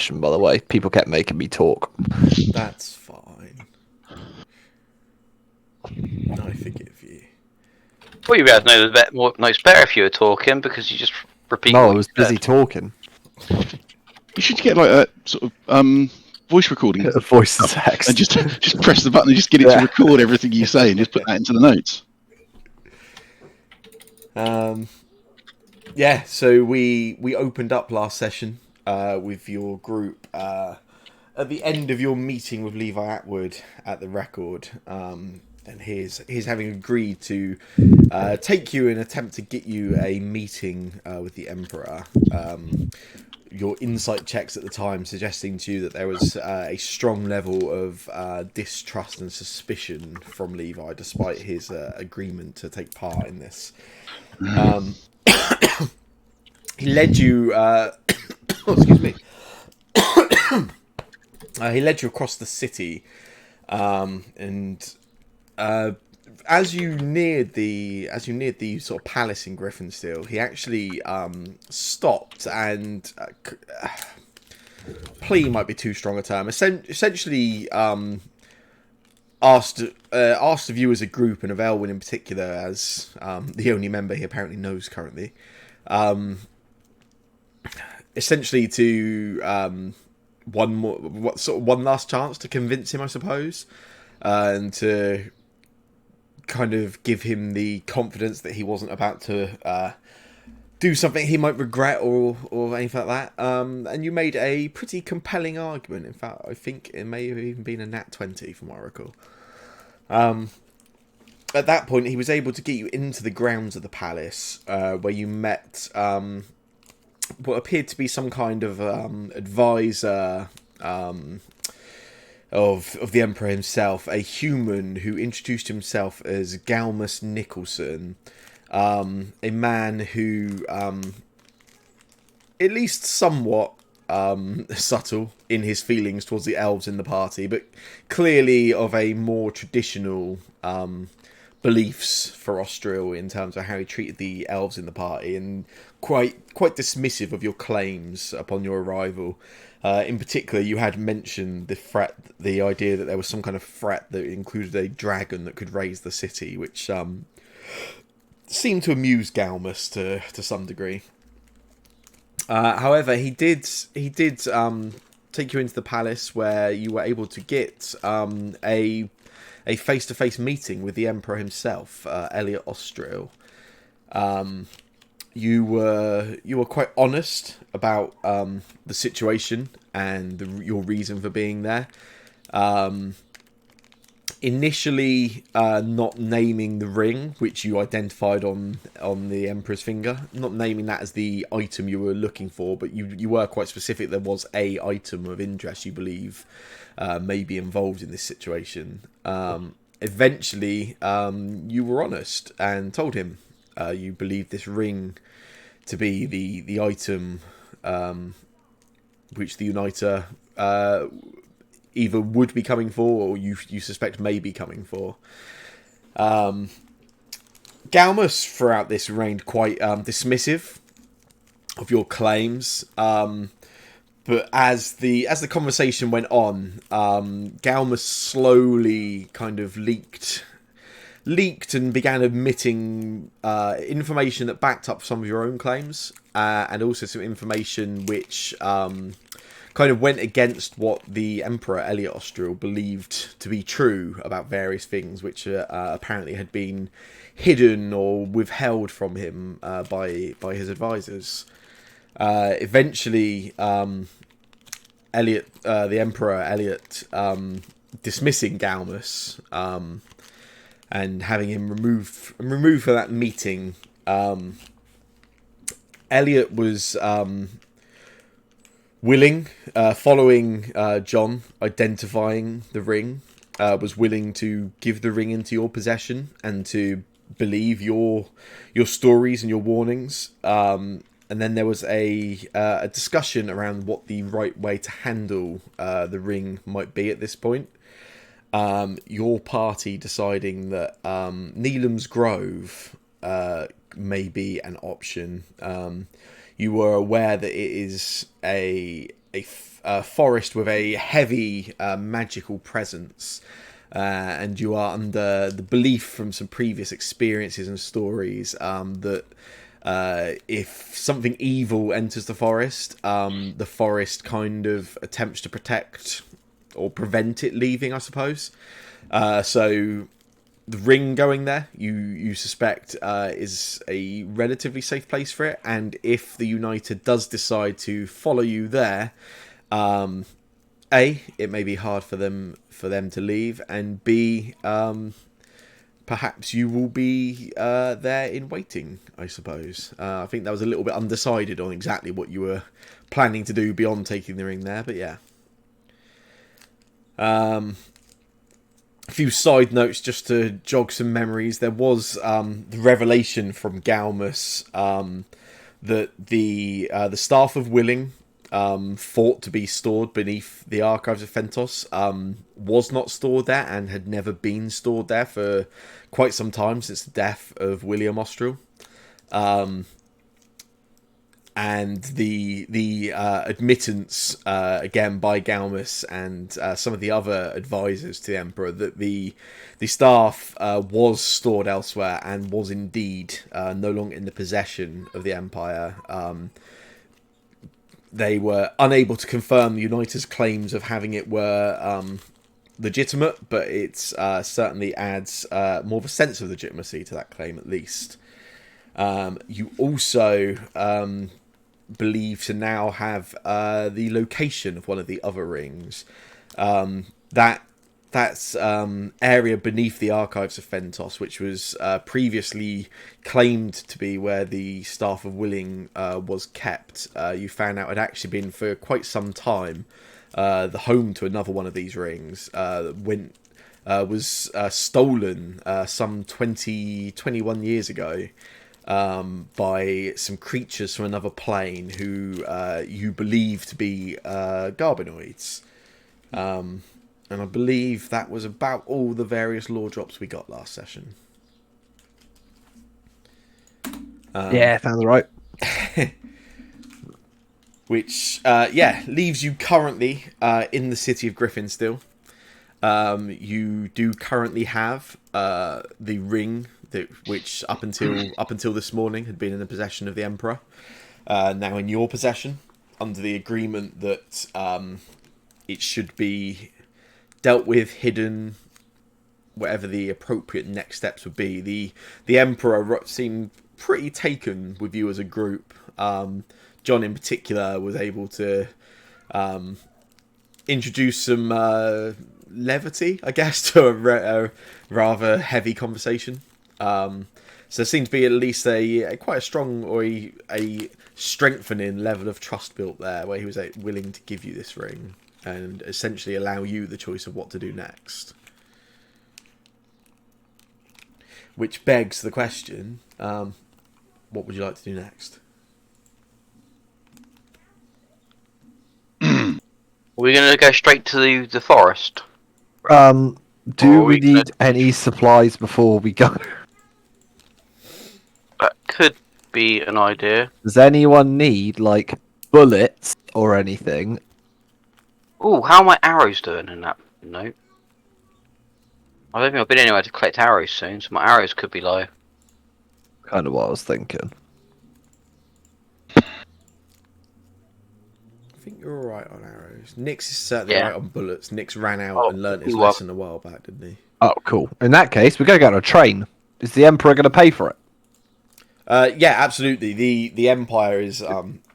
session, by the way. People kept making me talk. That's fine. I forgive you. Well, you guys know it's better if you were talking because you just repeat No, I what you was busy said. talking. You should get like a sort of voice recording Voice to text. and just press the button and just get it to record everything you say and just put that into the notes. Yeah, so we opened up last session with your group at the end of your meeting with Levi Atwood at the record, and he's having agreed to take you and attempt to get you a meeting with the Emperor. Your insight checks at the time suggesting to you that there was a strong level of distrust and suspicion from Levi, despite his agreement to take part in this. He led you. Excuse me. He led you across the city, and as you neared the sort of palace in Griffinsteel, he actually stopped and plea might be too strong a term. Essentially, asked of you as a group, and of Elwyn in particular, as the only member he apparently knows currently. Essentially, to one last chance to convince him, I suppose, and to kind of give him the confidence that he wasn't about to do something he might regret or anything like that. And you made a pretty compelling argument. In fact, I think it may have even been a nat 20 from what I recall. At that point, he was able to get you into the grounds of the palace, where you met what appeared to be some kind of advisor of the Emperor himself, a human who introduced himself as Galmus Nicholson, a man who, at least somewhat subtle in his feelings towards the elves in the party, but clearly of a more traditional beliefs for Austriel in terms of how he treated the elves in the party, and quite dismissive of your claims upon your arrival. In particular, you had mentioned the idea that there was some kind of threat that included a dragon that could raise the city, which seemed to amuse Galmus to some degree. However, he did take you into the palace, where you were able to get a face-to-face meeting with the Emperor himself, Elliot Austriel. You were quite honest about the situation and your reason for being there. Initially, not naming the ring, which you identified on the Emperor's finger, not naming that as the item you were looking for, but you were quite specific. There was a item of interest you believe may be involved in this situation. Eventually, you were honest and told him you believed this ring to be the item which the Uniter either would be coming for, or you suspect may be coming for. Galmus throughout this remained quite dismissive of your claims, but as the conversation went on, Galmus slowly kind of leaked and began admitting information that backed up some of your own claims, and also some information which kind of went against what the Emperor Elliot Austriel believed to be true about various things, which apparently had been hidden or withheld from him by his advisors. Eventually, Elliot, the Emperor Elliot, dismissing Galmus and having him removed for that meeting. Elliot was willing, following John identifying the ring, was willing to give the ring into your possession and to believe your stories and your warnings. And then there was a discussion around what the right way to handle the ring might be at this point. Your party deciding that Neelam's Grove may be an option. You were aware that it is a forest with a heavy magical presence. And you are under the belief from some previous experiences and stories that if something evil enters the forest kind of attempts to protect or prevent it leaving, I suppose. So the ring going there, you suspect, is a relatively safe place for it. And if the United does decide to follow you there, A, it may be hard for them to leave, and B, perhaps you will be there in waiting, I suppose. I think that was a little bit undecided on exactly what you were planning to do beyond taking the ring there, but yeah. A few side notes just to jog some memories. There was the revelation from Galmus that the staff of Willing, thought to be stored beneath the archives of Thentos, was not stored there and had never been stored there for quite some time since the death of William Austral. And the admittance, again, by Galmus and some of the other advisors to the Emperor, that the staff was stored elsewhere and was indeed no longer in the possession of the Empire. They were unable to confirm the United's claims of having it were legitimate, but it certainly adds more of a sense of legitimacy to that claim, at least. You also believe to now have the location of one of the other rings. That's area beneath the archives of Thentos, which was previously claimed to be where the Staff of Willing was kept. You found out had actually been for quite some time the home to another one of these rings. Was stolen some 21 years ago by some creatures from another plane who you believe to be Garbanoids. And I believe that was about all the various lore drops we got last session. Yeah, sounds right. Which, leaves you currently in the city of Griffin still. You do currently have the ring which up until this morning had been in the possession of the Emperor. Now in your possession, under the agreement that it should be dealt with, hidden, whatever the appropriate next steps would be. The Emperor seemed pretty taken with you as a group. John in particular was able to introduce some levity, I guess, to a rather heavy conversation. So there seemed to be at least quite a strong or a strengthening level of trust built there, where he was willing to give you this ring and essentially allow you the choice of what to do next. Which begs the question, what would you like to do next? We're going to go straight to the forest. Do we need any supplies before we go? That could be an idea. Does anyone need, like, bullets or anything? Ooh, how are my arrows doing in that note? I don't think I've been anywhere to collect arrows soon, so my arrows could be low. Kind of what I was thinking. I think you're alright on arrows. Nick's is certainly right on bullets. Nick's ran out and learnt his lesson a while back, didn't he? Oh, cool. In that case, we're going to go on a train. Is the Emperor going to pay for it? Yeah, absolutely. The Empire is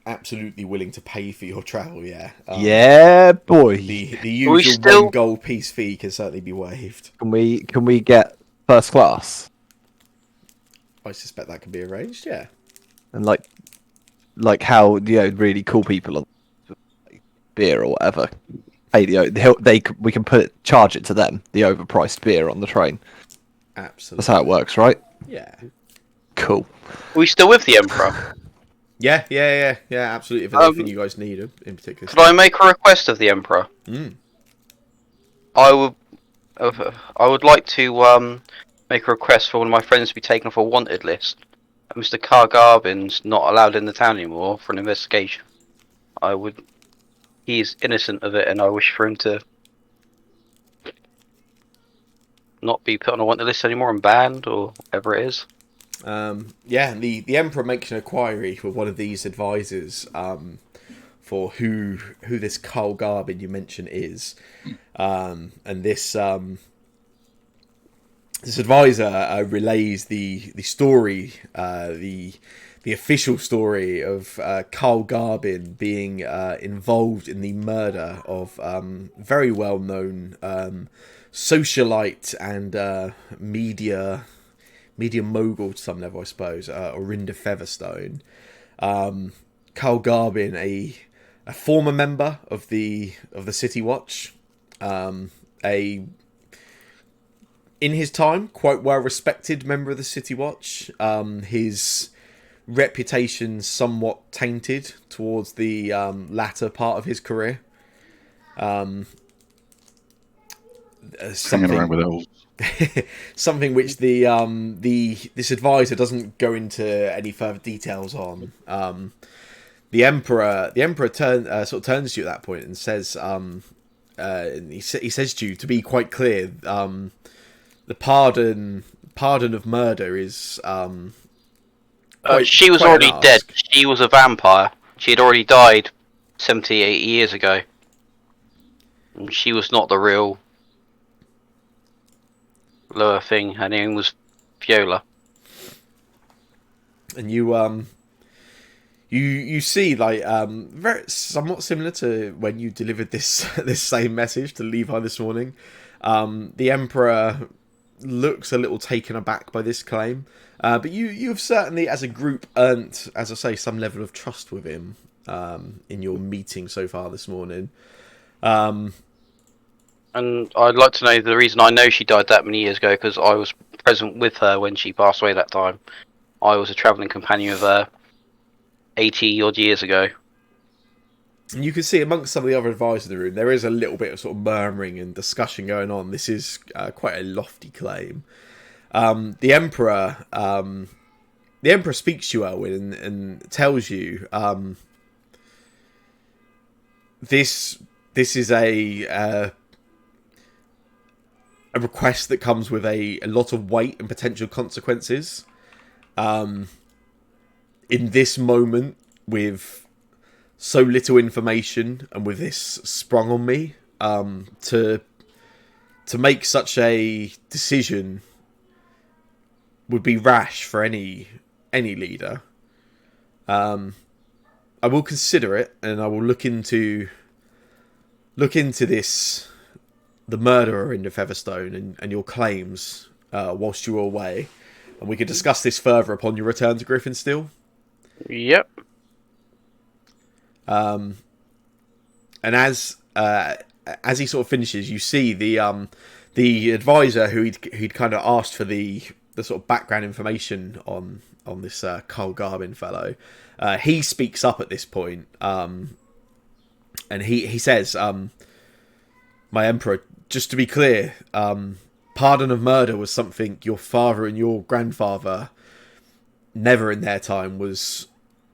absolutely willing to pay for your travel, yeah. Yeah, boy. The usual 1 gold piece fee can certainly be waived. Can we get first class? I suspect that can be arranged, yeah. And like how, really cool people on beer or whatever. Hey, we can charge it to them, the overpriced beer on the train. Absolutely. That's how it works, right? Yeah. Cool. Are we still with the Emperor? Yeah, absolutely. If there's anything you guys need in particular. Could I make a request of the Emperor? I would like to make a request for one of my friends to be taken off a wanted list. Mr. Kargarbin's not allowed in the town anymore for an investigation. I would he's innocent of it, and I wish for him to not be put on a wanted list anymore and banned or whatever it is. Yeah, and the Emperor makes an inquiry with one of these advisors for who this Carl Garbin you mentioned is, and this this advisor relays the story, the official story of Carl Garbin being involved in the murder of very well known socialite and media mogul to some level, I suppose, Orinda Featherstone. Carl Garbin, a former member of the City Watch, a in his time quite well respected member of the City Watch. His reputation somewhat tainted towards the latter part of his career. Hanging around with elves. Something which this advisor doesn't go into any further details on. The emperor sort of turns to you at that point and says, he says to you, to be quite clear, the pardon of murder is She was quite already an dead. ask. She was a vampire. She had already died 78 years ago. And she was not the real lower thing. Her name was Viola. And you see, like, very somewhat similar to when you delivered this this same message to Levi this morning. The Emperor looks a little taken aback by this claim, but you've certainly, as a group, earned, as I say, some level of trust with him in your meeting so far this morning. And I'd like to know the reason I know she died that many years ago, because I was present with her when she passed away that time. I was a travelling companion of her 80 odd years ago. And you can see amongst some of the other advisors in the room, there is a little bit of sort of murmuring and discussion going on. This is quite a lofty claim. The Emperor speaks to you, Elwyn, and tells you this is a request that comes with a lot of weight and potential consequences. In this moment, with so little information and with this sprung on me, to make such a decision would be rash for any leader. I will consider it, and I will look into this, the murderer in the Featherstone, and your claims whilst you were away, and we could discuss this further upon your return to Griffinsteel. Yep. And as he sort of finishes, you see the advisor who he'd kind of asked for the sort of background information on this Carl Garbin fellow. He speaks up at this point, and he says, "My Emperor, just to be clear, pardon of murder was something your father and your grandfather never in their time was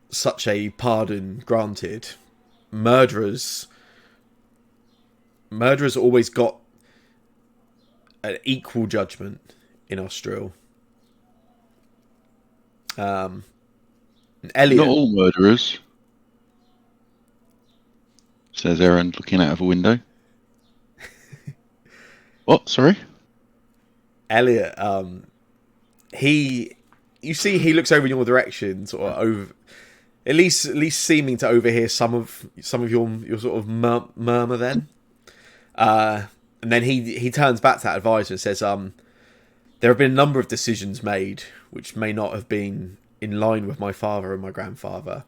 such a pardon granted. Murderers always got an equal judgment in Australia." Elliot, Not all murderers, says Aaron, looking out of a window. What? Sorry? Elliot, you see he looks over in your direction, sort of over, at least seeming to overhear some of your sort of murmur then. And then he turns back to that advisor and says, there have been a number of decisions made which may not have been in line with my father and my grandfather,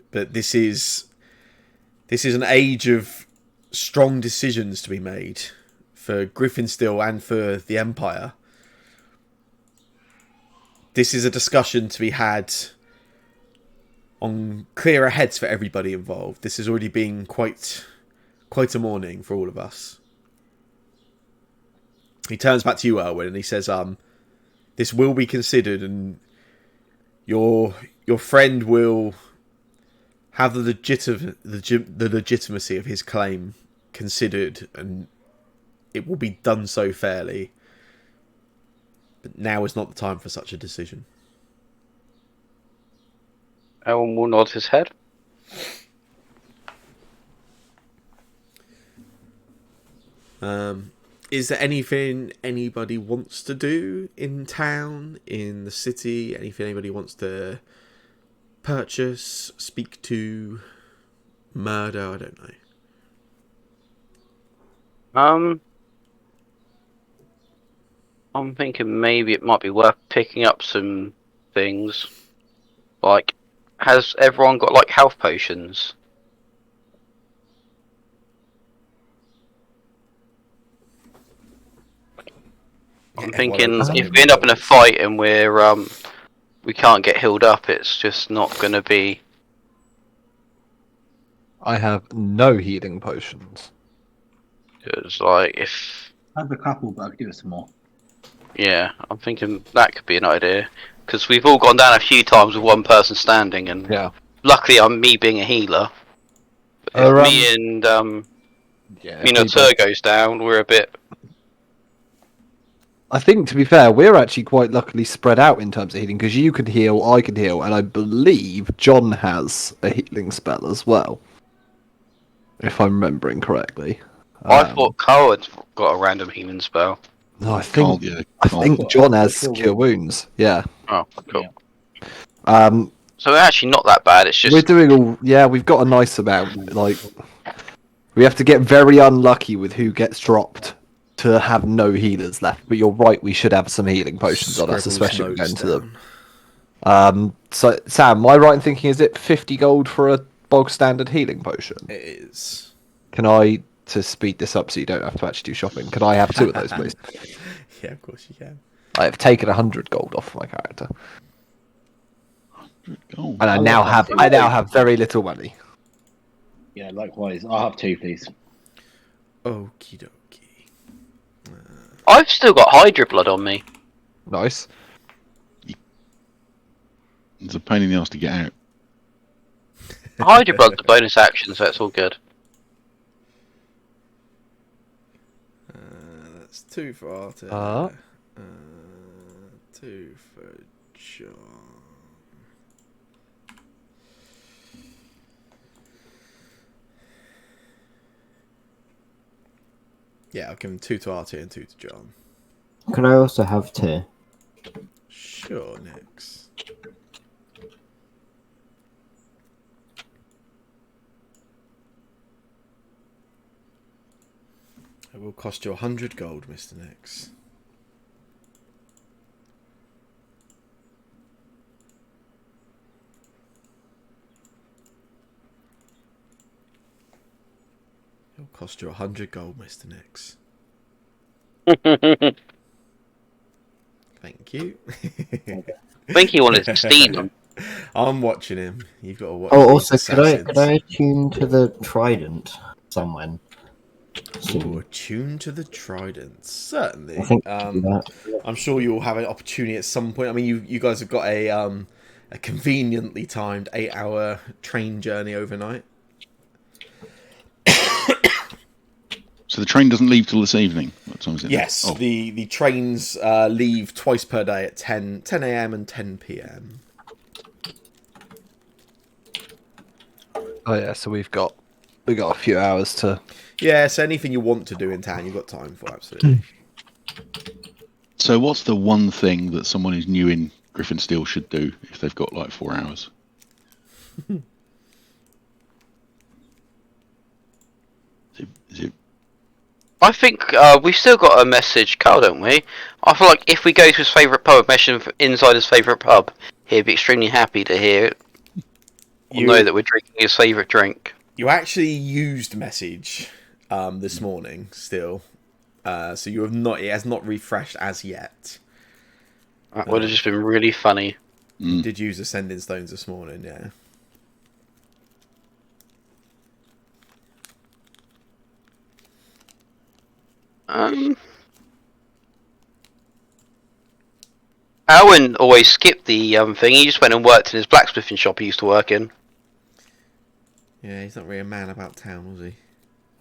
but this is an age of strong decisions to be made for Griffinsteel and for the Empire. This is a discussion to be had on clearer heads for everybody involved. This has already been quite a morning for all of us. He turns back to you, Erwin, and he says, this will be considered, and your friend will have the legitimacy of his claim considered, and it will be done so fairly. But now is not the time for such a decision. Elwyn will nod his head. Is there anything anybody wants to do in town, in the city? Anything anybody wants to purchase, speak to, murder? I don't know. I'm thinking maybe it might be worth picking up some things. Like, has everyone got like health potions? I'm thinking if we end up in a fight and we can't get healed up, it's just not going to be. I have no healing potions. It's like if. I have a couple, but I could do with some more. Yeah, I'm thinking that could be an idea because we've all gone down a few times with one person standing, and luckily me being a healer. If me and Minotaur goes down, we're a bit. I think, to be fair, we're actually quite luckily spread out in terms of healing, because you can heal, I can heal, and I believe John has a healing spell as well, if I'm remembering correctly. I thought Carl had got a random healing spell. No, I think John has Cure Wounds. Yeah. Oh, cool. Yeah. So we're actually not that bad. It's just we're doing all. Yeah, we've got a nice amount. Like, we have to get very unlucky with who gets dropped to have no healers left. But you're right, we should have some healing potions on us, especially when we go into them. So Sam, am I right in thinking, is it 50 gold for a bog standard healing potion? It is. Can I, to speed this up so you don't have to actually do shopping, can I have 2 of those, please? Yeah, of course you can. I have taken 100 gold off my character. 100 gold. And I now have very little money. Yeah, likewise. I'll have 2, please. Okie dokie. I've still got Hydra blood on me. Nice. It's a pain in the ass to get out. Hydra blood's a bonus action, so it's all good. That's 2 for Arthur. 2 for John. Yeah, I'll give him 2 to Artie and 2 to John. Could I also have 2? Sure, Nix. It will cost you 100 gold, Mr. Nix. It'll cost you 100 gold, Mr. Nix. Thank you. I think he wanted to steal them. I'm watching him. You've got to watch. Oh, also, could I attune to the trident someone? Ooh, attune to the trident. Certainly. I think that. I'm sure you'll have an opportunity at some point. I mean, you guys have got a conveniently timed 8-hour train journey overnight. So the train doesn't leave till this evening? What time is it? Yes, Oh. the trains leave twice per day at 10 a.m. and 10 p.m. Oh yeah, so we got a few hours to. Yeah, so anything you want to do in town, you've got time for, absolutely. So what's the one thing that someone who's new in Griffinsteel should do if they've got like 4 hours? Is it I think we've still got a message, Carl, don't we? I feel like if we go to his favourite pub, mention inside his favourite pub, he'd be extremely happy to hear it. Or know that we're drinking his favourite drink. You actually used message this morning still. So you have not. It has not refreshed as yet. That would have just been really funny. You did use Ascending Stones this morning, yeah. Owen always skipped the thing. He just went and worked in his blacksmithing shop he used to work in. Yeah, he's not really a man about town, was he?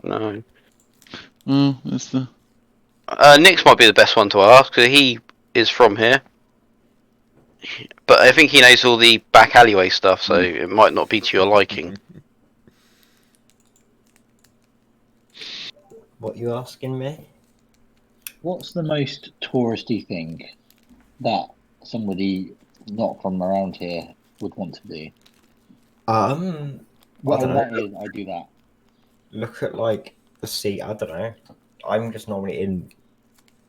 No. Well, that's the. Nick's might be the best one to ask because he is from here. But I think he knows all the back alleyway stuff, so it might not be to your liking. What you asking me? What's the most touristy thing that somebody not from around here would want to do? Well, that is, I do that. look at like the sea. I don't know. I'm just normally in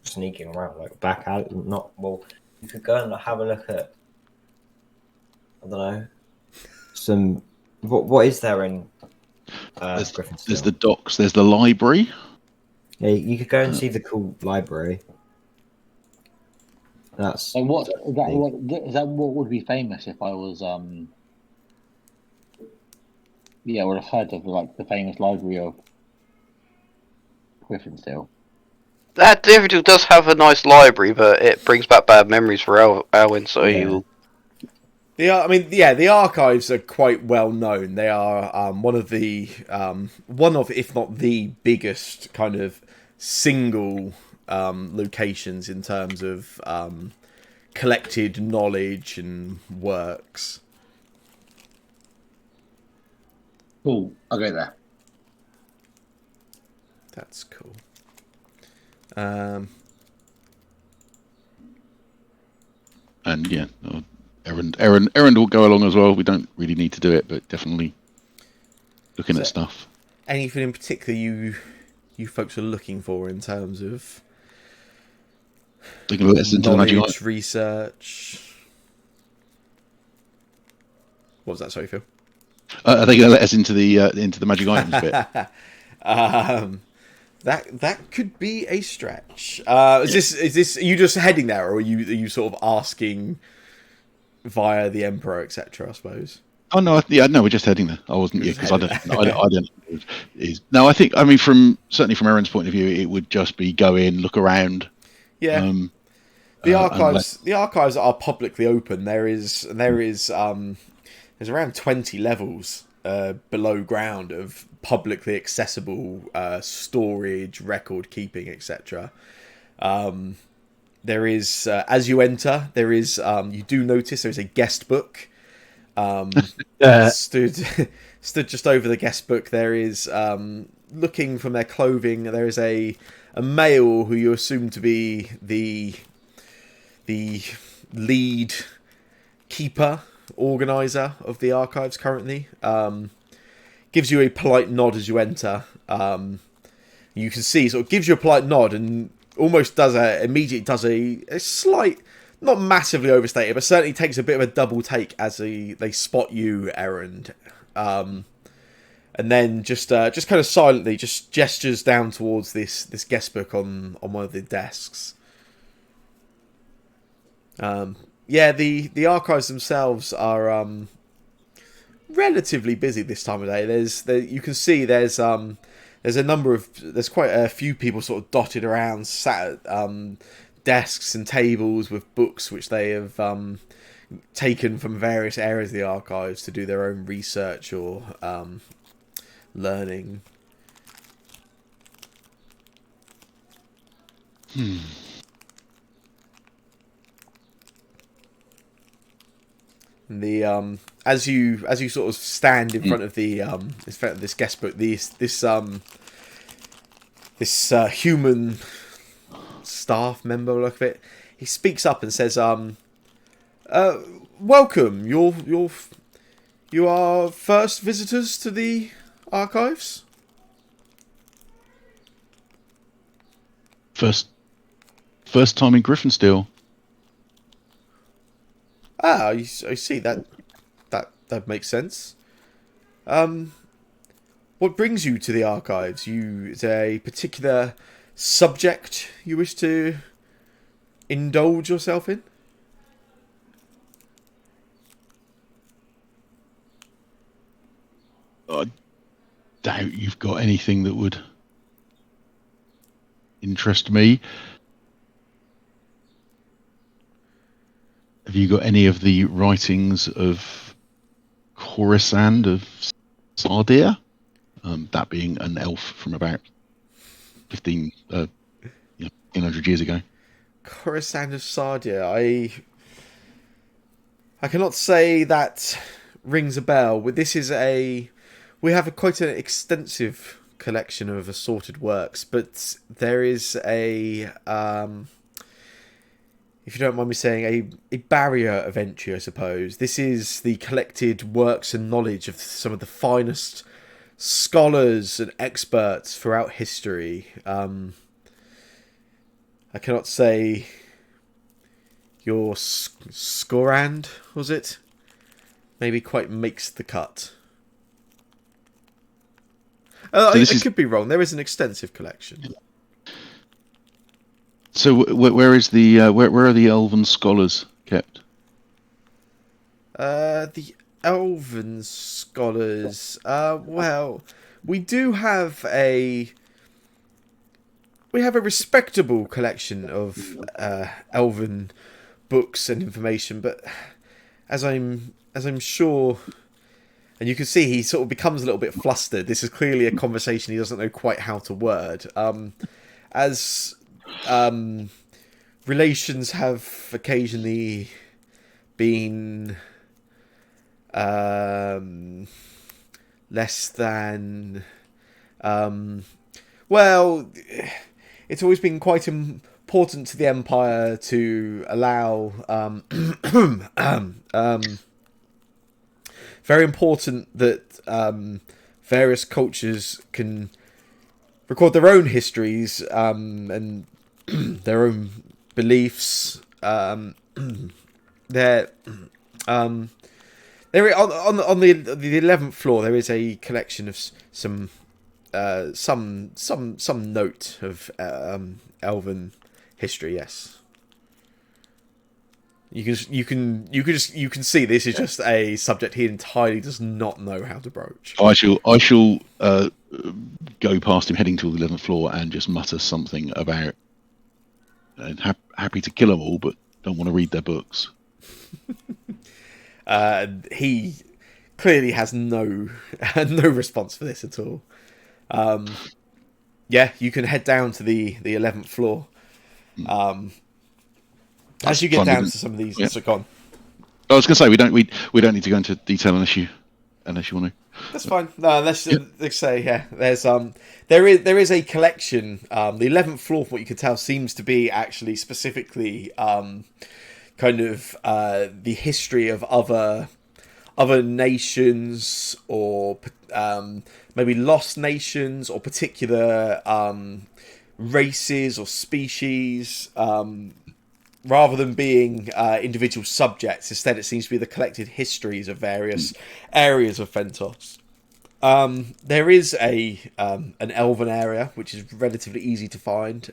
sneaking around like back out. Not well. You could go and have a look at. I don't know. Some. What is there in Griffin's? There's the docks. There's the library. Yeah, you could go and see the cool library. That's Like what is that what would be famous if I was I would have heard of like the famous library of Griffinsteel. That Daredevil does have a nice library, but it brings back bad memories for Alwyn, so Yeah. he will. The archives are quite well known. They are one of, if not the biggest kind of single locations in terms of collected knowledge and works. Cool, I'll go there. That's cool. And yeah, Errand will go along as well. We don't really need to do it, but definitely looking at stuff. Anything in particular you folks are looking for in terms of They're going to let us into the magic knowledge, item. research? What was that? Sorry, Phil. Are they going to let us into the magic items bit? That could be a stretch. Is this are you just heading there, or are you sort of asking via the Emperor, etc.? I suppose. Oh no, we're just heading there. I wasn't because I don't. No, I mean, certainly from Aaron's point of view, it would just be go in, look around. Yeah. The archives are publicly open. There's around 20 levels below ground of publicly accessible storage, record keeping, etc. There is, as you enter, there is you do notice there's a guest book. Stood just over the guest book. There is looking from their clothing. There is a male who you assume to be the lead keeper, organizer of the archives currently. Gives you a polite nod as you enter. You can see, sort of gives you a polite nod and almost immediately does a slight, not massively overstated, but certainly takes a bit of a double take as they spot you, Errand. And then just kind of silently just gestures down towards this guest book on one of the desks. The archives themselves are relatively busy this time of day. You can see there's quite a few people sort of dotted around, sat at desks and tables with books which they have taken from various areas of the archives to do their own research or learning. The as you sort of stand in front of this guest book, this human staff member, look of it, he speaks up and says, "Welcome, you are first visitors to the archives." First time in Griffinsteel. I see that makes sense. What brings you to the archives? Is there a particular subject you wish to indulge yourself in? I doubt you've got anything that would interest me. Have you got any of the writings of Coruscant, of Sardia, that being an elf from about 1,500 years ago. Khorasan of Sardia. I cannot say that rings a bell. But this is we have quite an extensive collection of assorted works, but there is if you don't mind me saying, a barrier of entry, I suppose. This is the collected works and knowledge of some of the finest scholars and experts throughout history. I cannot say your Skorand, was it? Maybe quite makes the cut. I could be wrong. There is an extensive collection. So where is the where are the elven scholars kept? The elven scholars. Well, we do have a respectable collection of elven books and information, but as I'm sure, and you can see he sort of becomes a little bit flustered. This is clearly a conversation he doesn't know quite how to word. As relations have occasionally been less than well, it's always been quite important to the Empire to allow very important that various cultures can record their own histories and their own beliefs. There on the 11th floor there is a collection of some note of elven history. Yes, you can see this is just a subject he entirely does not know how to broach. I shall go past him heading to the 11th floor and just mutter something about happy to kill them all, but don't want to read their books. He clearly has no response for this at all. Yeah, you can head down to the 11th floor. As you get down to some of these, yeah. So go on. I was going to say we don't need to go into detail unless you want to. That's fine. No, let's say there's there is a collection. The 11th floor, from what you can tell, seems to be actually specifically kind of the history of other nations, or maybe lost nations, or particular races or species, rather than being individual subjects. Instead, it seems to be the collected histories of various areas of Thentos. There is an elven area, which is relatively easy to find.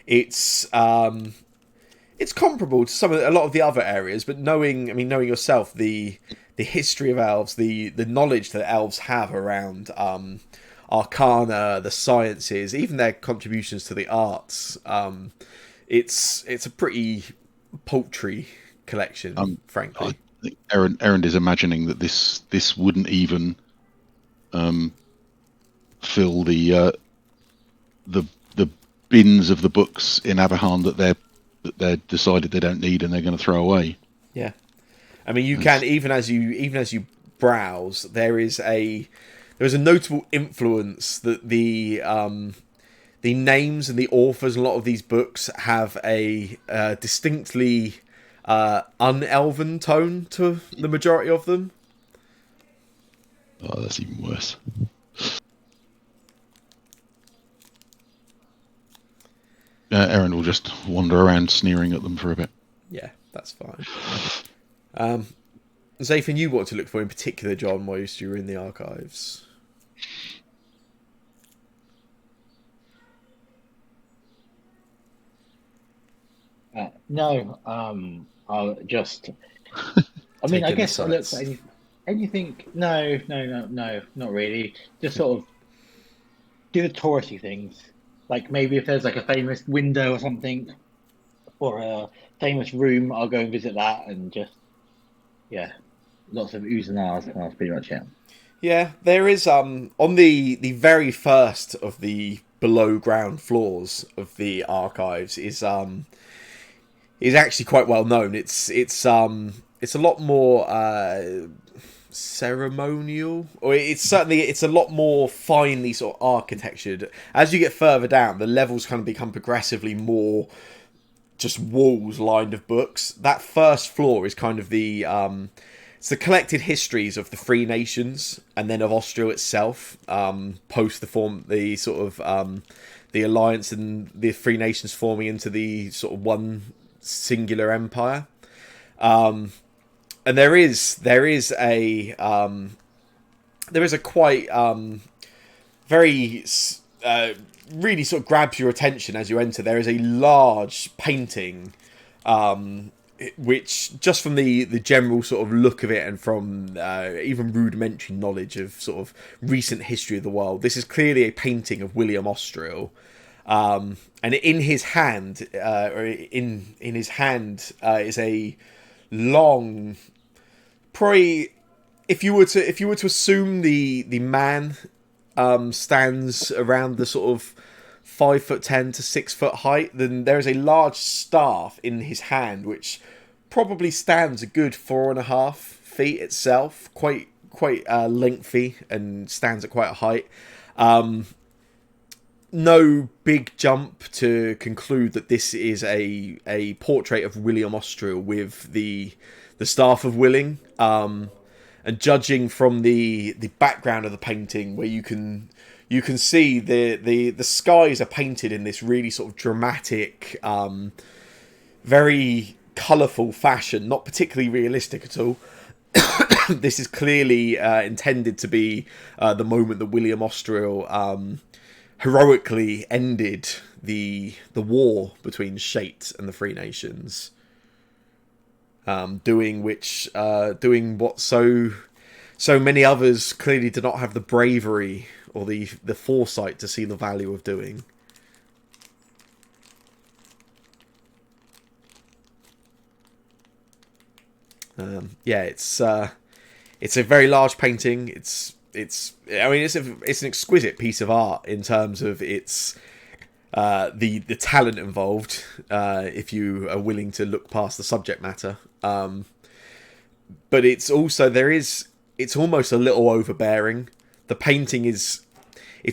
It's comparable to a lot of the other areas, but knowing yourself the history of elves, the knowledge that elves have around arcana, the sciences, even their contributions to the arts, it's a pretty paltry collection, frankly. I think Aaron is imagining that this wouldn't even fill the bins of the books in Aberhan that they're decided they don't need and they're going to throw away. Yeah, I mean, you can even as you browse, there is a notable influence that the names and the authors in a lot of these books have a distinctly un-elven tone to the majority of them. Oh, that's even worse. Aaron will just wander around sneering at them for a bit. Yeah, that's fine. Is there anything you want to look for in particular, John, whilst you were in the archives? No, I'll just. I mean, I guess I look for anything. No, not really. Just sort of do the touristy things. Like maybe if there's like a famous window or something, or a famous room, I'll go and visit that and just, yeah, lots of oohs and ahs, and that's pretty much it. Yeah, there is on the very first of the below ground floors of the archives is actually quite well known. It's a lot more ceremonial, or it's a lot more finely sort of architectured. As you get further down, the levels kind of become progressively more just walls lined of books. That first floor is kind of the it's the collected histories of the Free Nations and then of Austria itself, post the sort of the alliance and the Free Nations forming into the sort of one singular empire. And there is a quite very really sort of grabs your attention as you enter. There is a large painting, which just from the general sort of look of it and from even rudimentary knowledge of sort of recent history of the world, this is clearly a painting of William Austriel. And in his hand, is a long, probably if you were to assume the man stands around the sort of 5'10" to 6 foot height, then there is a large staff in his hand which probably stands a good 4.5 feet itself, quite lengthy, and stands at quite a height. No big jump to conclude that this is a portrait of William Austriel with the staff of willing. And judging from the background of the painting, where you can see the skies are painted in this really sort of dramatic, very colourful fashion, not particularly realistic at all. This is clearly intended to be the moment that William Austriel heroically ended the war between Shate and the Free Nations. Doing what so many others clearly did not have the bravery or the foresight to see the value of doing. Yeah, it's a very large painting. It's an exquisite piece of art in terms of its the talent involved, if you are willing to look past the subject matter. But it's also it's almost a little overbearing. The painting it's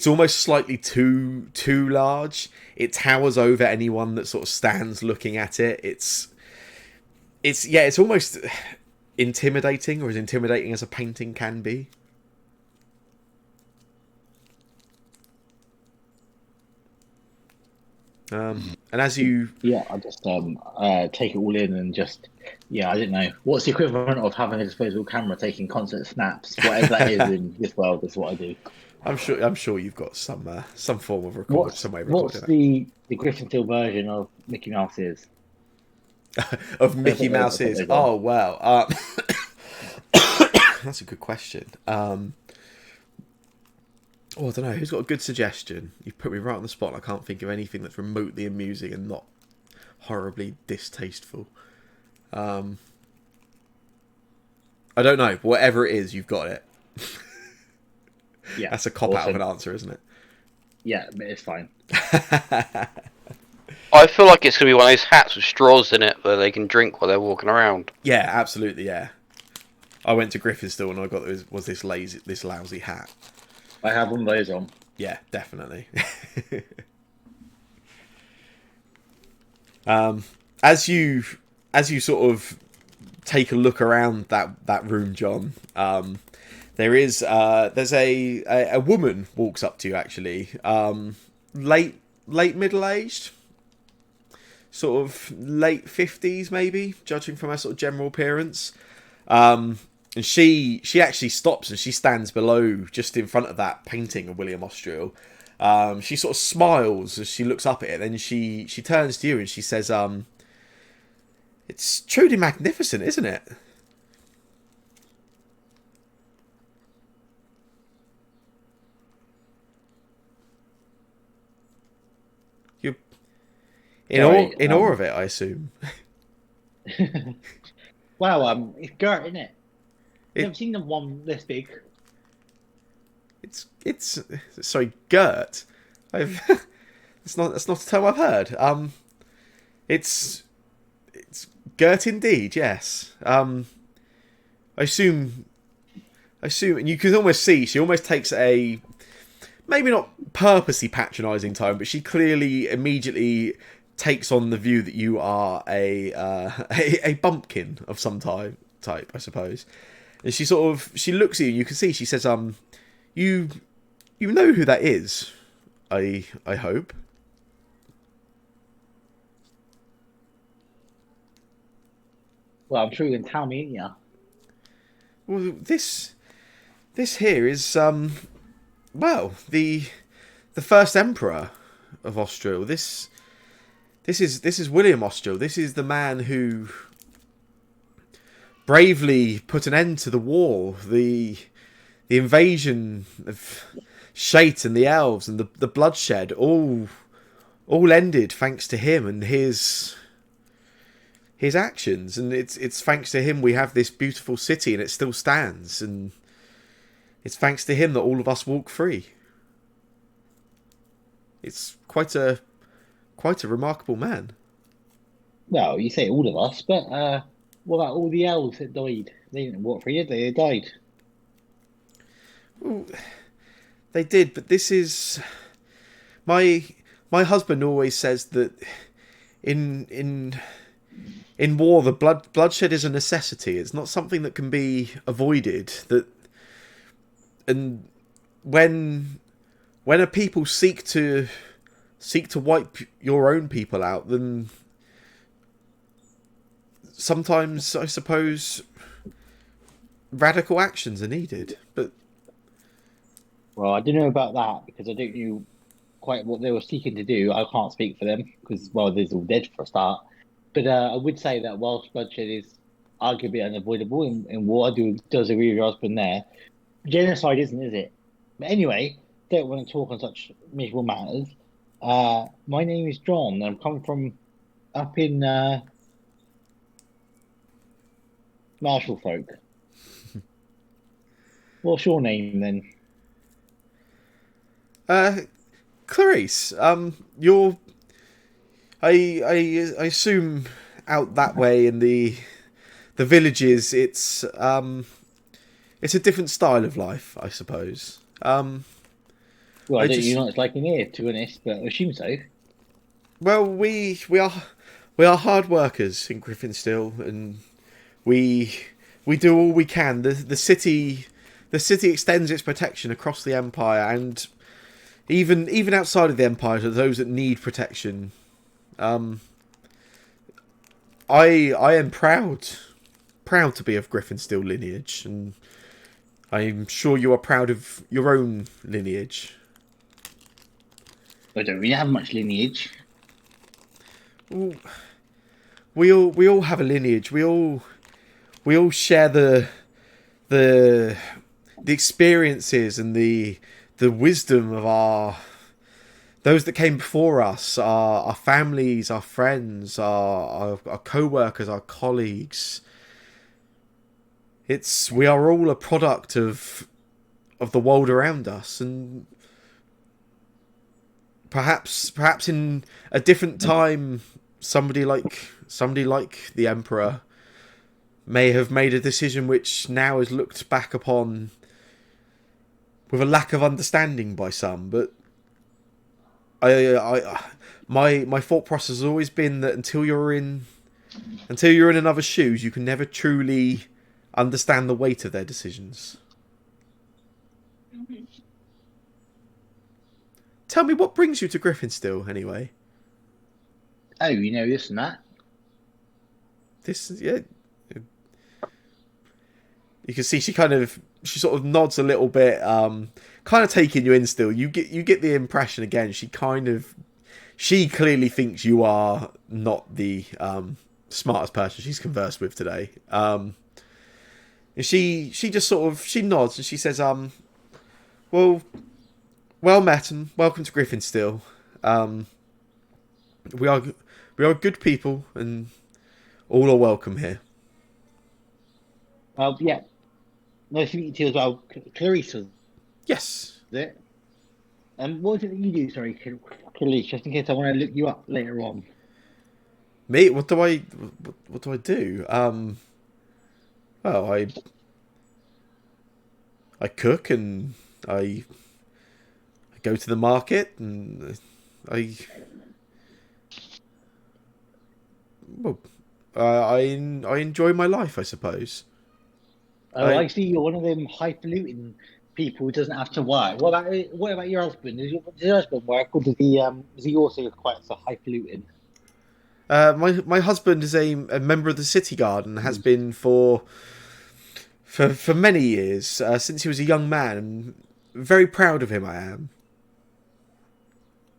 almost slightly too large. It towers over anyone that sort of stands looking at it. It's almost intimidating, or as intimidating as a painting can be. And as you... Yeah, I just take it all in and just... Yeah, I didn't know. What's the equivalent of having a disposable camera taking constant snaps? Whatever that is in this world is what I do. I'm sure you've got some form of some way of recording what's the Griffin Hill version of Mickey Mouse is? Of Mickey Mouse is? Oh, wow. That's a good question. I don't know. Who's got a good suggestion? You've put me right on the spot. I can't think of anything that's remotely amusing and not horribly distasteful. I don't know. Whatever it is, you've got it. Yeah, that's a cop-out of an answer, isn't it? Yeah, but it's fine. I feel like it's going to be one of those hats with straws in it where they can drink while they're walking around. Yeah, absolutely, yeah. I went to Griffinstill and I got this lousy hat. I have one of those on. Yeah, definitely. As you sort of take a look around that room, John, there's a woman walks up to you, actually, late middle aged, sort of late 50s maybe, judging from her sort of general appearance. And she actually stops and she stands below, just in front of that painting of William Austriel. She sort of smiles as she looks up at it. Then she turns to you and she says, "It's truly magnificent, isn't it?" You're in awe of it, I assume. Wow, it's Gert, isn't it? Never seen them one this big. It's sorry, Gert. I've that's not a term I've heard. It's Gert indeed. Yes. I assume, and you can almost see she almost takes a maybe not purposely patronising tone, but she clearly immediately takes on the view that you are a bumpkin of some type, I suppose. And she looks at you. And you can see she says, you know who that is, I hope. Well, I'm sure you can tell me, ain't ya? Well, this here is well, the first emperor of Austria. This is William Austria. This is the man who bravely put an end to the war, the invasion of Shate and the elves, and the bloodshed. All ended thanks to him and his actions, and it's thanks to him we have this beautiful city and it still stands, and it's thanks to him that all of us walk free. It's quite a remarkable man. Well, you say all of us, but what about all the elves that died? They didn't walk free, did they? They died. Well, they did, but this is my husband always says that in war the bloodshed is a necessity. It's not something that can be avoided. And when a people seek to wipe your own people out, then sometimes I suppose radical actions are needed. But well, I don't know about that because I don't know quite what they were seeking to do. I can't speak for them because, well, they're all dead for a start. But I would say that whilst bloodshed is arguably unavoidable in war, does agree with your husband there. Genocide isn't, is it? But anyway, don't want to talk on such miserable matters. My name is John, and I'm coming from up in Marshall folk. What's your name then? Clarice, you're I assume out that way in the villages it's a different style of life, I suppose. Well, I don't know what it's like in here, to be honest, but I assume so. Well, we are hard workers in Griffinstill, and we do all we can. The city extends its protection across the empire, and even outside of the empire to those that need protection. I am proud to be of Griffinstill lineage, and I'm sure you are proud of your own lineage. I don't really have much lineage. Well, we all have a lineage. We all share the experiences and the wisdom of those that came before us, our families, our friends, our co-workers, our colleagues. We are all a product of the world around us, and perhaps in a different time, somebody like the Emperor may have made a decision which now is looked back upon with a lack of understanding by some. But my thought process has always been that until you're in another's shoes, you can never truly understand the weight of their decisions. Mm-hmm. Tell me, what brings you to Griffinstill, anyway? Oh, you know this and that. This, yeah. You can see she sort of nods a little bit, kind of taking you in still. You get the impression again. She clearly thinks you are not the smartest person she's conversed with today. She just sort of nods and she says, well met and welcome to Griffinstill. We are good people and all are welcome here. Well, yeah. Nice to meet you too as well, Clarice. Was Yes. it? What is it that you do? Sorry, Clarice. Just in case I want to look you up later on. Me? What do I do? Well, I cook and I go to the market and I enjoy my life, I suppose. Oh, I see. You're one of them highfalutin people who doesn't have to work. What about your husband? Does your husband work, or is he also quite so highfalutin? My husband is a member of the City Guard and has been for many years, since he was a young man. And very proud of him, I am.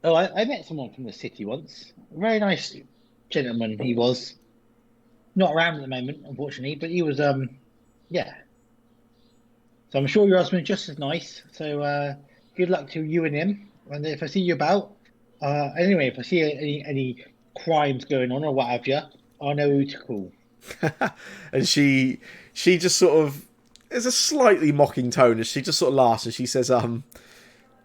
Oh, I met someone from the city once. A very nice gentleman he was. Not around at the moment, unfortunately, but he was yeah. So I'm sure your husband's just as nice. So good luck to you and him. And if I see you about, anyway, if I see any crimes going on or what have you, I'll know who to call. And she just sort of, there's a slightly mocking tone as she just sort of laughs and she says,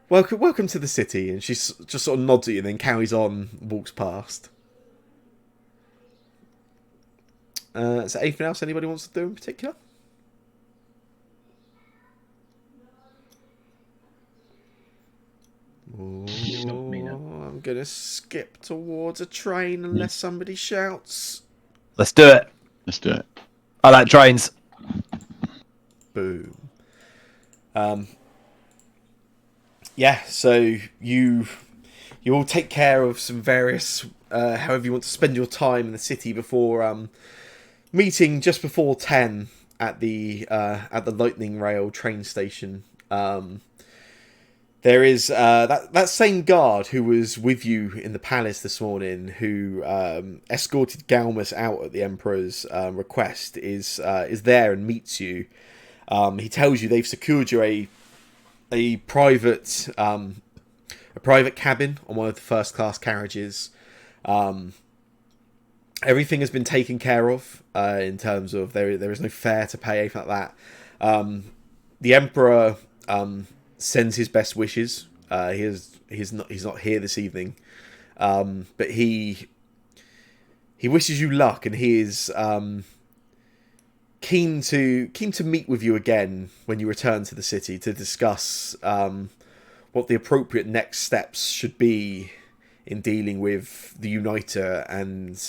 welcome to the city. And she just sort of nods at you and then carries on, walks past. Is there anything else anybody wants to do in particular? I'm gonna skip towards a train unless somebody shouts. Let's do it. Let's do it. I like trains. Boom. Yeah, so you all take care of some various however you want to spend your time in the city before meeting just before 10 at the Lightning Rail train station. There is that same guard who was with you in the palace this morning, who escorted Galmus out at the Emperor's request, is there and meets you. He tells you they've secured you a private cabin on one of the first class carriages. Everything has been taken care of in terms of there is no fare to pay, anything like that. The Emperor sends his best wishes. He's not here this evening, but he wishes you luck, and he is keen to meet with you again when you return to the city to discuss what the appropriate next steps should be in dealing with the Uniter and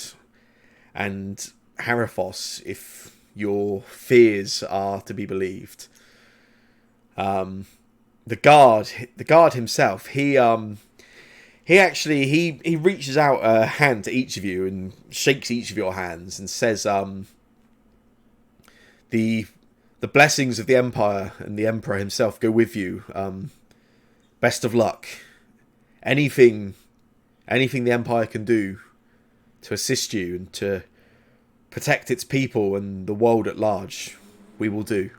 Haraphos, if your fears are to be believed. The guard himself, he reaches out a hand to each of you and shakes each of your hands and says, the blessings of the Empire and the Emperor himself go with you. Best of luck. Anything the Empire can do to assist you and to protect its people and the world at large, we will do.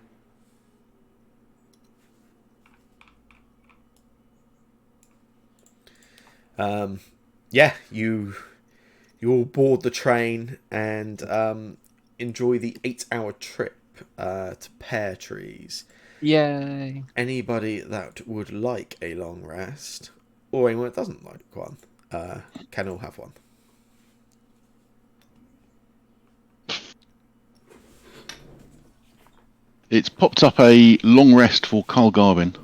You all board the train and enjoy the 8-hour trip to Pear Trees. Yay. Anybody that would like a long rest, or anyone that doesn't like one, can all have one. It's popped up a long rest for Carl Garvin.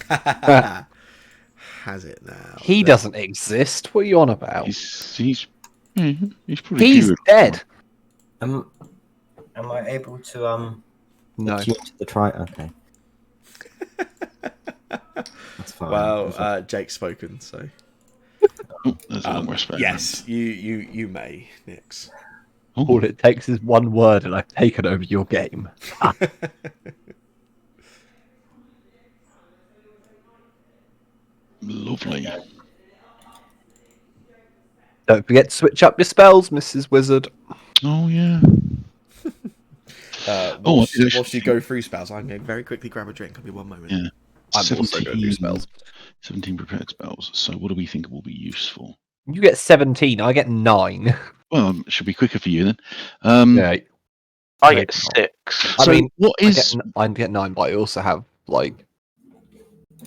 Has it now? He doesn't exist. What are you on about? He's probably He's dead. Am I able to No. attune to the try? Okay. That's fine. Well, Jake's spoken, so. Oh, there's a long rest. Yes, you may, Nix. All it takes is one word, and I've taken over your game. Lovely. Don't forget to switch up your spells, Mrs. Wizard. Oh yeah. Whilst you go through spells, I'm going to very quickly grab a drink. I'll be one moment. Yeah. I'm also going to do spells. 17 prepared spells. So what do we think will be useful? You get 17. I get 9. Well, it should be quicker for you then. Yeah. I get 6. I mean, what is? I get 9, but I also have like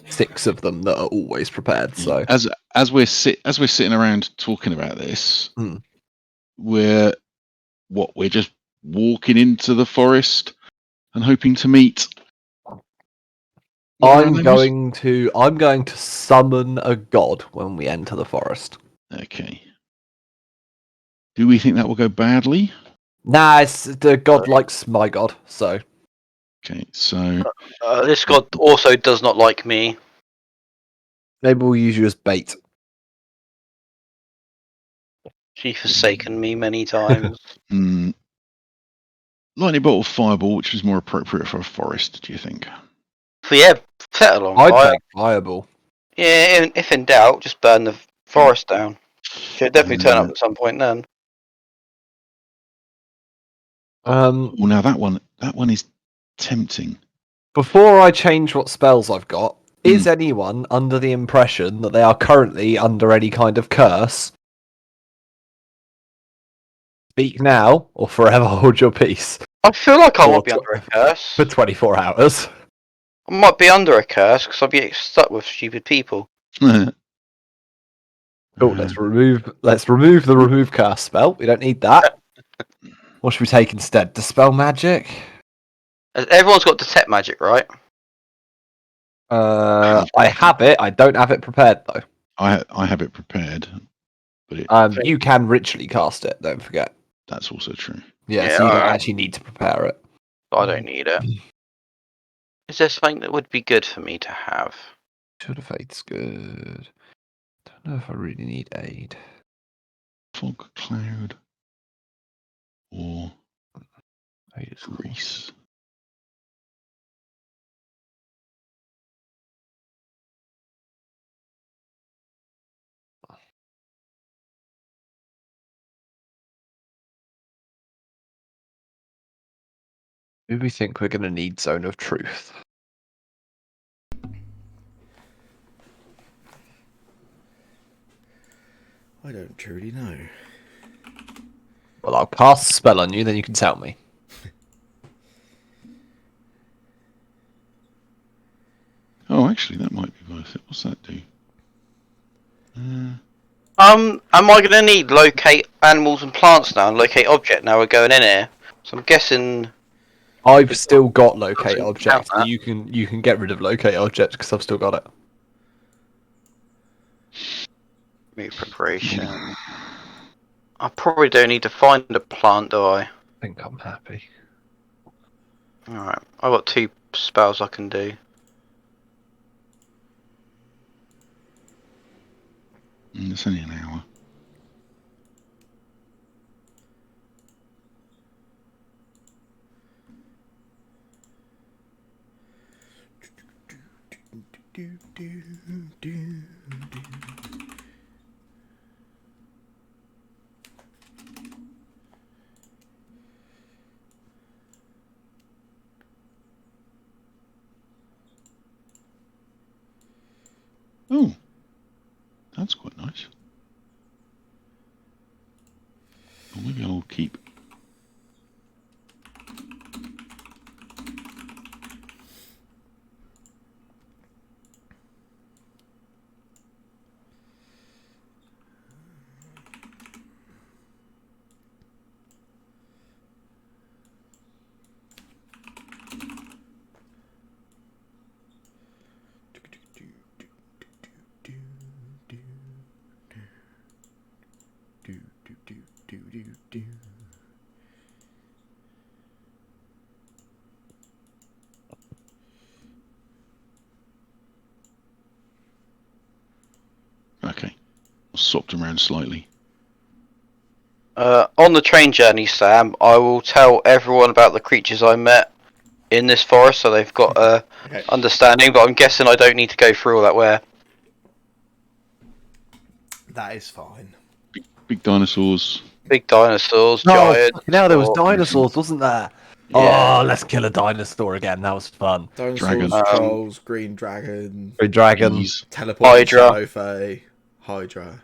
6 of them that are always prepared. So as we're sitting around talking about this, we're just walking into the forest and hoping to meet. I'm going to summon a god when we enter the forest. Okay. Do we think that will go badly? Nah, it's the god likes my god, so. Okay, so This god also does not like me. Maybe we'll use you as bait. She's forsaken me many times. lightning bolt or fireball, which is more appropriate for a forest? Do you think? But yeah, set along I'd fire. take fireball. Yeah, if in doubt, just burn the forest down. She'll definitely turn up at some point then. Well, now that one is tempting. Before I change what spells I've got, is anyone under the impression that they are currently under any kind of curse? Speak now, or forever hold your peace. I feel like I might be under a curse. For 24 hours. I might be under a curse because I'll be stuck with stupid people. Oh, let's remove the remove curse spell. We don't need that. What should we take instead? Dispel magic? Everyone's got detect magic, right? I have it. I don't have it prepared though. I have it prepared, but you can ritually cast it. Don't forget. That's also true. Yeah, so you don't actually need to prepare it. I don't need it. Is there something that would be good for me to have? Should have faith's good. Don't know if I really need aid. Fog cloud or Grease. grease. Who do we think we're going to need Zone of Truth? I don't truly know. Well, I'll cast a spell on you, then you can tell me. Oh, actually, that might be worth it. What's that do? Am I going to need locate animals and plants now and locate object now we're going in here? So I'm guessing I've still got locate object. You can get rid of locate object because I've still got it. Move preparation. I probably don't need to find a plant, do I? I think I'm happy. Alright, I've got 2 spells I can do. It's only an hour. Oh, that's quite nice. Or maybe I'll keep. Okay, I'll swap them around slightly. On the train journey, Sam, I will tell everyone about the creatures I met in this forest so they've got a understanding, but I'm guessing I don't need to go through all that where. That is fine. Big dinosaurs. Big dinosaurs, giants. Now there was dinosaurs, wasn't there? Yeah. Oh, let's kill a dinosaur again. That was fun. Dinosaurs, Dragon. trolls, green dragon, Green dragon, Bees. teleporting Hydra. shadow fae, Hydra.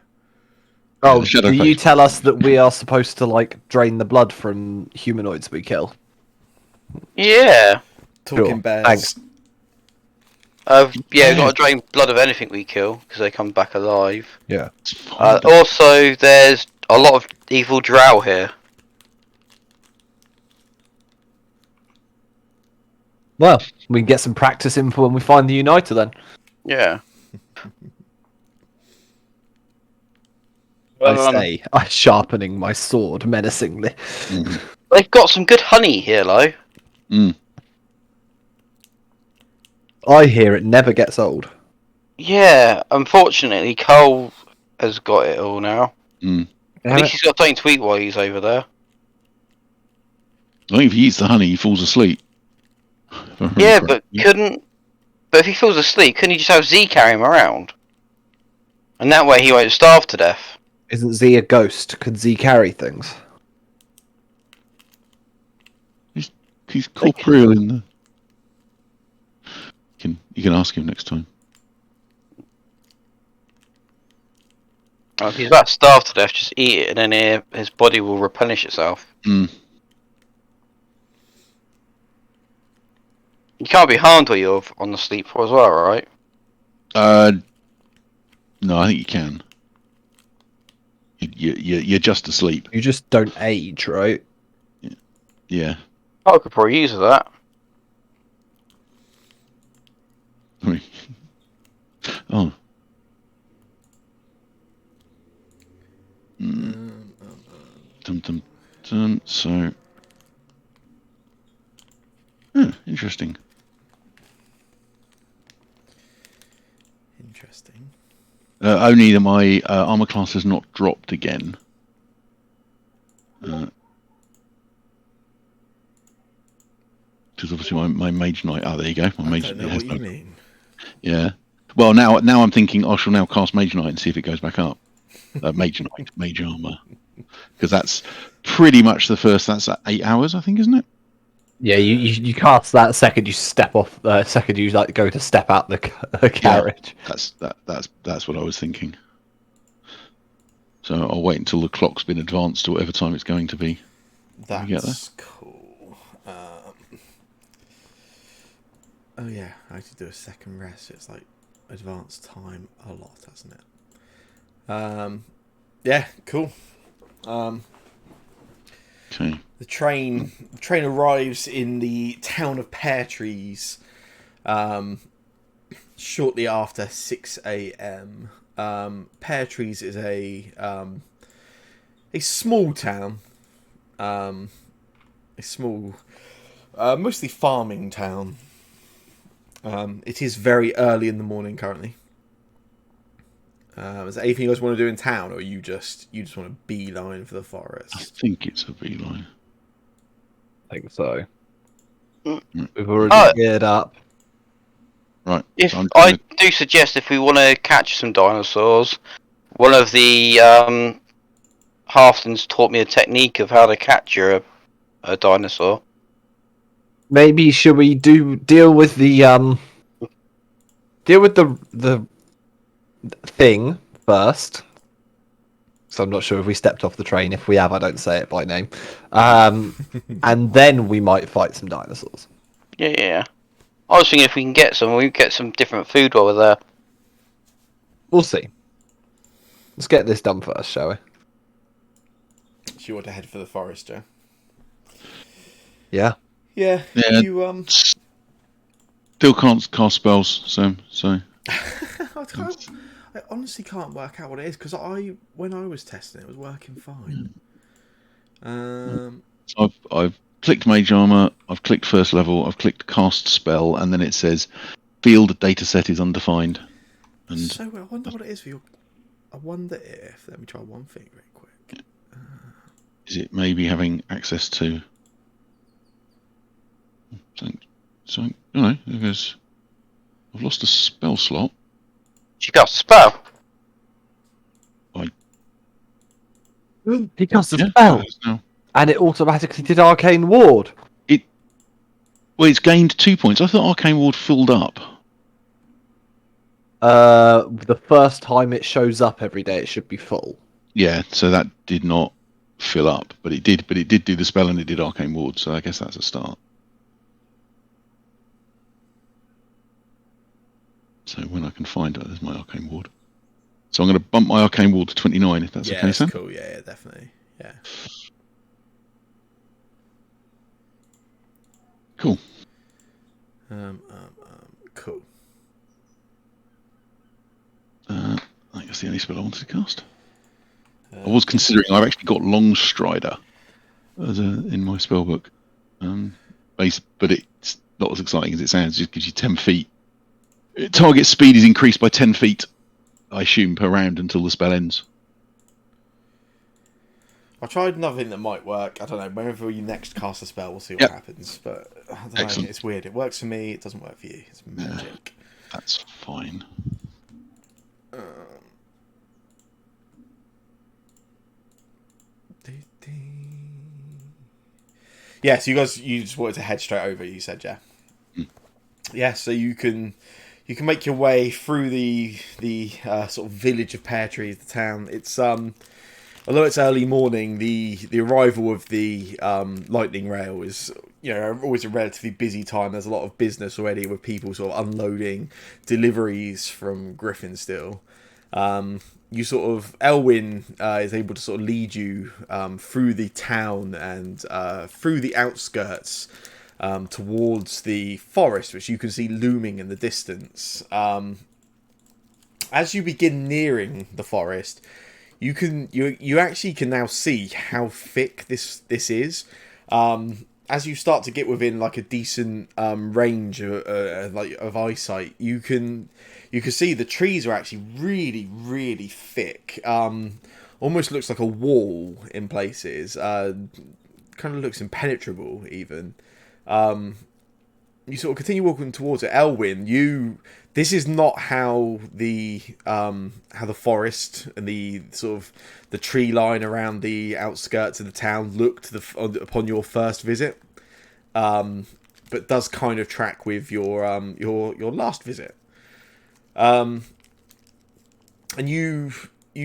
Oh, the shadow do you face. tell us that we are supposed to like drain the blood from humanoids we kill? Yeah. Talking Sure. bears. Thanks. Yeah, got to drain blood of anything we kill because they come back alive. Yeah. Also, there's a lot of evil drow here. Well, we can get some practice in for when we find the Uniter then. Yeah. I say, I'm sharpening my sword menacingly. They've got some good honey here, though. I hear it never gets old. Yeah, unfortunately, Cole has got it all now. At least he's got something to eat while he's over there. I think if he eats the honey, he falls asleep. Yeah, but if he falls asleep, couldn't he just have Z carry him around? And that way he won't starve to death. Isn't Z a ghost? Could Z carry things? He's corporeal in the... You can ask him next time. Well, if he's about to starve to death, just eat it, and then his body will replenish itself. You can't be harmed while you're on the sleep for as well, right? No, I think you can. You're just asleep. You just don't age, right? Yeah. I could probably use that. Oh. So. Interesting. Interesting. Only that my armor class has not dropped again. Because obviously my mage knight. Oh, there you go. My mage. I don't know what you mean. Yeah. Well, now I'm thinking I shall now cast mage knight and see if it goes back up. Mage knight, mage armor, because that's pretty much the first. That's 8 hours, I think, isn't it? Yeah, you cast that second you step off. Second you go to step out the carriage. Yeah, that's what I was thinking. So I'll wait until the clock's been advanced to whatever time it's going to be. That's cool. Oh yeah, I have to do a second rest. It's like advanced time a lot, hasn't it? Yeah, cool. Okay. The train arrives in the town of Pear Trees shortly after 6 a.m. Pear Trees is a small town, a small, mostly farming town. It is very early in the morning currently. Is there anything you guys want to do in town, or you just want to beeline for the forest? I think it's a beeline. I think so. We've already geared up. Right. If so I do suggest, if we want to catch some dinosaurs, one of the halflings taught me a technique of how to capture a dinosaur. Maybe should we deal with the thing first? So I'm not sure if we stepped off the train. If we have, I don't say it by name. And then we might fight some dinosaurs. Yeah. I was thinking if we can get some different food while we're there. We'll see. Let's get this done first, shall we? Do you want to head for the forest, Joe? Yeah. Yeah. You still can't cast spells, so. I honestly can't work out what it is because when I was testing it was working fine. So I've clicked mage armor, I've clicked first level, I've clicked cast spell, and then it says field dataset is undefined. And so I wonder what it is for your. I wonder if. Let me try one thing very quick. Is it maybe having access to? So I don't know. Because I've lost a spell slot. She cast a spell. He cast a spell, and it automatically did arcane ward. It's gained 2 points. I thought arcane ward filled up. The first time it shows up every day, it should be full. Yeah, so that did not fill up, but it did do the spell and it did arcane ward. So I guess that's a start. So when I can find it, there's my arcane ward. So I'm going to bump my arcane ward to 29 if that's okay, Sam. Cool. Yeah, definitely. Yeah. Cool. Cool. I think that's the only spell I wanted to cast. I was considering I've actually got Long Strider in my spellbook, but it's not as exciting as it sounds. It just gives you 10 feet. Target speed is increased by 10 feet, I assume, per round until the spell ends. I tried another thing that might work. I don't know. Whenever you next cast a spell, we'll see what happens. But I don't know. It's weird. It works for me. It doesn't work for you. It's magic. That's fine. Yeah, so you just wanted to head straight over, you said, yeah. Yeah, so you can make your way through the sort of village of pear trees, the town. It's although it's early morning, the arrival of the lightning rail is always a relatively busy time. There's a lot of business already with people sort of unloading deliveries from Griffinstill. You sort of Elwyn is able to sort of lead you through the town and through the outskirts towards the forest, which you can see looming in the distance. As you begin nearing the forest, you actually can now see how thick this is. As you start to get within like a decent range of eyesight, you can see the trees are actually really, really thick. Almost looks like a wall in places. Kind of looks impenetrable even. You sort of continue walking towards it. Elwyn, this is not how the forest and the sort of the tree line around the outskirts of the town looked upon your first visit, but does kind of track with your last visit. And you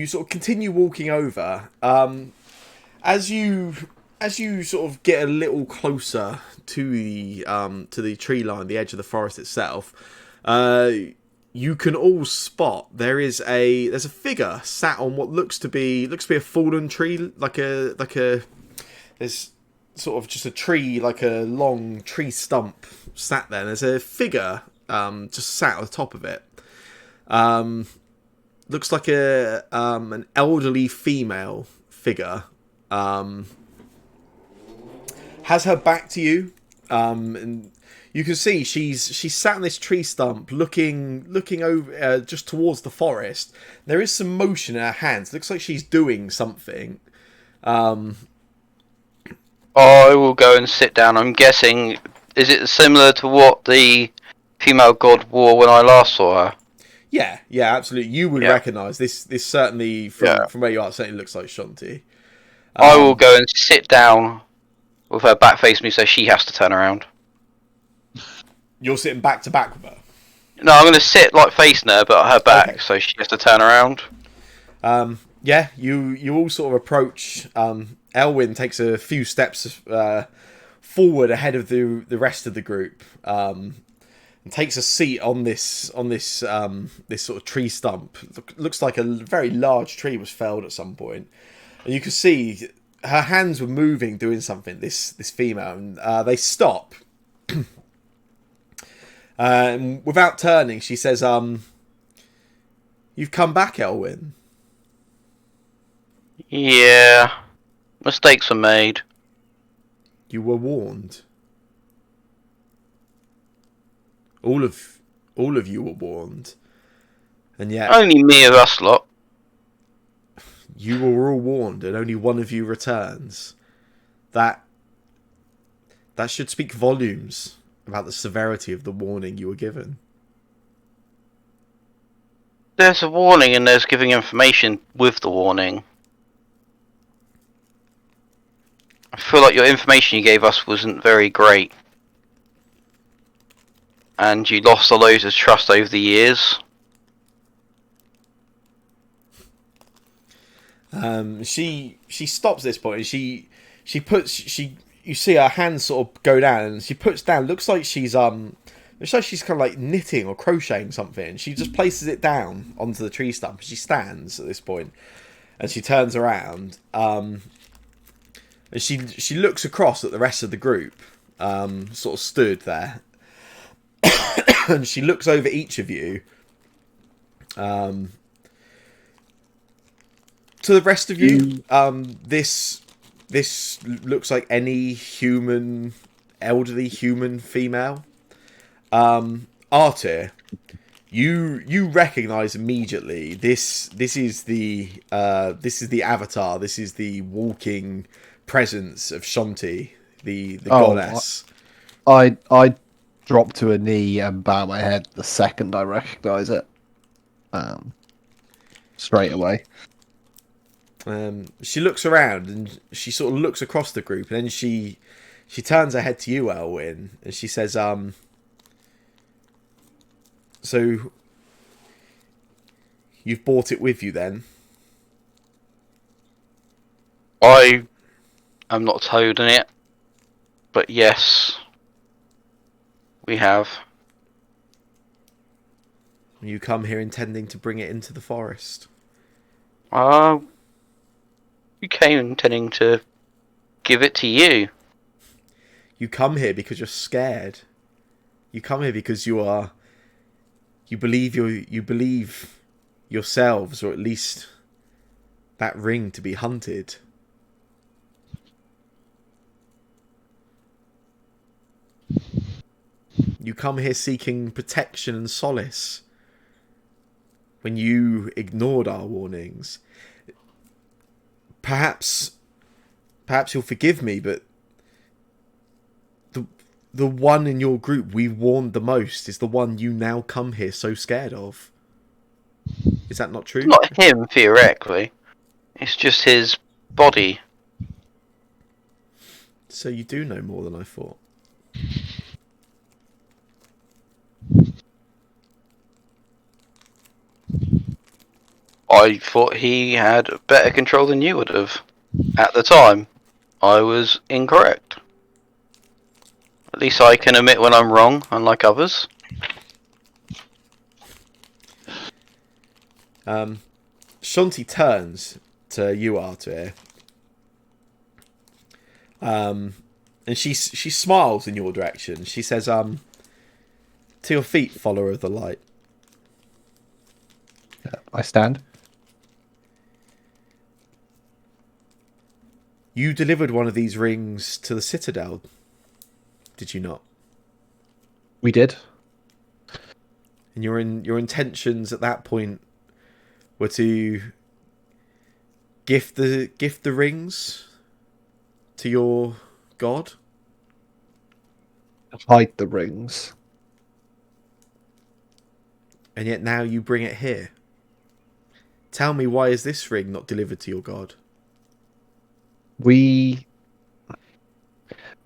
sort of continue walking over. As you sort of get a little closer to the tree line, the edge of the forest itself, you can all spot there's a figure sat on what looks to be a fallen tree, like a there's sort of just a tree, like a long tree stump sat there. And there's a figure just sat on the top of it. Looks like an elderly female figure. Has her back to you, and you can see she's sat on this tree stump, looking over just towards the forest. There is some motion in her hands. Looks like she's doing something. I will go and sit down. I'm guessing, is it similar to what the female god wore when I last saw her? Yeah, absolutely. You would recognise this. This certainly from where you are, certainly looks like Shanti. I will go and sit down with her back facing me, so she has to turn around. You're sitting back to back with her? No, I'm going to sit like facing her, but her back, so she has to turn around. You all sort of approach. Elwyn takes a few steps forward ahead of the rest of the group, and takes a seat on this sort of tree stump. Looks like a very large tree was felled at some point, and you can see her hands were moving, doing something. This female, and they stop. Without turning, she says, "You've come back, Elwyn." Yeah, mistakes were made. You were warned. All of you were warned, and yet only me of us lot. You were all warned, and only one of you returns. That should speak volumes about the severity of the warning you were given. There's a warning, and there's giving information with the warning. I feel like your information you gave us wasn't very great. And you lost a load of trust over the years. She stops at this point, and you see her hands sort of go down, and she puts down. Looks like she's It's like she's kind of like knitting or crocheting something. And she just places it down onto the tree stump. She stands at this point, and she turns around. And she looks across at the rest of the group, sort of stood there, and she looks over each of you. To the rest of you, this looks like any human, elderly human female. Artir, you recognise immediately this is the avatar. This is the walking presence of Shanti, the goddess. I drop to a knee and bow my head the second I recognise it. Straight away. She looks around and she sort of looks across the group, and then she turns her head to you, Elwyn, and she says, so you've brought it with you then? I am not told in it, but yes, we have. You come here intending to bring it into the forest? You came intending to give it to you. You come here because you're scared. You come here because you believe yourselves, or at least that ring, to be hunted. You come here seeking protection and solace when you ignored our warnings. Perhaps you'll forgive me, but the one in your group we warned the most is the one you now come here so scared of. Is that not true? It's not him, theoretically. It's just his body. So you do know more than I thought. I thought he had better control than you would have. At the time, I was incorrect. At least I can admit when I'm wrong, unlike others. Shanti turns to you, Artir. And she smiles in your direction. She says, to your feet, follower of the light. I stand. You delivered one of these rings to the Citadel, did you not? We did. And your intentions at that point were to gift the rings to your god? Hide the rings. And yet now you bring it here. Tell me, why is this ring not delivered to your god? We're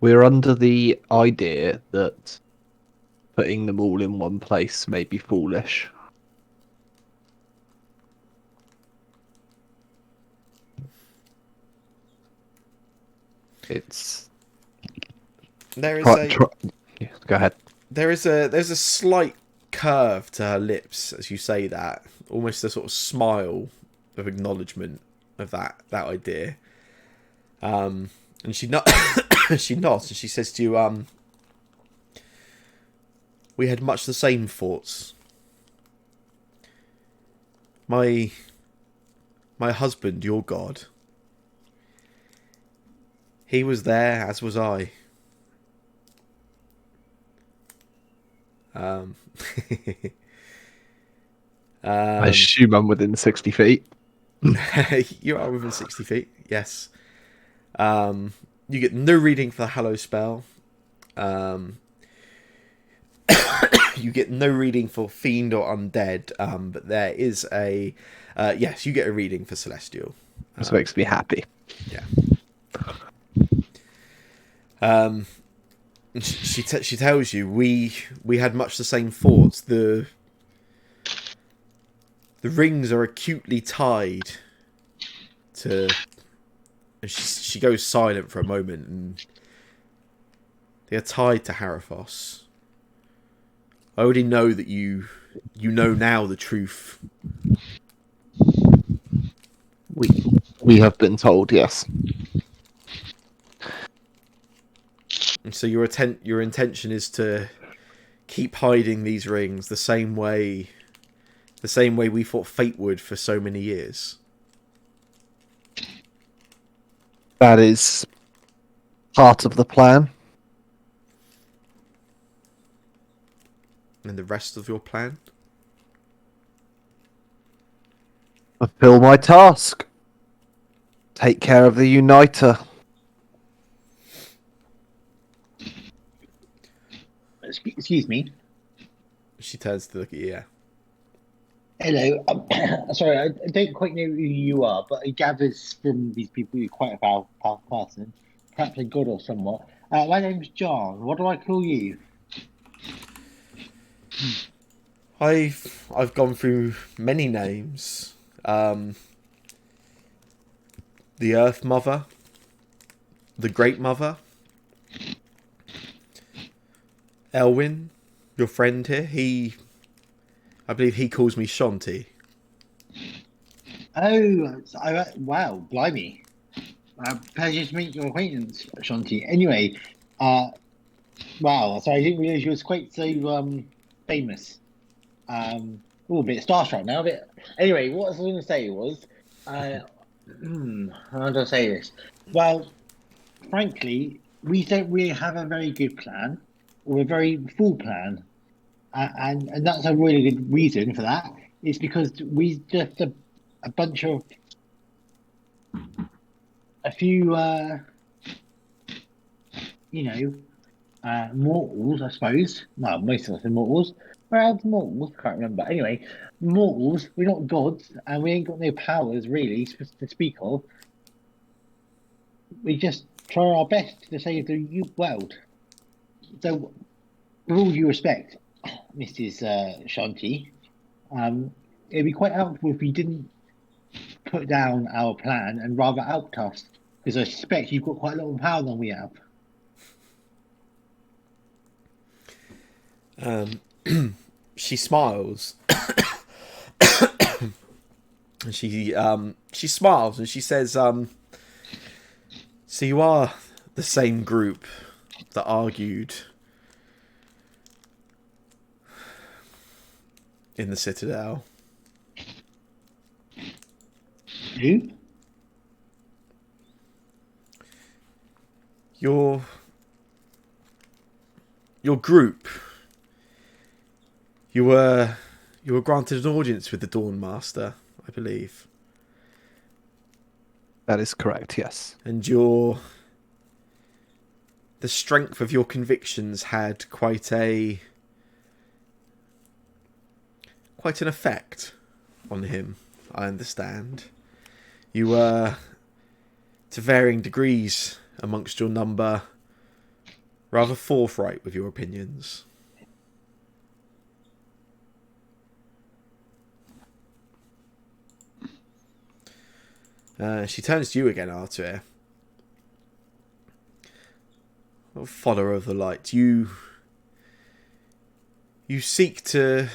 under the idea that putting them all in one place may be foolish. It's there is Yeah, go ahead. There's a slight curve to her lips as you say that, almost a sort of smile of acknowledgement of that idea. And she she nods and she says to you, we had much the same thoughts. My husband, your god, he was there, as was I. I assume I'm within 60 feet. You are within 60 feet, yes. You get no reading for the Hallow spell. You get no reading for Fiend or Undead, but there is a... yes, you get a reading for Celestial. This makes me happy. Yeah. She tells you, we had much the same thoughts. The rings are acutely tied to... And she goes silent for a moment, and they are tied to Harathos. I already know that you know now the truth. We have been told, yes. And so your intention is to keep hiding these rings the same way we thought fate would for so many years. That is part of the plan. And the rest of your plan? Fulfill my task. Take care of the Uniter. Excuse me. She turns to look at you. Yeah. Hello. Sorry, I don't quite know who you are, but it gathers from these people you're quite a powerful person, perhaps a god or somewhat. My name's John. What do I call you? I've gone through many names. The Earth Mother, the Great Mother, Elwyn, your friend here. I believe he calls me Shanti. Oh, wow, blimey. Pleasure to meet your acquaintance, Shanti. Anyway, wow, sorry, I didn't realise you was quite so famous. A bit starstruck now. Anyway, what I was going to say was, how do I say this? Well, frankly, we don't really have a very good plan or a very full plan, and that's a really good reason for that. It's because we just a bunch of a few, mortals, I suppose. Well, most of us are mortals. Well, mortals, can't remember. Anyway, mortals, we're not gods, and we ain't got no powers, really, to speak of. We just try our best to save the world. So, with all due respect, Mrs. Shanti, it'd be quite helpful if you didn't put down our plan and rather helped us, because I suspect you've got quite a lot more power than we have. She smiles. And she smiles and she says, so you are the same group that argued in the Citadel. Who? Your group. You were granted an audience with the Dawn Master, I believe. That is correct, yes. And the strength of your convictions had quite an effect on him, I understand. You were, to varying degrees amongst your number, rather forthright with your opinions. She turns to you again, Arthur. Follower of the light, you seek to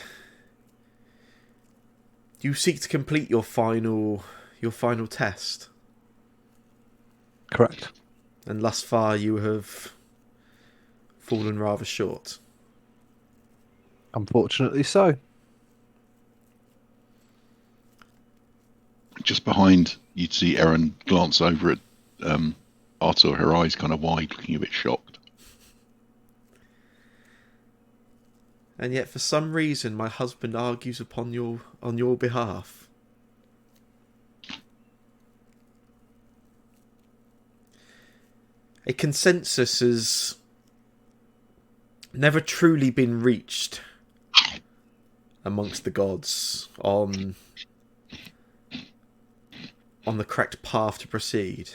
complete your final test. Correct. And thus far you have fallen rather short. Unfortunately so. Just behind, you'd see Erin glance over at Arthur, her eyes kind of wide, looking a bit shocked. And yet, for some reason, my husband argues on your behalf. A consensus has never truly been reached amongst the gods on the correct path to proceed.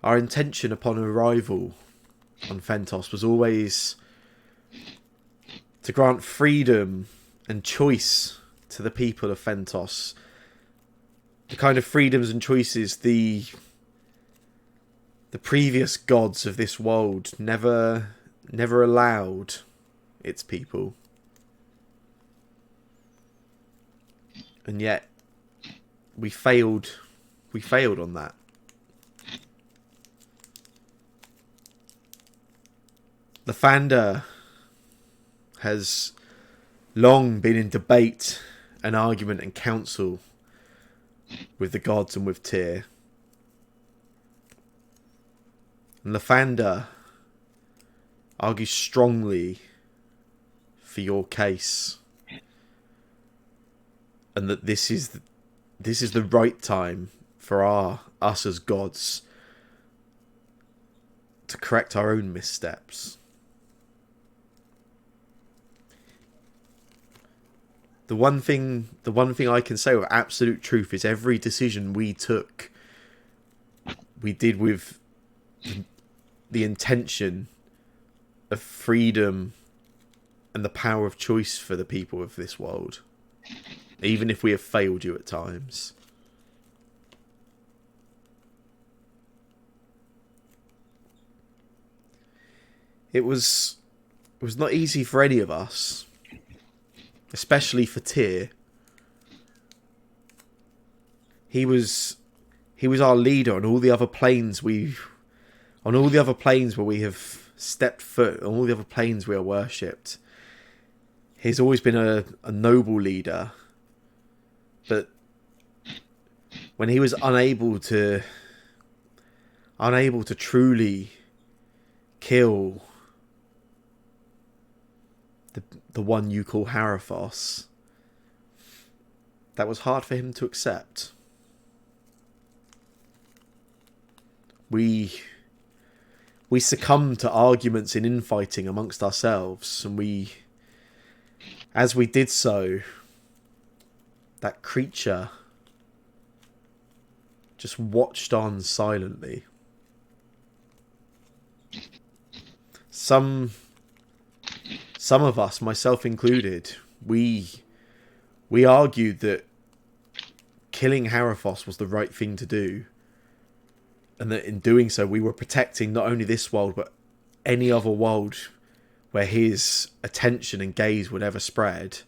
Our intention upon arrival on Thentos was always to grant freedom and choice to the people of Thentos. The kind of freedoms and choices the previous gods of this world never never allowed its people. And yet, we failed on that. The Fanda has long been in debate and argument and counsel with the gods and with Tyr. And Lathander argues strongly for your case, and that this is the right time for us as gods to correct our own missteps. The one thing I can say with absolute truth is every decision we took, we did with the intention of freedom and the power of choice for the people of this world, even if we have failed you at times. It was not easy for any of us, especially for Tyr. He was our leader on all the other planes where we have stepped foot, on all the other planes we are worshipped. He's always been a noble leader, but when he was unable to truly kill the one you call Haraphos, that was hard for him to accept. We succumbed to arguments and infighting amongst ourselves, and as we did so, that creature just watched on silently. Some of us, myself included, we argued that killing Haraphos was the right thing to do, and that in doing so we were protecting not only this world but any other world where his attention and gaze would ever spread.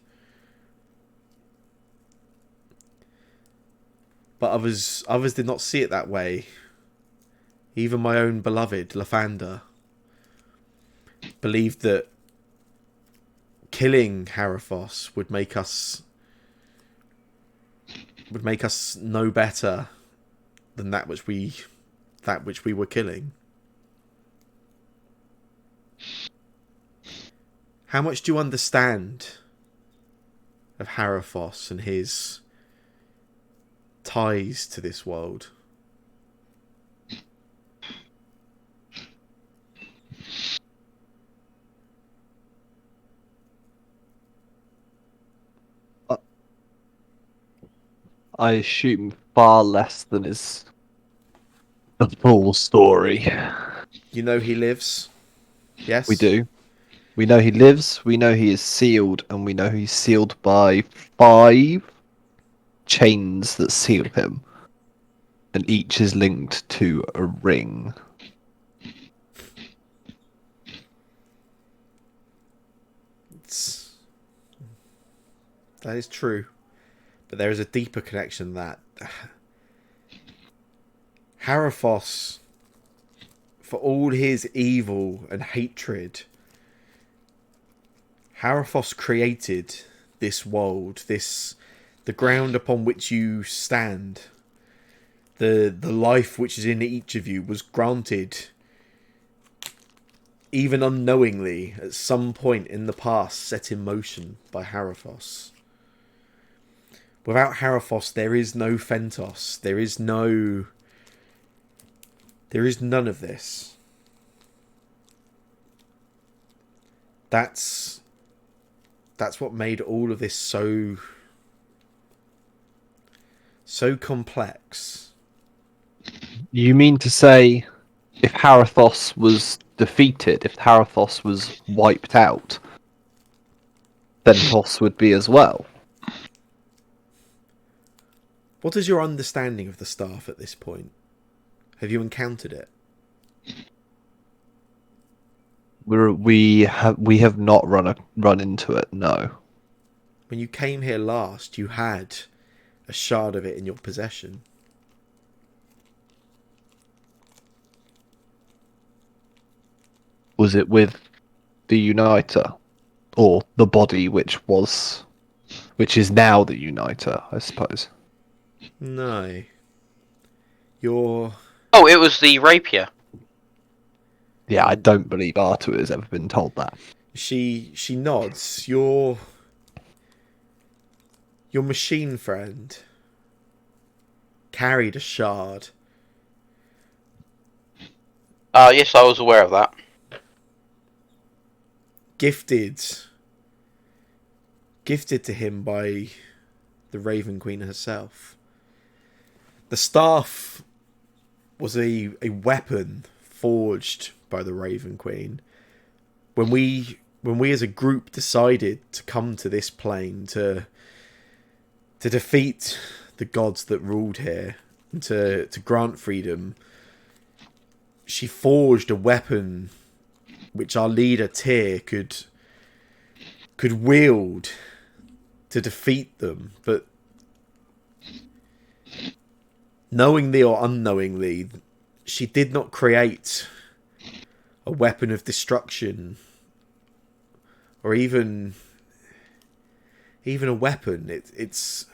But others did not see it that way. Even my own beloved Lathander believed that killing Haraphos would make us no better than that which we were killing. How much do you understand of Haraphos and his ties to this world? I assume far less than is the full story. You know he lives? Yes? We do. We know he lives, we know he is sealed, and we know he's sealed by 5 chains that seal him. And each is linked to a ring. That is true. But there is a deeper connection that Haraphos, for all his evil and hatred, Haraphos created this world, the ground upon which you stand. The life which is in each of you was granted, even unknowingly, at some point in the past, set in motion by Haraphos. Without Haraphos, there is no Thentos. There is none of this. That's what made all of this so complex. You mean to say, if Harathos was defeated, if Harathos was wiped out, Thentos would be as well? What is your understanding of the staff at this point? Have you encountered it? We have not run into it. No. When you came here last, you had a shard of it in your possession. Was it with the Uniter, or the body, which is now the Uniter? I suppose. No. Your... Oh, it was the rapier. Yeah, I don't believe Arthur has ever been told that. She nods. Your machine friend carried a shard. Yes, I was aware of that. Gifted to him by the Raven Queen herself. The staff was a weapon forged by the Raven Queen. When we as a group decided to come to this plane to defeat the gods that ruled here and to grant freedom, she forged a weapon which our leader Tyr could wield to defeat them, but knowingly or unknowingly, she did not create a weapon of destruction, or even a weapon. It's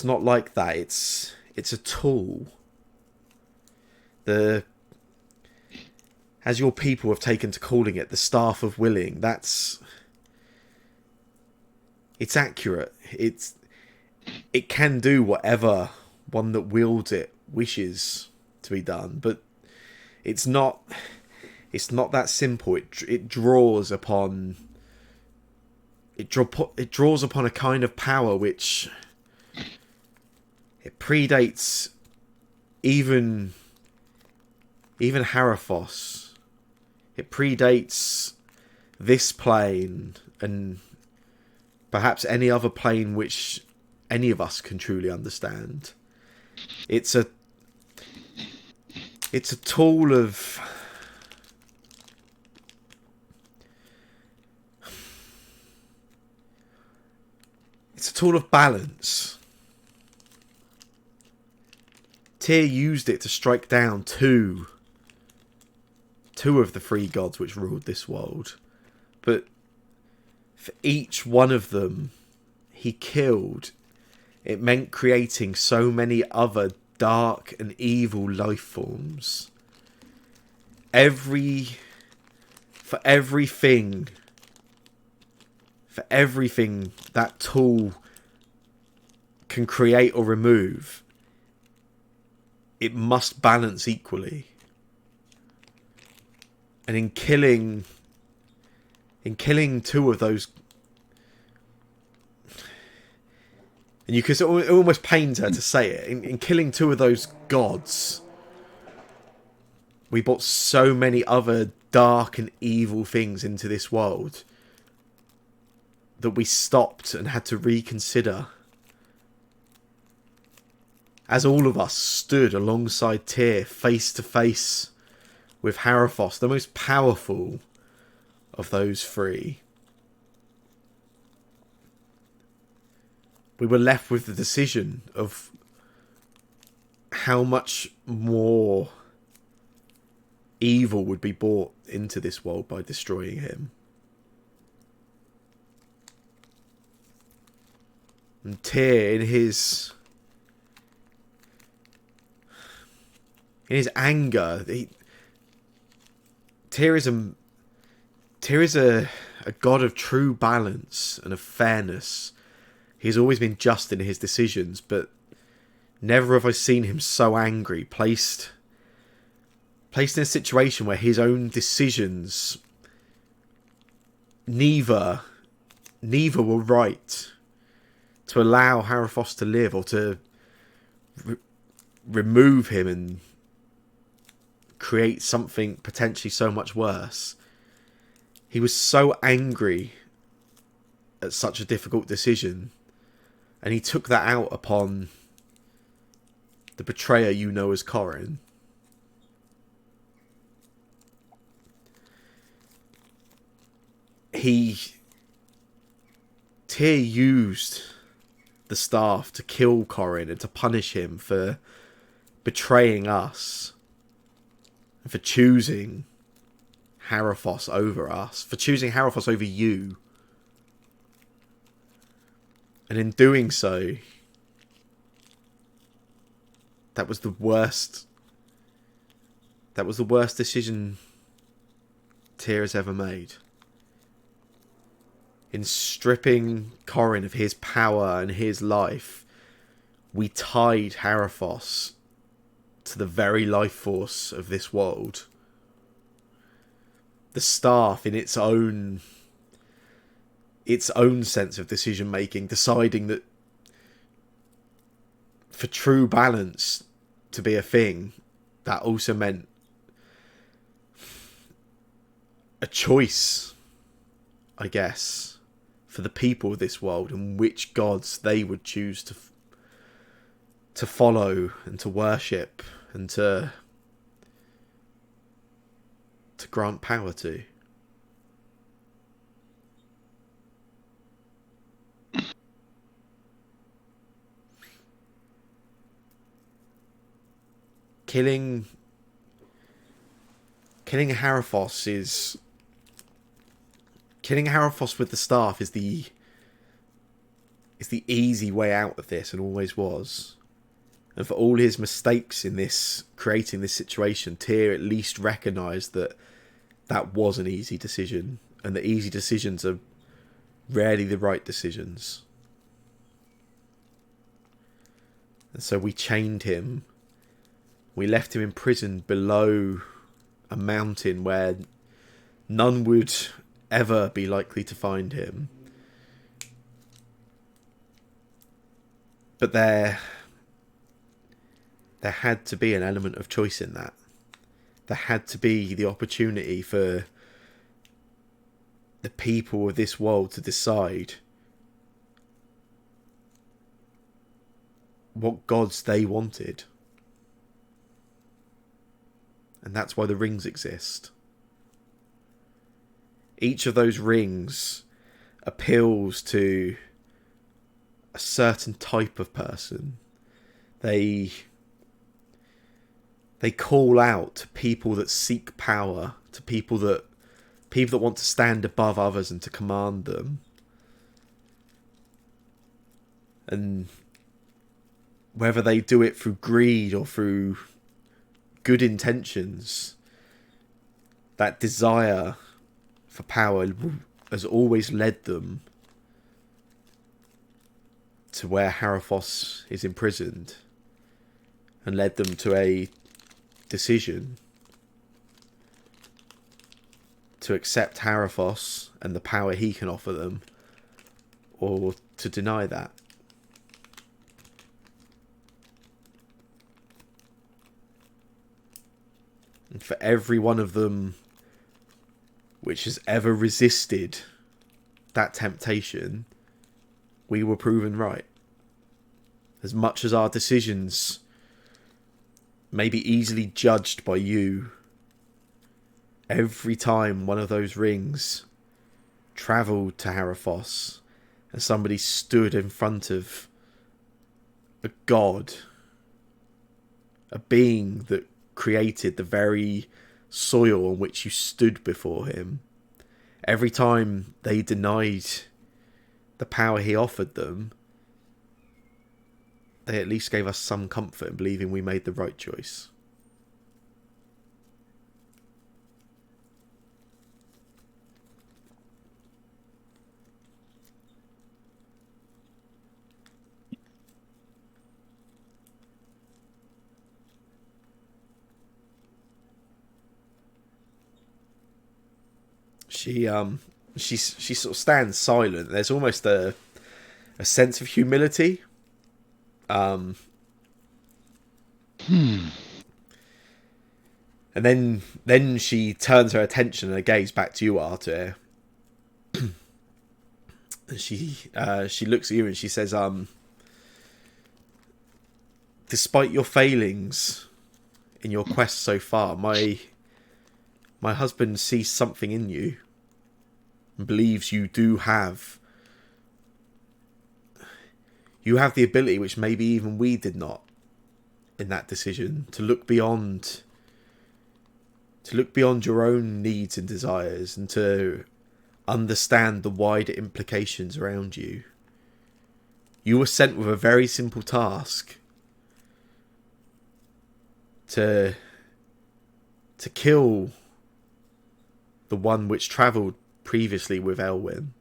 not like that. It's a tool. As your people have taken to calling it, the Staff of Willing, it's accurate. It can do whatever one that wields it wishes to be done, but it's not that simple. It draws upon a kind of power which it predates even Haraphos. It predates this plane and perhaps any other plane which any of us can truly understand. It's a tool of balance. Tyr used it to strike down two of the three gods which ruled this world, but for each one of them he killed, it meant creating so many other dark and evil life forms. For everything that tool can create or remove, it must balance equally. And in killing two of those, and you can, it almost pains her to say it, in killing two of those gods, we brought so many other dark and evil things into this world that we stopped and had to reconsider. As all of us stood alongside Tyr, face to face with Haraphos, the most powerful of those three, we were left with the decision of how much more evil would be brought into this world by destroying him. And Tyr, in his anger, Tyr is a god of true balance and of fairness. He's always been just in his decisions, but never have I seen him so angry, placed in a situation where his own decisions neither were right to allow Haraphos to live or to remove him and create something potentially so much worse. He was so angry at such a difficult decision, and he took that out upon the betrayer you know as Corin. Tyr used the staff to kill Corin and to punish him for betraying us, and for choosing Haraphos over us, for choosing Haraphos over you. And in doing so, that was the worst decision Tyr has ever made. In stripping Corin of his power and his life, we tied Haraphos to the very life force of this world. The staff, in its own sense of decision making, deciding that for true balance to be a thing, that also meant a choice, I guess, for the people of this world and which gods they would choose to follow and to worship and to grant power to. Killing Haraphos with the staff is the easy way out of this, and always was. And for all his mistakes in this, creating this situation, Tyr at least recognised that was an easy decision, and that easy decisions are rarely the right decisions. And so we chained him. We left him imprisoned below a mountain where none would ever be likely to find him. But there had to be an element of choice in that. There had to be the opportunity for the people of this world to decide what gods they wanted. And that's why the rings exist. Each of those rings appeals to a certain type of person. They call out to people that seek power, to people that want to stand above others and to command them. And whether they do it through greed or through good intentions, that desire for power has always led them to where Haraphos is imprisoned, and led them to a decision to accept Haraphos and the power he can offer them, or to deny that. And for every one of them which has ever resisted that temptation, we were proven right. As much as our decisions may be easily judged by you, every time one of those rings travelled to Haraphos and somebody stood in front of a god, a being that created the very soil on which you stood before him, every time they denied the power he offered them, they at least gave us some comfort in believing we made the right choice. She sort of stands silent. There's almost a sense of humility. And then she turns her attention and her gaze back to you, Arthur. And she looks at you and she says, despite your failings in your quest so far, my husband sees something in you. and believes you do have the ability, which maybe even we did not in that decision, to look beyond your own needs and desires and to understand the wider implications around you. You were sent with a very simple task to kill the one which travelled previously with Elwyn,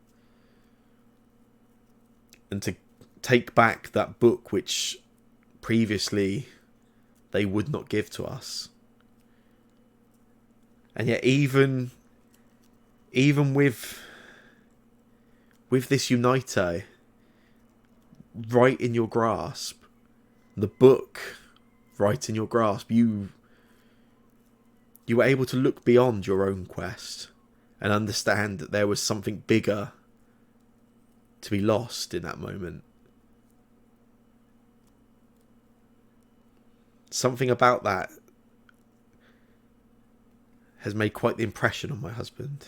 and to take back that book which previously they would not give to us. And yet even with this Unite right in your grasp, the book right in your grasp, you were able to look beyond your own quest and understand that there was something bigger to be lost in that moment. Something about that has made quite the impression on my husband.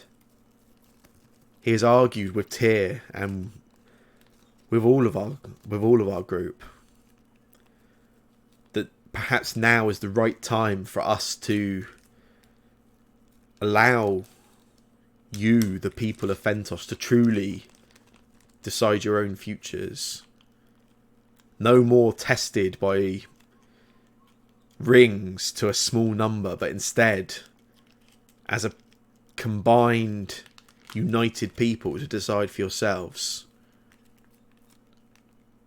He has argued with Tyr and with all of our group that perhaps now is the right time for us to allow you, the people of Thentos, to truly decide your own futures. No more tested by rings to a small number, but instead as a combined, united people to decide for yourselves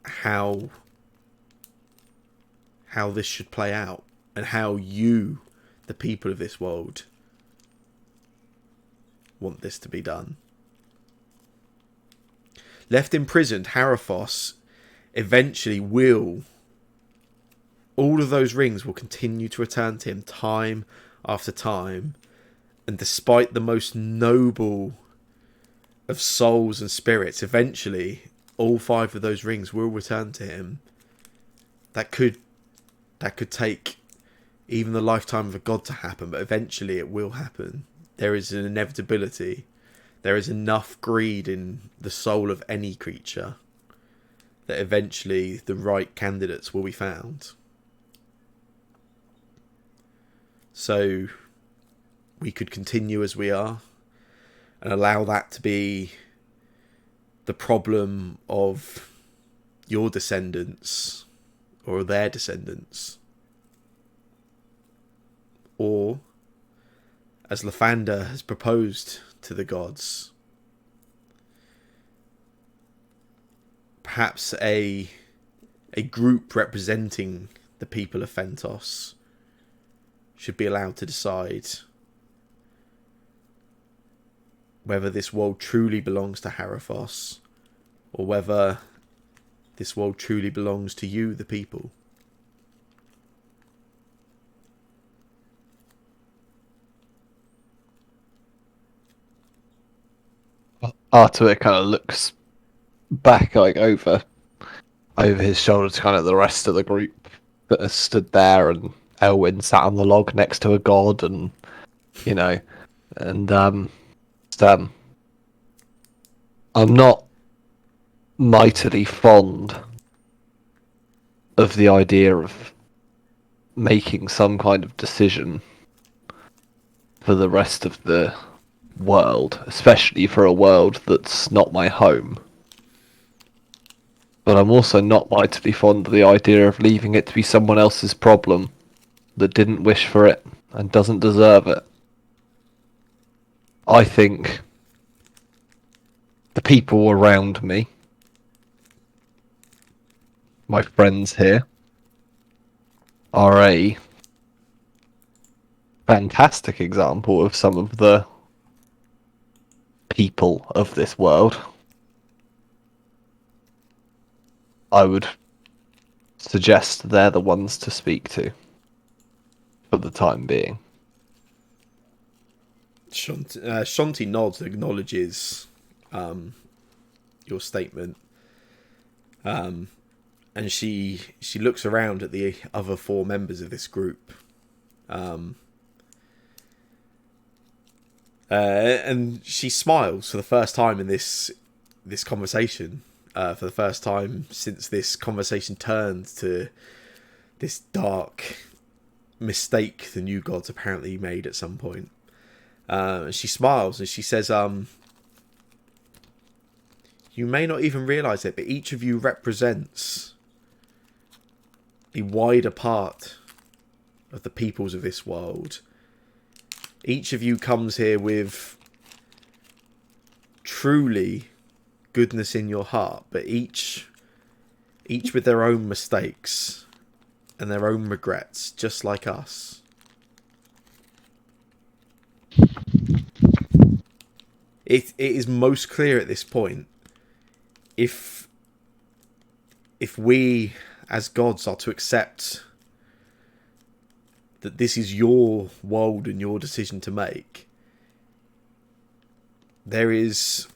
how this should play out, and how you, the people of this world, want this to be done. Left imprisoned, Haraphos eventually will... all of those rings will continue to return to him time after time. And despite the most noble of souls and spirits, eventually all 5 of those rings will return to him. That could take even the lifetime of a god to happen, but eventually it will happen. There is an inevitability. There is enough greed in the soul of any creature that eventually the right candidates will be found. So we could continue as we are and allow that to be the problem of your descendants or their descendants. Or, as Lathander has proposed to the gods, perhaps a group representing the people of Thentos should be allowed to decide whether this world truly belongs to Haraphos, or whether this world truly belongs to you, the people. Arturic kind of looks back, like over his shoulder to kind of the rest of the group that has stood there, and Elwyn sat on the log next to a god, and I'm not mightily fond of the idea of making some kind of decision for the rest of the world, especially for a world that's not my home. But I'm also not mightily fond of the idea of leaving it to be someone else's problem that didn't wish for it and doesn't deserve it. I think the people around me, my friends here, are a fantastic example of some of the people of this world. I would suggest they're the ones to speak to for the time being. Shanti nods and acknowledges your statement, and she looks around at the other 4 members of this group, And she smiles for the first time in this conversation. For the first time since this conversation turned to this dark mistake the new gods apparently made at some point. She smiles and she says, you may not even realise it, but each of you represents a wider part of the peoples of this world. Each of you comes here with truly goodness in your heart, but each with their own mistakes and their own regrets, just like us. It is most clear at this point, if we as gods are to accept that this is your world and your decision to make, it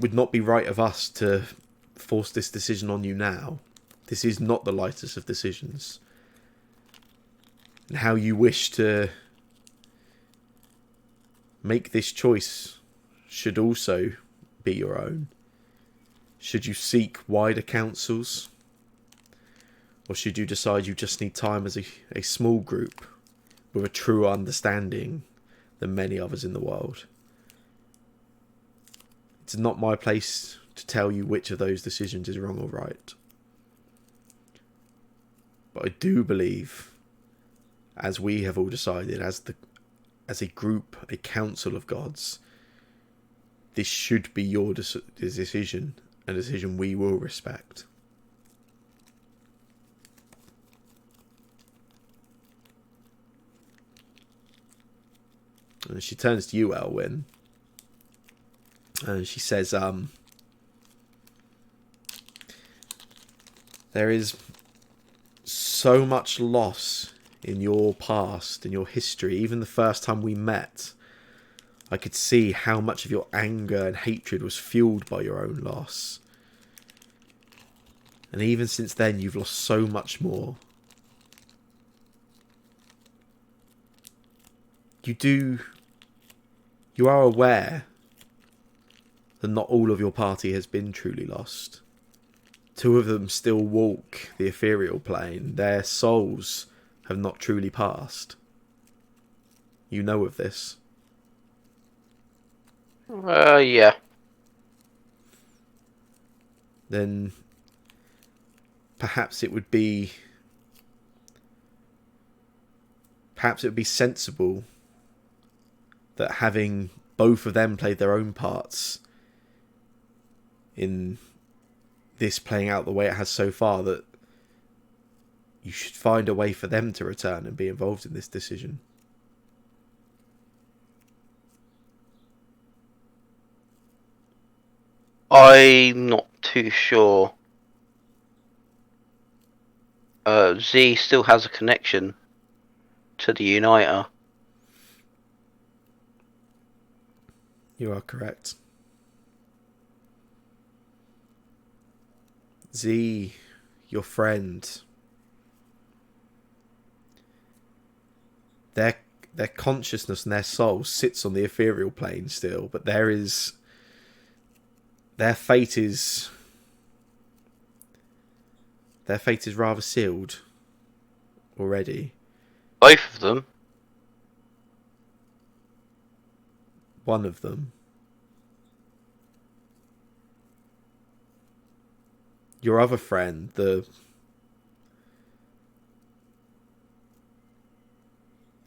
would not be right of us to force this decision on you now. This is not the lightest of decisions. And how you wish to make this choice should also be your own. Should you seek wider counsels? Or should you decide you just need time as a small group with a truer understanding than many others in the world? It's not my place to tell you which of those decisions is wrong or right. But I do believe, as we have all decided, as a group, a council of gods, this should be your decision, a decision we will respect. And she turns to you, Elwyn, and she says, there is so much loss in your past, in your history. Even the first time we met, I could see how much of your anger and hatred was fueled by your own loss. And even since then, you've lost so much more. You are aware that not all of your party has been truly lost. 2 of them still walk the ethereal plane. Their souls have not truly passed. You know of this. Yeah. Then perhaps it would be sensible that having both of them played their own parts in this playing out the way it has so far, that you should find a way for them to return and be involved in this decision. I'm not too sure. Z still has a connection to the Uniter. You are correct. Z, your friend, their consciousness and their soul sits on the ethereal plane still, but their fate is rather sealed already. Both of them? One of them. Your other friend, the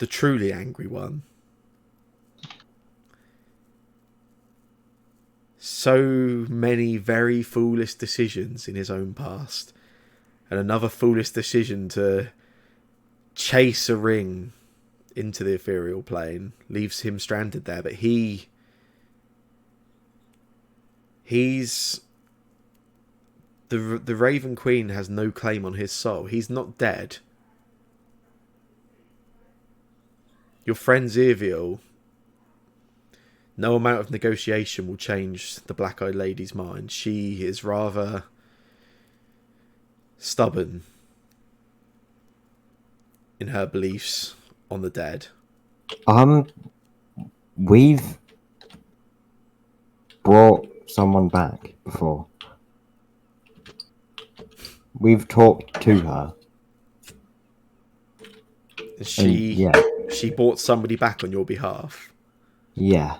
truly angry one. So many very foolish decisions in his own past. And another foolish decision to chase a ring into the ethereal plane leaves him stranded there. But he's the Raven Queen has no claim on his soul. He's not dead. Your friend Zirviel, no amount of negotiation will change the Black-Eyed Lady's mind. She is rather stubborn in her beliefs on the dead. We've brought someone back before. We've talked to her. She brought somebody back on your behalf. Yeah.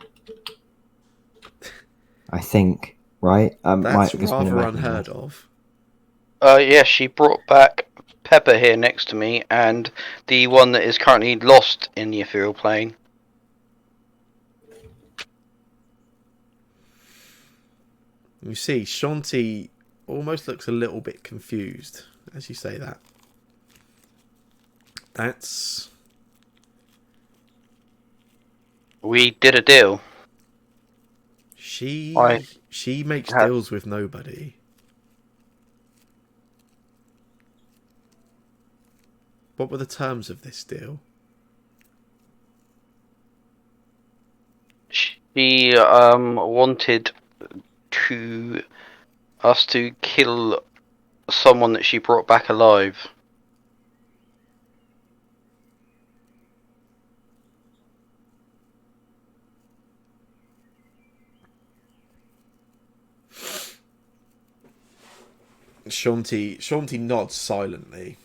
I think, right? That's rather unheard of. Yeah, she brought back Pepper here next to me, and the one that is currently lost in the ethereal plane. You see, Shanti almost looks a little bit confused as you say that. That's... We did a deal. She makes deals with nobody. What were the terms of this deal? She wanted us to kill someone that she brought back alive. Shanti nods silently.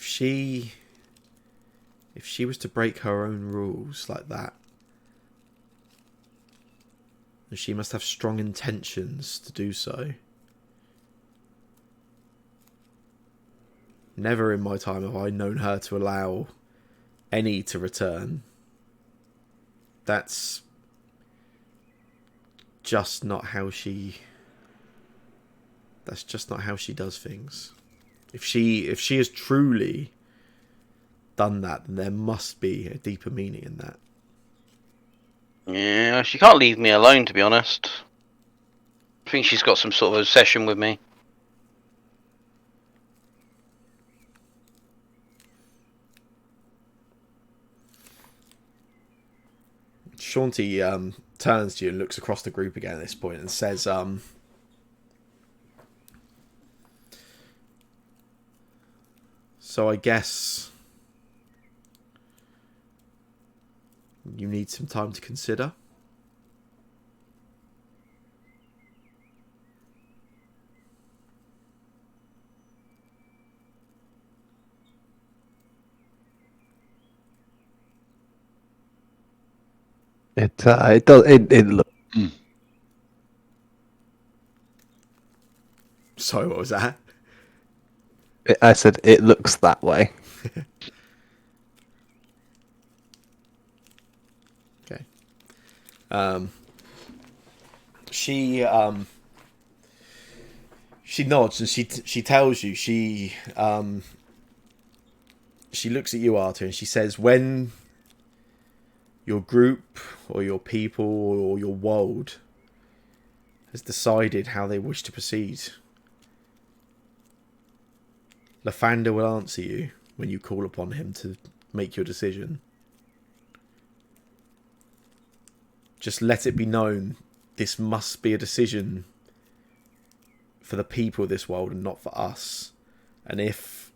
If she was to break her own rules like that, then she must have strong intentions to do so. Never in my time have I known her to allow any to return. That's just not how she... That's just not how she does things. If she has truly done that, then there must be a deeper meaning in that. Yeah, she can't leave me alone, to be honest. I think she's got some sort of obsession with me. Shanti turns to you and looks across the group again at this point and says, so I guess you need some time to consider. It does. It looks. Sorry, what was that? I said it looks that way. Okay. She nods and she tells you she looks at you, Arthur, and she says, when your group or your people or your world has decided how they wish to proceed, Lathander will answer you when you call upon him to make your decision. Just let it be known, this must be a decision for the people of this world and not for us. And if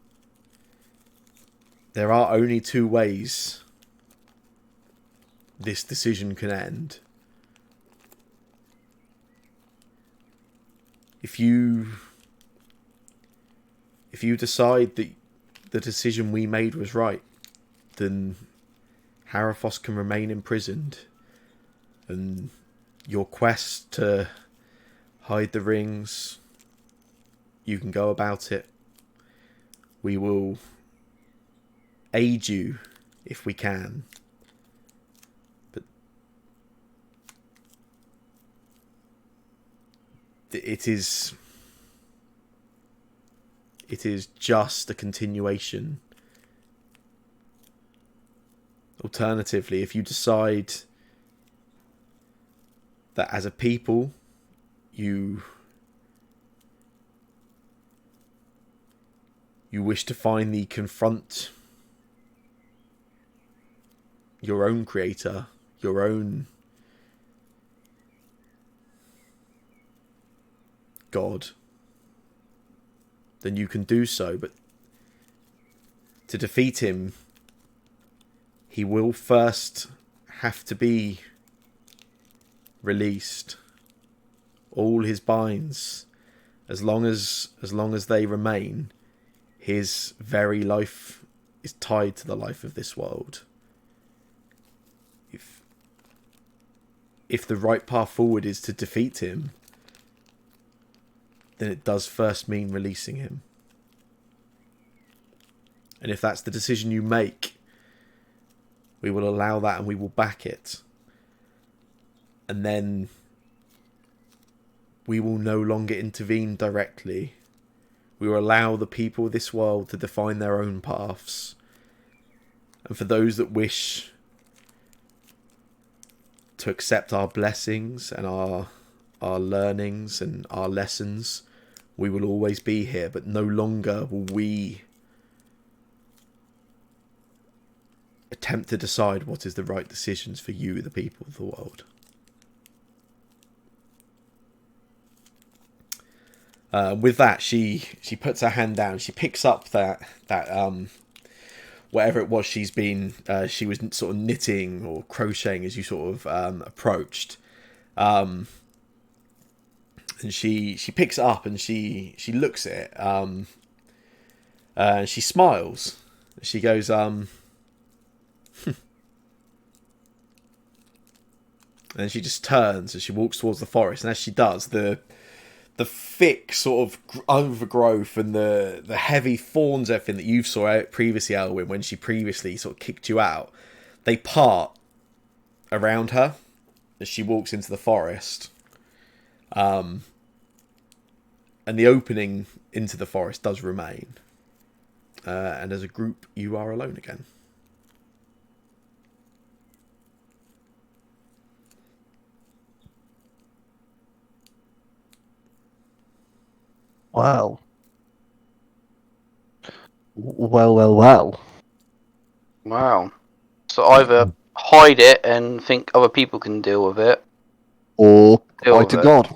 there are only two ways this decision can end, if you decide that the decision we made was right, then Haraphos can remain imprisoned, and your quest to hide the rings, you can go about it. We will aid you if we can, but it is just a continuation. Alternatively, if you decide that as a people you wish to finally confront your own creator, your own God, then you can do so, but to defeat him, he will first have to be released. All his binds, as long as they remain, his very life is tied to the life of this world. If the right path forward is to defeat him, then it does first mean releasing him. And if that's the decision you make, we will allow that and we will back it. And then we will no longer intervene directly. We will allow the people of this world to define their own paths. And for those that wish to accept our blessings and our learnings and our lessons, we will always be here, but no longer will we attempt to decide what is the right decisions for you, the people of the world. With that, she puts her hand down. She picks up that whatever it was she was sort of knitting or crocheting as you sort of approached, and she picks it up and she looks at it, and she smiles. She goes, and she just turns and she walks towards the forest. And as she does, the thick sort of overgrowth and the heavy thorns, everything that you saw out previously, Elwyn, when she previously sort of kicked you out, they part around her as she walks into the forest. And the opening into the forest does remain. And as a group, you are alone again. Wow. Well. Wow. So either hide it and think other people can deal with it, Or pray to God.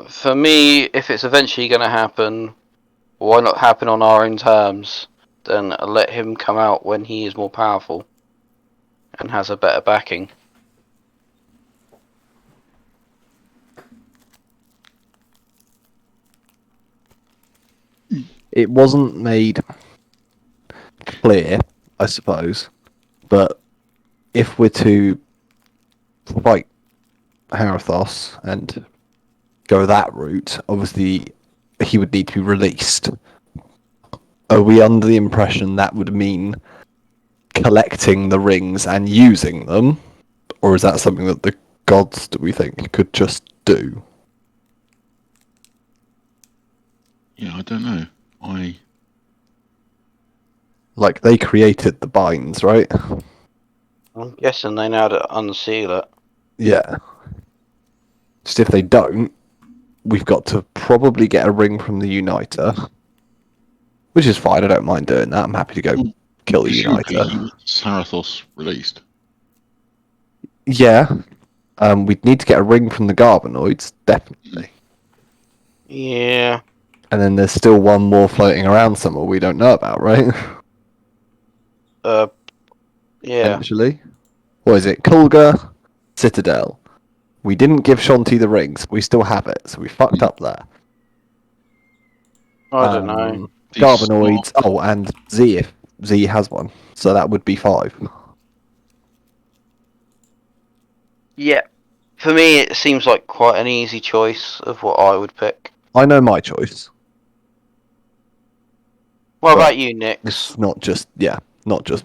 For me, if it's eventually going to happen, why not happen on our own terms? Then let him come out when he is more powerful and has a better backing. It wasn't made clear, I suppose, but if we're to fight Harathos and go that route, obviously he would need to be released. Are we under the impression that would mean collecting the rings and using them? Or is that something that the gods, do we think, could just do? Yeah, I don't know. Like, they created the binds, right? I'm guessing they know how to unseal it. Yeah. Just if they don't, we've got to probably get a ring from the Uniter. Which is fine, I don't mind doing that. I'm happy to go kill the Uniter. Sarathos released. Yeah. We'd need to get a ring from the Garbanoids, definitely. Yeah. And then there's still one more floating around somewhere we don't know about, right? Yeah. Potentially. What is it? Kulga, Citadel. We didn't give Shanti the rings. We still have it, so we fucked up there. I don't know. Garbanoids. Oh, and Z, if Z has one. So that would be 5. Yeah. For me, it seems like quite an easy choice of what I would pick. I know my choice. What about you, Nix? It's not just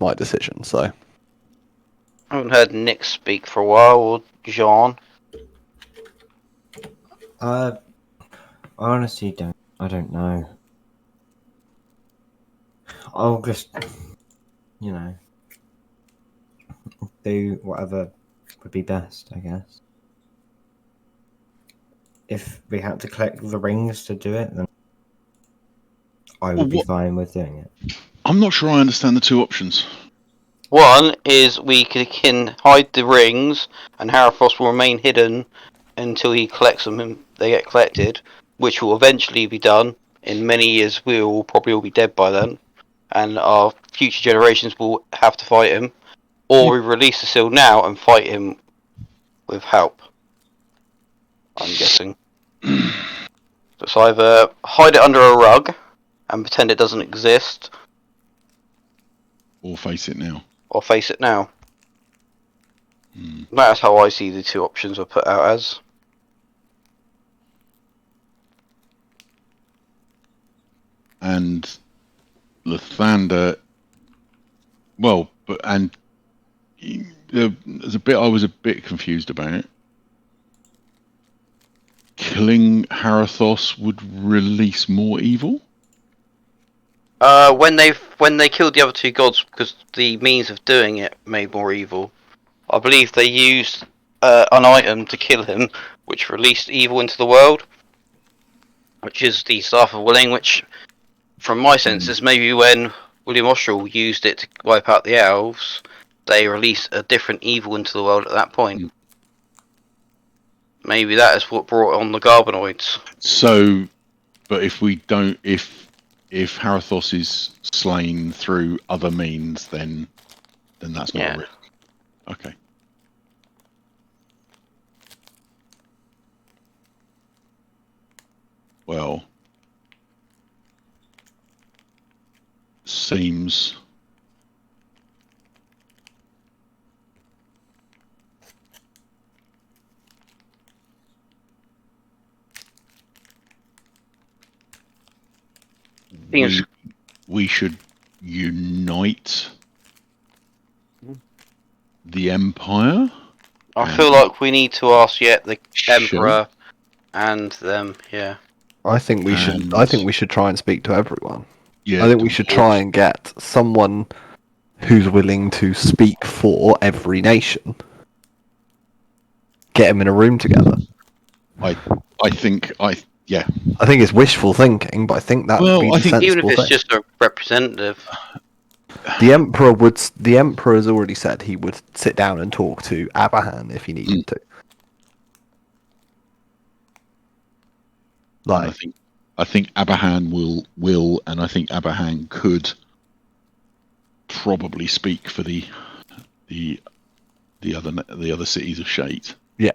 my decision, so. I haven't heard Nick speak for a while, or Jean. I honestly don't know. I'll just, do whatever would be best, I guess. If we had to collect the rings to do it, then I would be fine with doing it. I'm not sure I understand the two options. One is we can hide the rings, and Harathos will remain hidden until he collects them and they get collected, which will eventually be done. in many years we will probably all be dead by then, and our future generations will have to fight him, or we release the seal now and fight him with help. I'm guessing. It's either hide it under a rug and pretend it doesn't exist, or face it now. or face it now. That's how I see the two options were put out as. And Lathander, well, but and there's a bit I was a bit confused about. Killing Harathos would release more evil. When they killed the other two gods, because the means of doing it made more evil. I believe they used an item to kill him, which released evil into the world, which is the Staff of Willing, which, from my senses, maybe when William Austral used it to wipe out the elves, they released a different evil into the world at that point. Maybe that is what brought on the Garbanoids. So, but if we don't, if Harathos is slain through other means, then that's not a risk. Okay. Well, seems we should unite the Empire. I feel like we need to ask yet the Emperor and them. Yeah. I think we should. I think we should try and speak to everyone. Yeah. I think we should try and get someone who's willing to speak for every nation. Get them in a room together. I think it's wishful thinking, but I think that would be the sensible even if it's thing. just a representative. The Emperor would. The Emperor has already said he would sit down and talk to Abahan if he needed to. Like, I think Abahan will, and I think Abahan could probably speak for the other cities of Shade. Yeah.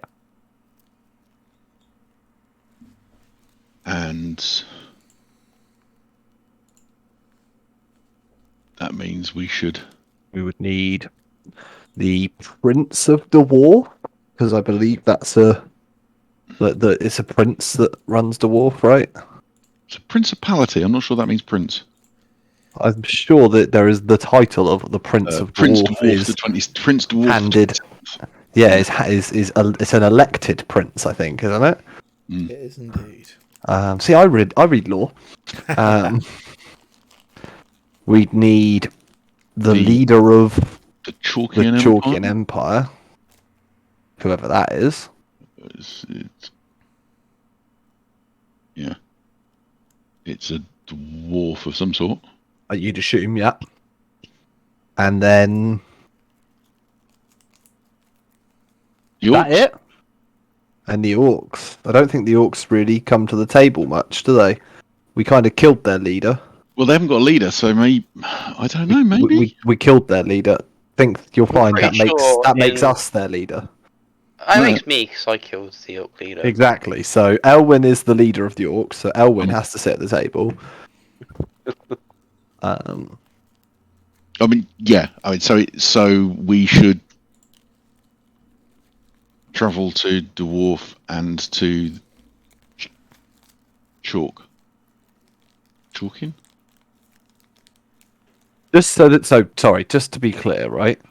And that means we would need the Prince of the War, because I believe that's it's a prince that runs the Wharf, right? It's a principality. I'm not sure that means prince. I'm sure that there is the title of the Prince of Prince Dwarf Dwarf, is the 20th Prince Dwarf handed. Yeah, it's an elected prince, I think, isn't it? It is indeed. See, I read law. We'd need the leader of the Chalkian Empire, whoever that is. It's a dwarf of some sort. You'd assume, yeah. And then Is that it? And the orcs. I don't think the orcs really come to the table much, do they? We kind of killed their leader. Well, they haven't got a leader, so maybe I don't know. Maybe we killed their leader. I think you'll find that makes us their leader. That makes me, because I killed the orc leader. Exactly. So Elwyn is the leader of the orcs. So Elwyn has to sit at the table. So we should travel to Dwarf and to Chalkin. Just to be clear, right?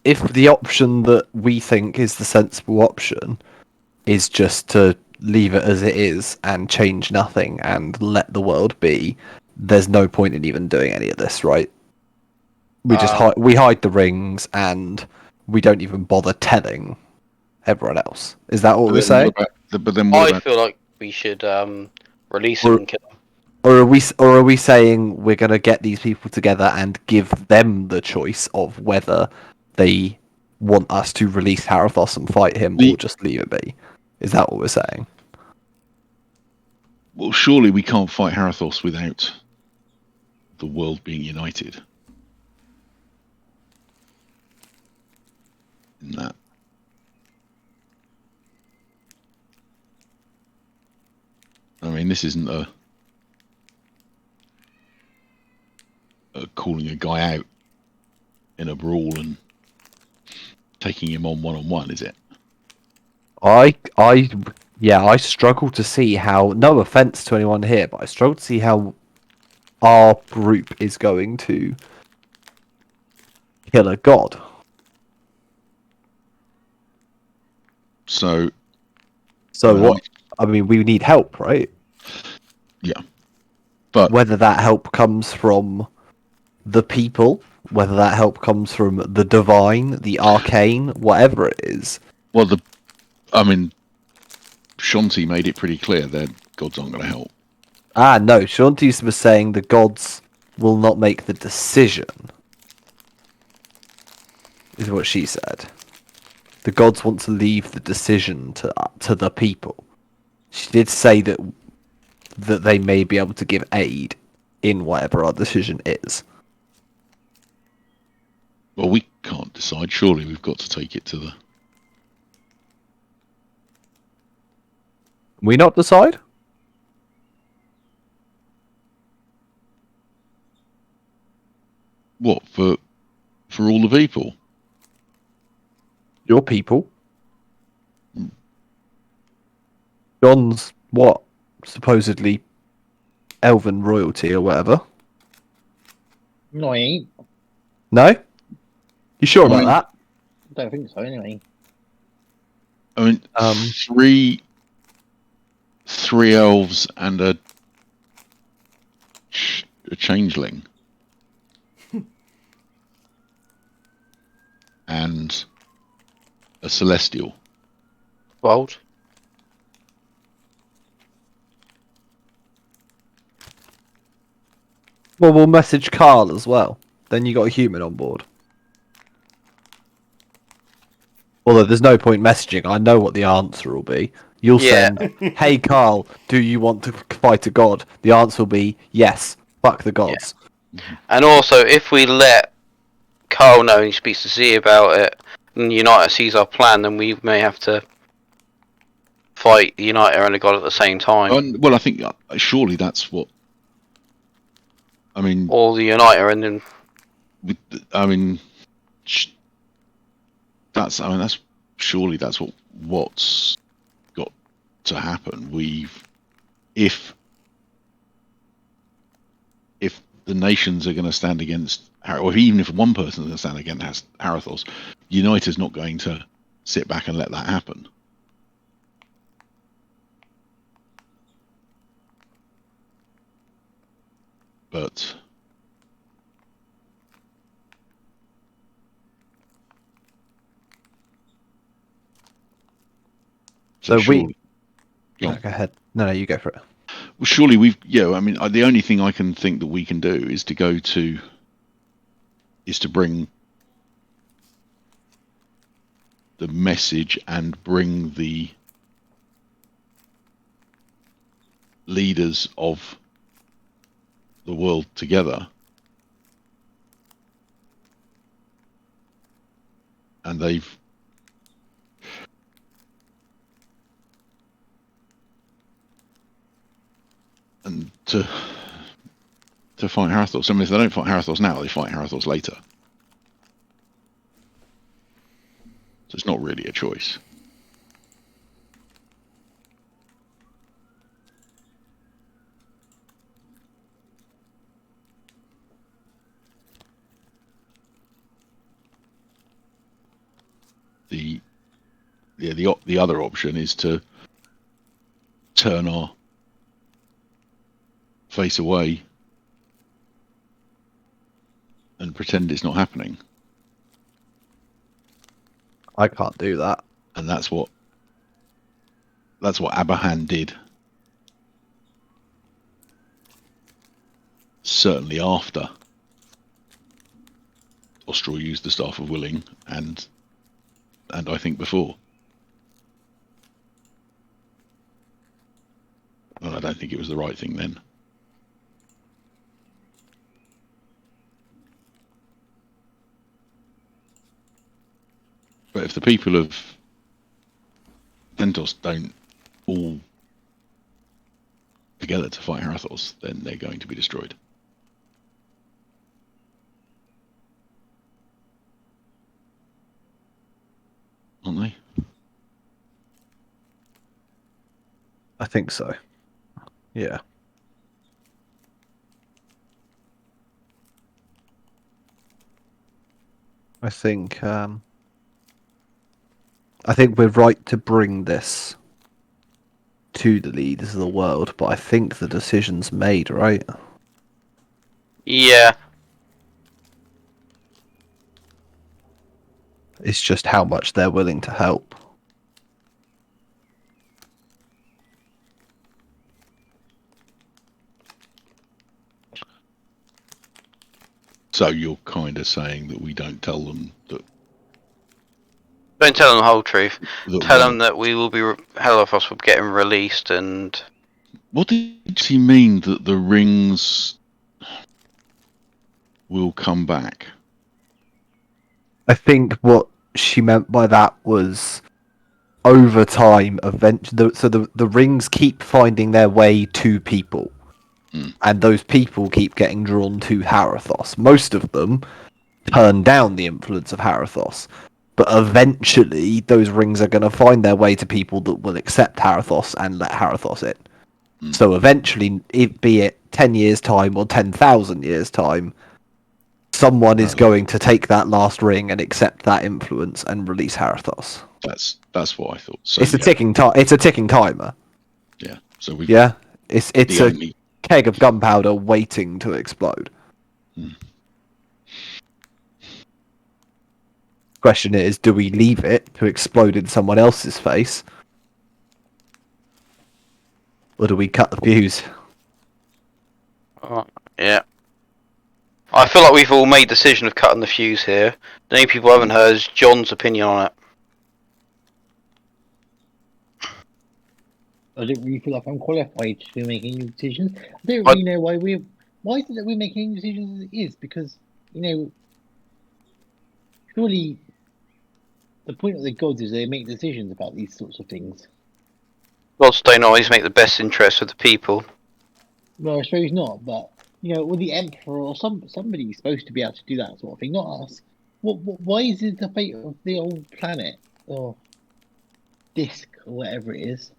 If the option that we think is the sensible option is just to leave it as it is and change nothing and let the world be, there's no point in even doing any of this, right? We just hide the rings and we don't even bother telling everyone else. Is that what we're saying? I feel like we should release them and kill them. Or are we saying we're going to get these people together and give them the choice of whether they want us to release Harathos and fight him or just leave it be? Is that what we're saying? Well, surely we can't fight Harathos without the world being united. In that. I mean, this isn't a calling a guy out in a brawl and taking him on one-on-one, is it? I struggle to see how. No offense to anyone here, but I struggle to see how our group is going to kill a god. So what? I mean, we need help, right? Yeah, but whether that help comes from the people, whether that help comes from the divine, the arcane, whatever it is. Well, Shanti made it pretty clear that gods aren't going to help. No, Shanti was saying the gods will not make the decision, is what she said. The gods want to leave the decision to the people. She did say that they may be able to give aid in whatever our decision is. Well, we can't decide. Surely we've got to take it to the... We not decide? What, for all the people? Your people? John's, what, supposedly elven royalty or whatever? No, I ain't. No? You sure about that? I don't think so, anyway. I mean, three elves and a changeling. And a celestial. Bold. Well, we'll message Carl as well. Then you got a human on board. Although there's no point messaging. I know what the answer will be. You'll send, "Hey Carl, do you want to fight a god?" The answer will be yes. Fuck the gods. Yeah. And also, if we let Carl know and he speaks to Z about it, and Uniter sees our plan, then we may have to fight the Uniter and the god at the same time. Well, I think surely that's what. I mean, or the Uniter, and then. That's surely that's what's got to happen. If the nations are going to stand against, or even if one person is going to stand against Harathos, Uniter's not going to sit back and let that happen. But So we. No, go ahead. No, you go for it. Well, surely the only thing I can think that we can do is to bring the message and bring the leaders of the world together, and they've and to fight Harathos. I mean, if they don't fight Harathos now, they fight Harathos later. So it's not really a choice. The other option is to turn our face away and pretend it's not happening. I can't do that. And that's what Abahan did. Certainly after Austral used the Staff of Willing, and I think before. Well, I don't think think it was the right thing then. But if the people of Thentos don't all together to fight Harathos, then they're going to be destroyed. Aren't they? I think so. Yeah. I think we're right to bring this to the leaders of the world, but I think the decision's made, right? Yeah. It's just how much they're willing to help. So you're kind of saying that we don't tell them that. Don't tell them the whole truth. Tell one, them that we will be hell of us will be getting released, and what did she mean that the rings will come back? I think what she meant by that was over time, the rings keep finding their way to people. And those people keep getting drawn to Harathos. Most of them turn down the influence of Harathos. But eventually, those rings are going to find their way to people that will accept Harathos and let Harathos in. So eventually, be it 10 years' time or 10,000 years' time, someone is going to take that last ring and accept that influence and release Harathos. That's what I thought. So It's a ticking It's a ticking timer. Yeah. So we. Yeah. It's a keg of gunpowder waiting to explode. Question is, do we leave it to explode in someone else's face? Or do we cut the fuse? yeah. I feel like we've all made the decision of cutting the fuse here. The only people I haven't heard is John's opinion on it. I don't really feel like I'm qualified to be making any decisions. I don't really know why is it that we're making decisions as it is? Because, surely the point of the gods is they make decisions about these sorts of things. Gods don't always make the best interest of the people. No, I suppose not, but, with the Emperor or somebody's supposed to be able to do that sort of thing, not us. Why is it the fate of the old planet? Or disc or whatever it is.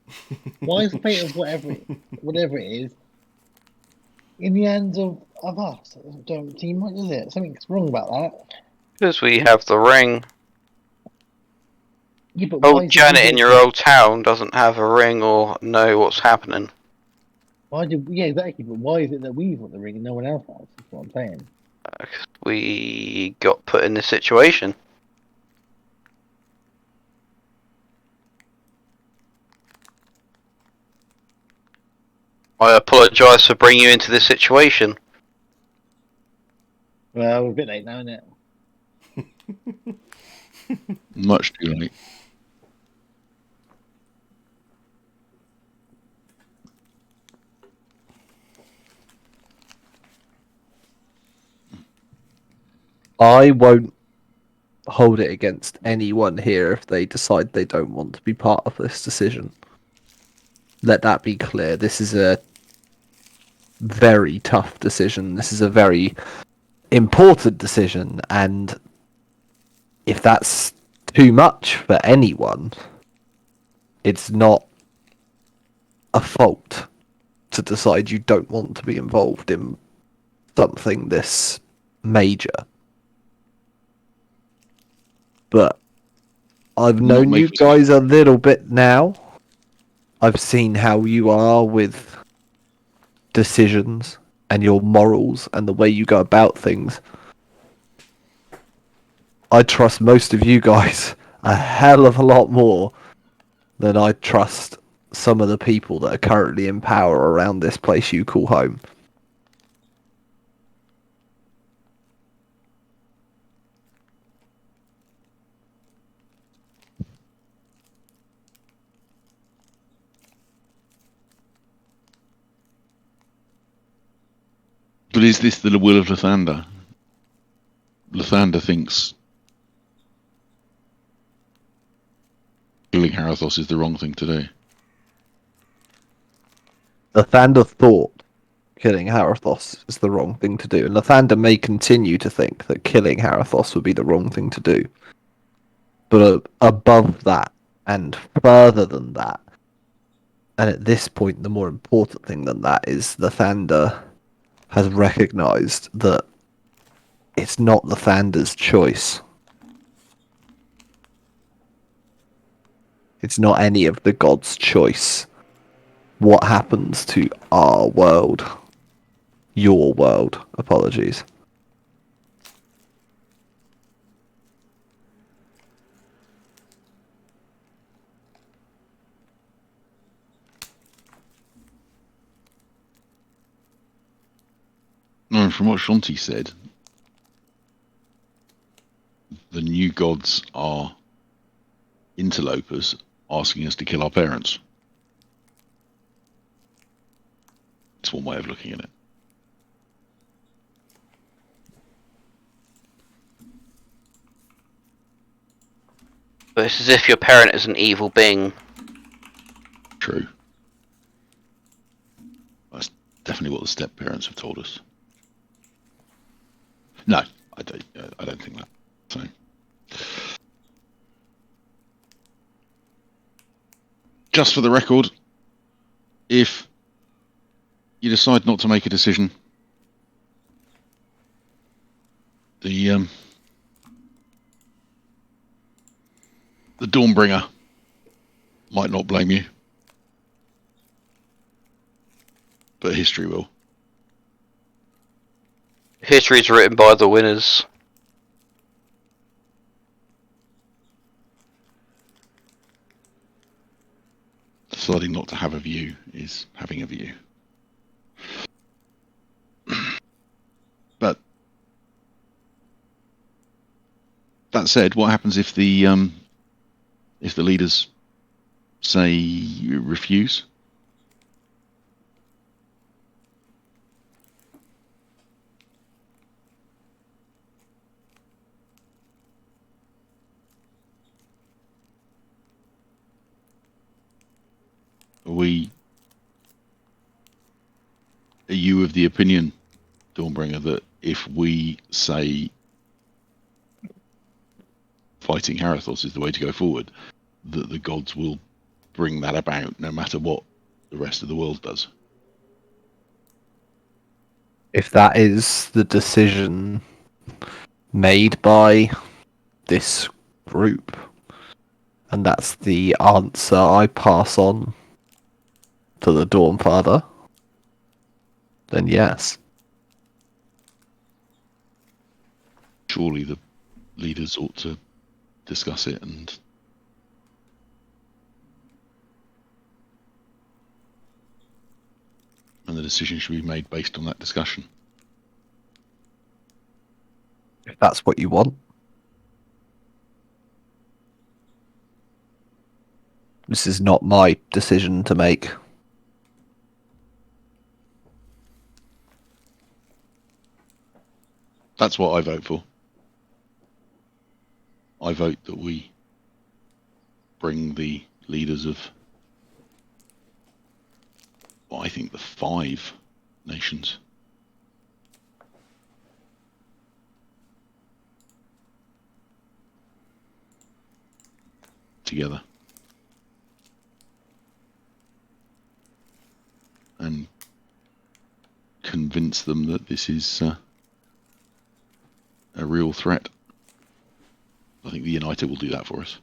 Why is the fate of whatever it is in the hands of us? It don't seem right, does it? Something's wrong about that. Because we have the ring. Yeah, but Old Janet in your old town doesn't have a ring or know what's happening. Yeah, exactly. But why is it that we've got the ring and no one else has? That's what I'm saying. We got put in this situation. I apologise for bringing you into this situation. Well, we're a bit late now, isn't it? Much too late. I won't hold it against anyone here if they decide they don't want to be part of this decision. Let that be clear. This is a very tough decision. This is a very important decision, and if that's too much for anyone, it's not a fault to decide you don't want to be involved in something this major. But I've known you guys a little bit now. I've seen how you are with decisions and your morals and the way you go about things. I trust most of you guys a hell of a lot more than I trust some of the people that are currently in power around this place you call home. But is this the will of Lathander? Lathander thinks killing Harathos is the wrong thing to do. Lathander thought killing Harathos is the wrong thing to do, and Lathander may continue to think that killing Harathos would be the wrong thing to do. But above that, and further than that, and at this point, the more important thing than that is Lathander has recognised that it's not Lathander's choice. It's not any of the gods' choice. What happens to our world? Your world, apologies. No, from what Shanti said, the new gods are interlopers asking us to kill our parents. It's one way of looking at it. But it's as if your parent is an evil being. True. That's definitely what the step parents have told us. No, I don't think that. So, just for the record, if you decide not to make a decision, the Dawnbringer might not blame you, but history will. History is written by the winners. Deciding not to have a view is having a view. But that said, what happens if the leaders say refuse? Are you of the opinion, Dawnbringer, that if we say fighting Harathos is the way to go forward, that the gods will bring that about no matter what the rest of the world does? If that is the decision made by this group, and that's the answer I pass on to the Dawnfather, then yes. Surely the leaders ought to discuss it, and the decision should be made based on that discussion. If that's what you want. This is not my decision to make. That's what I vote for. I vote that we bring the leaders of, well, I think the 5 nations together and convince them that this is a real threat. I think the United will do that for us.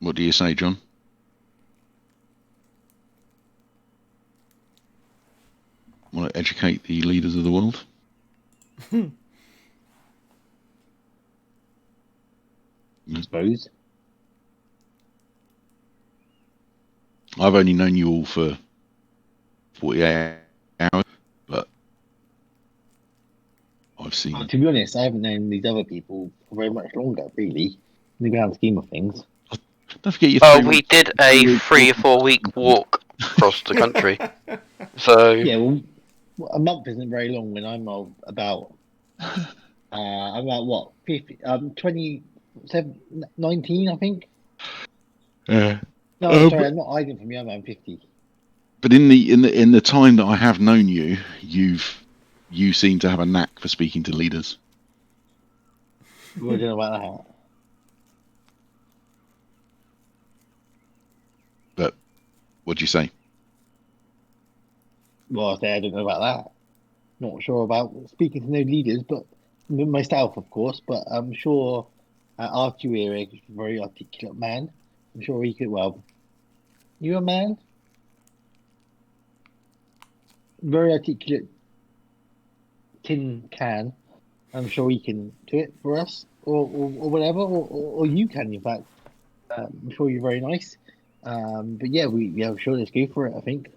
What do you say, John? Want to educate the leaders of the world? I suppose. I've only known you all for 48 hours, but I've seen. To be honest, I haven't known these other people for very much longer, really, in the grand scheme of things. Don't forget your Oh, we did a 3 or 4 week walk across the country. So Yeah, well, a month isn't very long when I'm about what 50, 27, 19, I think. Yeah. No, sorry, I'm not hiding from you. I'm 50. But in the time that I have known you, you seem to have a knack for speaking to leaders. What do you know about that? But what'd you say? Well, I say I don't know about that. Not sure about speaking to no leaders, but myself, of course. But I'm sure Archie Weir is a very articulate man. I'm sure he could. Well, you a man? Very articulate tin can. I'm sure he can do it for us, or whatever, or you can, in fact. I'm sure you're very nice. But yeah, I'm sure let's go for it. I think.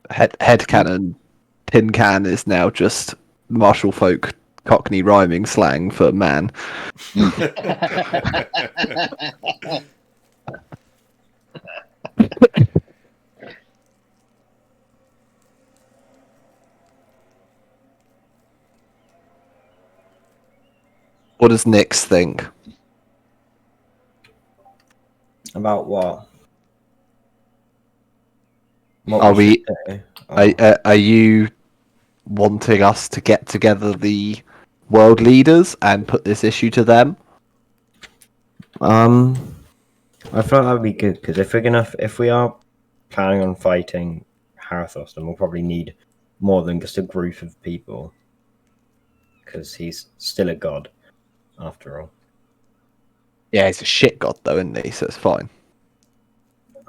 Head cannon, tin can is now just martial folk Cockney rhyming slang for man. What does Nix think? About what? Are you wanting us to get together the world leaders and put this issue to them? I feel that would be good because if we are planning on fighting Harathos, then we'll probably need more than just a group of people because he's still a god after all. Yeah, he's a shit god though, isn't he? So it's fine.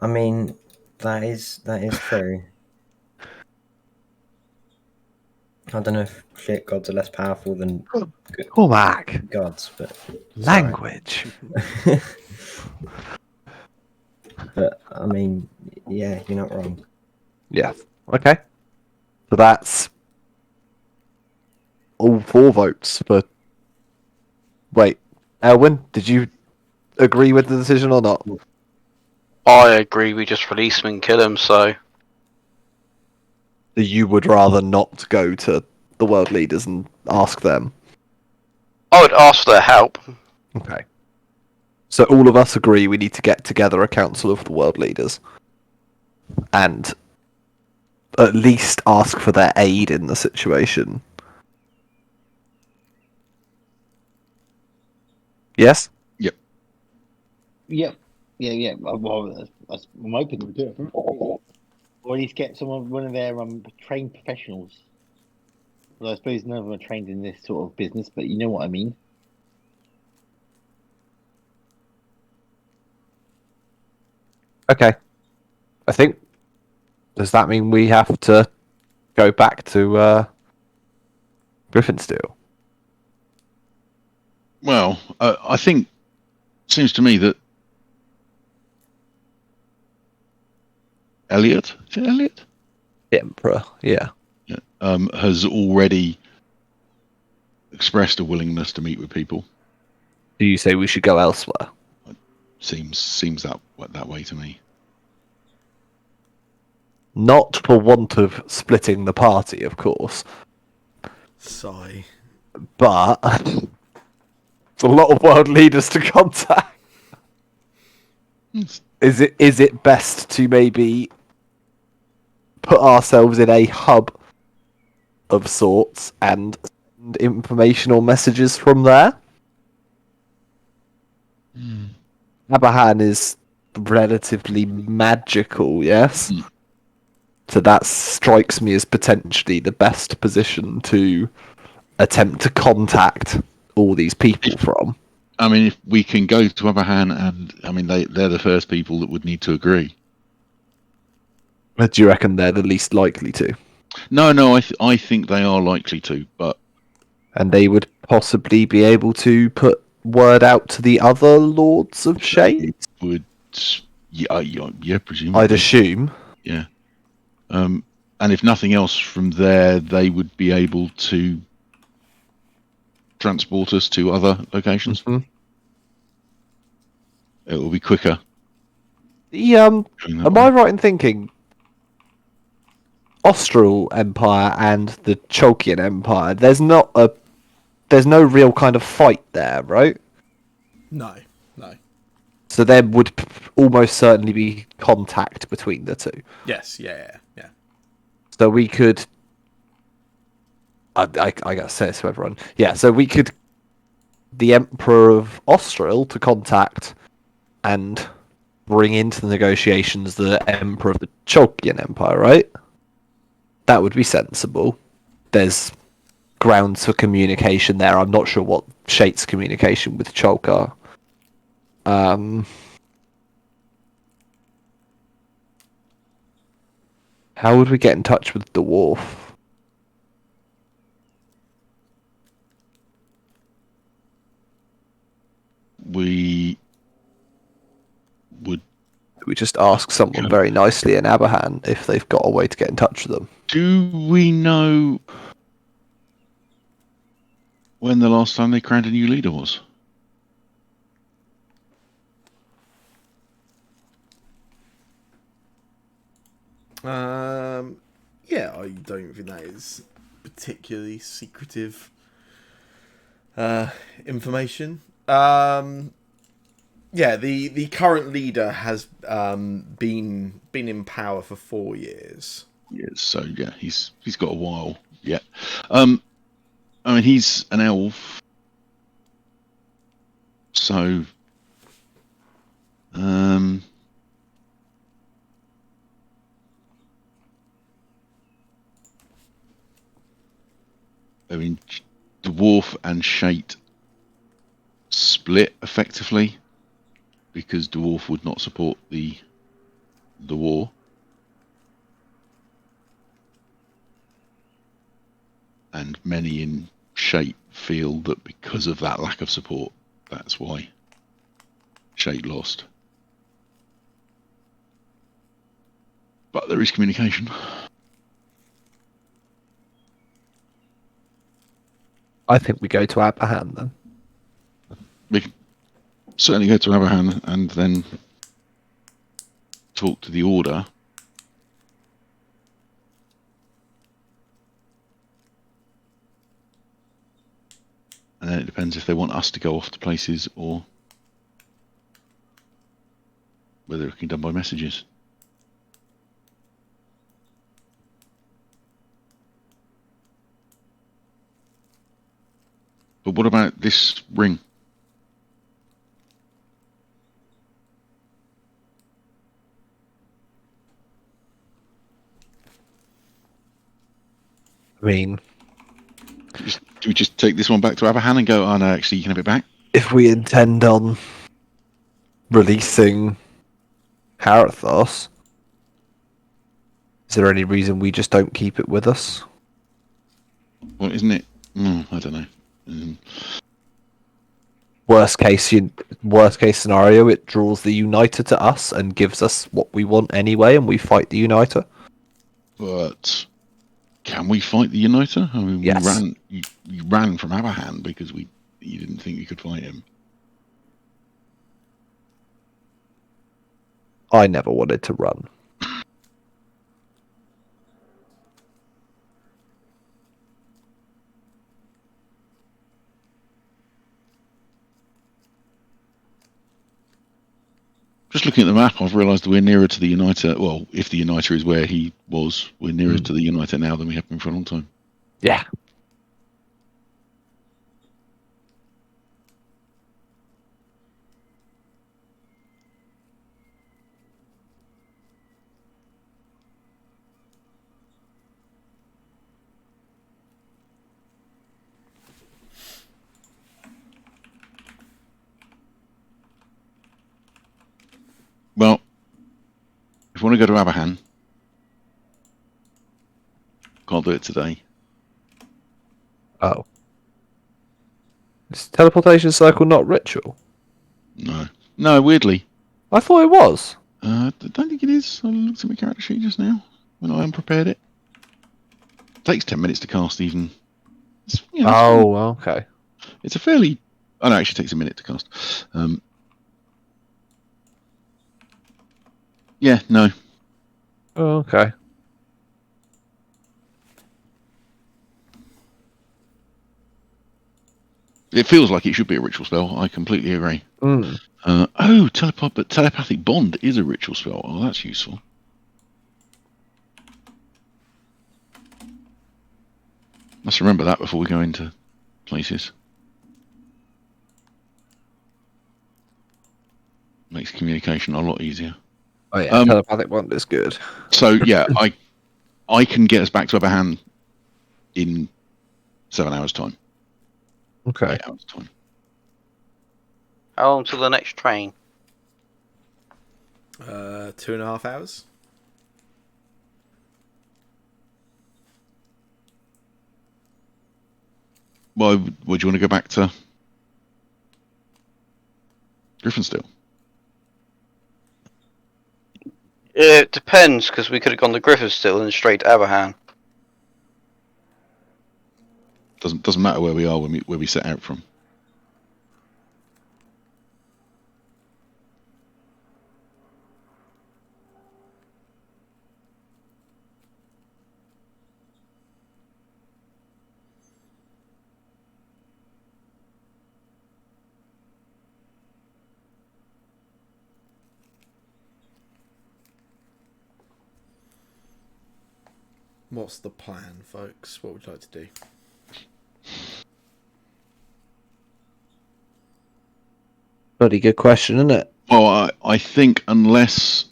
I mean, that is true. I don't know if shit gods are less powerful than good Cormac, gods, but language. But I mean, yeah, you're not wrong. Yeah. Okay. So that's all 4 votes for. Wait, Elwyn, did you agree with the decision or not? I agree. We just release him and kill him. So You would rather not go to the world leaders and ask them. I would ask for their help. Okay. So all of us agree we need to get together a council of the world leaders and at least ask for their aid in the situation. Yes? Yep. Yep. Yeah. Well, I'm hoping to do it. Or at least get one of their trained professionals. Well, I suppose none of them are trained in this sort of business, but you know what I mean. Okay. I think. Does that mean we have to go back to Griffinsteel? Well, I think it seems to me that Elliot, is it Elliot? The Emperor, yeah. Has already expressed a willingness to meet with people. Do you say we should go elsewhere? Seems that way to me. Not for want of splitting the party, of course. Sigh. But it's a lot of world leaders to contact. Is it best to maybe put ourselves in a hub of sorts and send informational messages from there? Abahan is relatively magical, yes? So that strikes me as potentially the best position to attempt to contact all these people from. I mean, if we can go to Abahan, and I mean they're the first people that would need to agree. But do you reckon they're the least likely to? No, I think they are likely to, but And they would possibly be able to put word out to the other Lords of Shade? Would yeah, presumably. I'd assume. Yeah. And if nothing else from there, they would be able to transport us to other locations. Mm-hmm. It will be quicker. Am I right in thinking Austral Empire and the Chalkian Empire, there's no real kind of fight there, right? No. So there would almost certainly be contact between the two. Yes, yeah. So we could... I gotta say this to everyone. Yeah, so we could... The Emperor of Austral to contact and bring into the negotiations the Emperor of the Chalkian Empire, right? That would be sensible. There's grounds for communication there. I'm not sure what Shate's communication with Chalk are. How would we get in touch with the Dwarf? We would. We just ask someone very nicely in Aberhan if they've got a way to get in touch with them. Do we know when the last time they crowned a new leader was? Yeah, I don't think that is particularly secretive information. Yeah, the current leader has been in power for 4 years. Yes, so yeah, he's got a while yet. I mean, he's an elf, so I mean, Dwarf and Shate split effectively because Dwarf would not support the war. And many in Shate feel that because of that lack of support, that's why Shate lost. But there is communication. I think we go to Aberhan then. We can certainly go to Aberhan and then talk to the Order. And then it depends if they want us to go off to places or whether it can be done by messages. But what about this ring? I mean... Do we just take this one back to Aberhan and go, oh no, actually you can have it back? If we intend on releasing Harathos, is there any reason we just don't keep it with us? Well, isn't it? I don't know. Worst case scenario, it draws the Uniter to us and gives us what we want anyway, and we fight the Uniter. But can we fight the Uniter? I mean, yes. You ran from Aberhan because you didn't think you could fight him. I never wanted to run. Just looking at the map, I've realised that we're nearer to the Uniter. Well, if the Uniter is where he was, we're nearer to the Uniter now than we have been for a long time. Yeah. Well, if we want to go to Aberhan, can't do it today. Oh. Is teleportation circle not ritual? No, weirdly. I thought it was. I don't think it is. I looked at my character sheet just now when I unprepared it. It takes 10 minutes to cast even. It's, Okay. It's a fairly... Oh, no, it actually takes a minute to cast. Yeah, no. Oh, okay. It feels like it should be a ritual spell. I completely agree. Mm. But telepathic bond is a ritual spell. Oh, that's useful. Must remember that before we go into places. Makes communication a lot easier. Oh yeah, telepathic bond is good. So yeah, I can get us back to Abraham in 7 hours' time. Okay. 8 hours' time. How long till the next train? 2.5 hours. Well, would you want to go back to Griffinsteel? It depends, because we could have gone to Griffinsteel and straight to Aberhan. Doesn't matter where we are where we set out from. What's the plan, folks? What would you like to do? Bloody good question, isn't it? Well, I think unless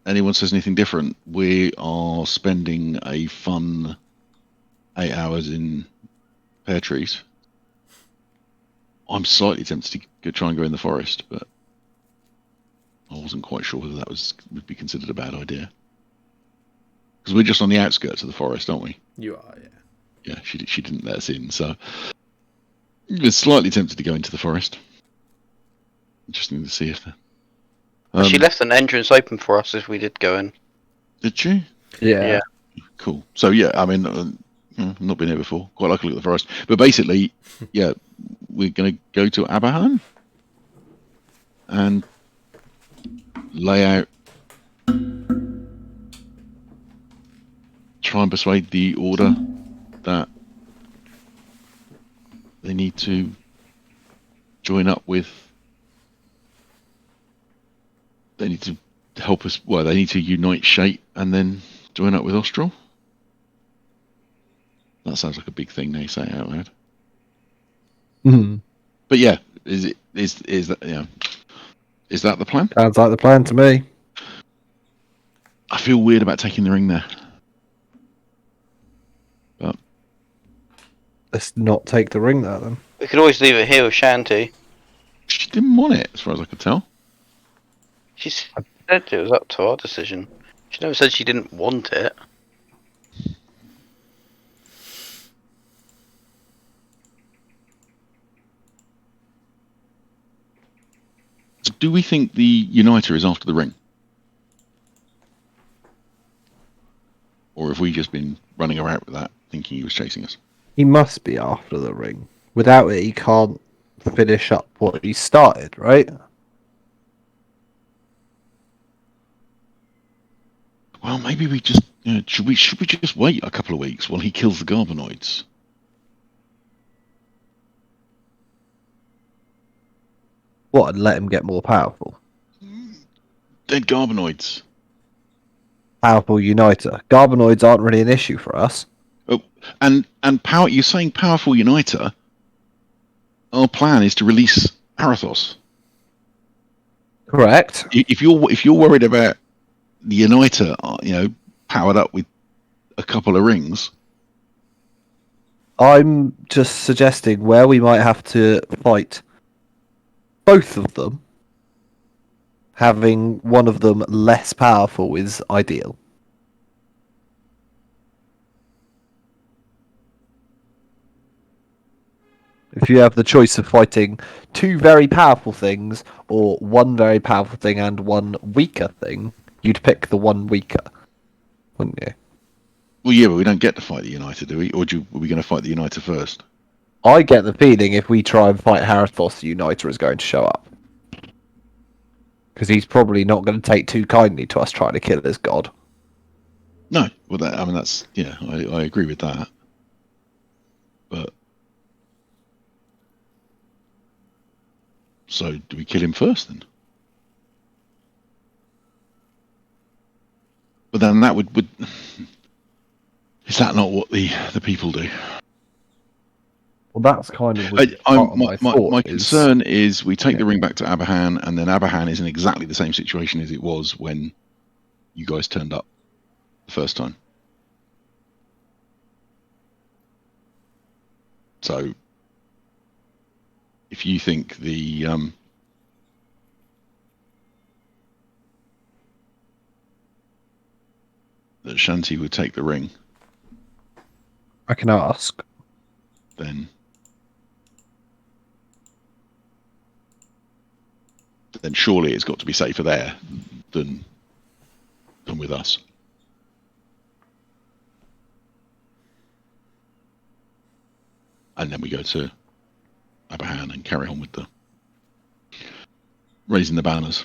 anyone says anything different, we are spending a fun 8 hours in pear trees. I'm slightly tempted to try and go in the forest, but I wasn't quite sure whether that would be considered a bad idea. Because we're just on the outskirts of the forest, aren't we? You are, yeah. Yeah, she didn't let us in, so we're slightly tempted to go into the forest. Interesting to see if She left an entrance open for us if we did go in. Did she? Yeah. Cool. So yeah, I mean, I've not been here before. Quite like a look at the forest, but basically, yeah, we're going to go to Aberhan and lay out, try and persuade the order that they need to join up with. They need to help us. Well, they need to unite Shate and then join up with Austral. That sounds like a big thing. Now you say it out loud. Mm. But yeah, is that is that the plan? Sounds like the plan to me. I feel weird about taking the ring there. But Let's not take the ring there then. We could always leave it here with Shanty. she didn't want it, as far as I could tell. She said it was up to our decision. She never said she didn't want it. So do we think the Uniter is after the ring? Or have we just been running around with that, thinking he was chasing us? He must be after the ring. Without it, he can't finish up what he started, right? Well, maybe we just should we just wait a couple of weeks while he kills the Garbonoids? What, and let him get more powerful? Dead Garbonoids. Powerful Uniter. Garbonoids aren't really an issue for us. Oh, and power. You're saying powerful Uniter. Our plan is to release Arathos. Correct. If you're worried about the Uniter, powered up with a couple of rings. I'm just suggesting where we might have to fight both of them. Having one of them less powerful is ideal. If you have the choice of fighting two very powerful things or one very powerful thing and one weaker thing, you'd pick the one weaker, wouldn't you? Well, yeah, but we don't get to fight the United, do we? Or are we going to fight the United first? I get the feeling if we try and fight Harathos, the Uniter is going to show up. Because he's probably not going to take too kindly to us trying to kill his god. No, well, that's yeah, I agree with that. But so, do we kill him first then? But then that would is that not what the people do? Well, that's kind of my concern is we take the ring back to Abahan, and then Abahan is in exactly the same situation as it was when you guys turned up the first time. So, if you think that Shanti would take the ring, I can ask. Then surely it's got to be safer there than with us. And then we go to Abahan and carry on with the raising the banners.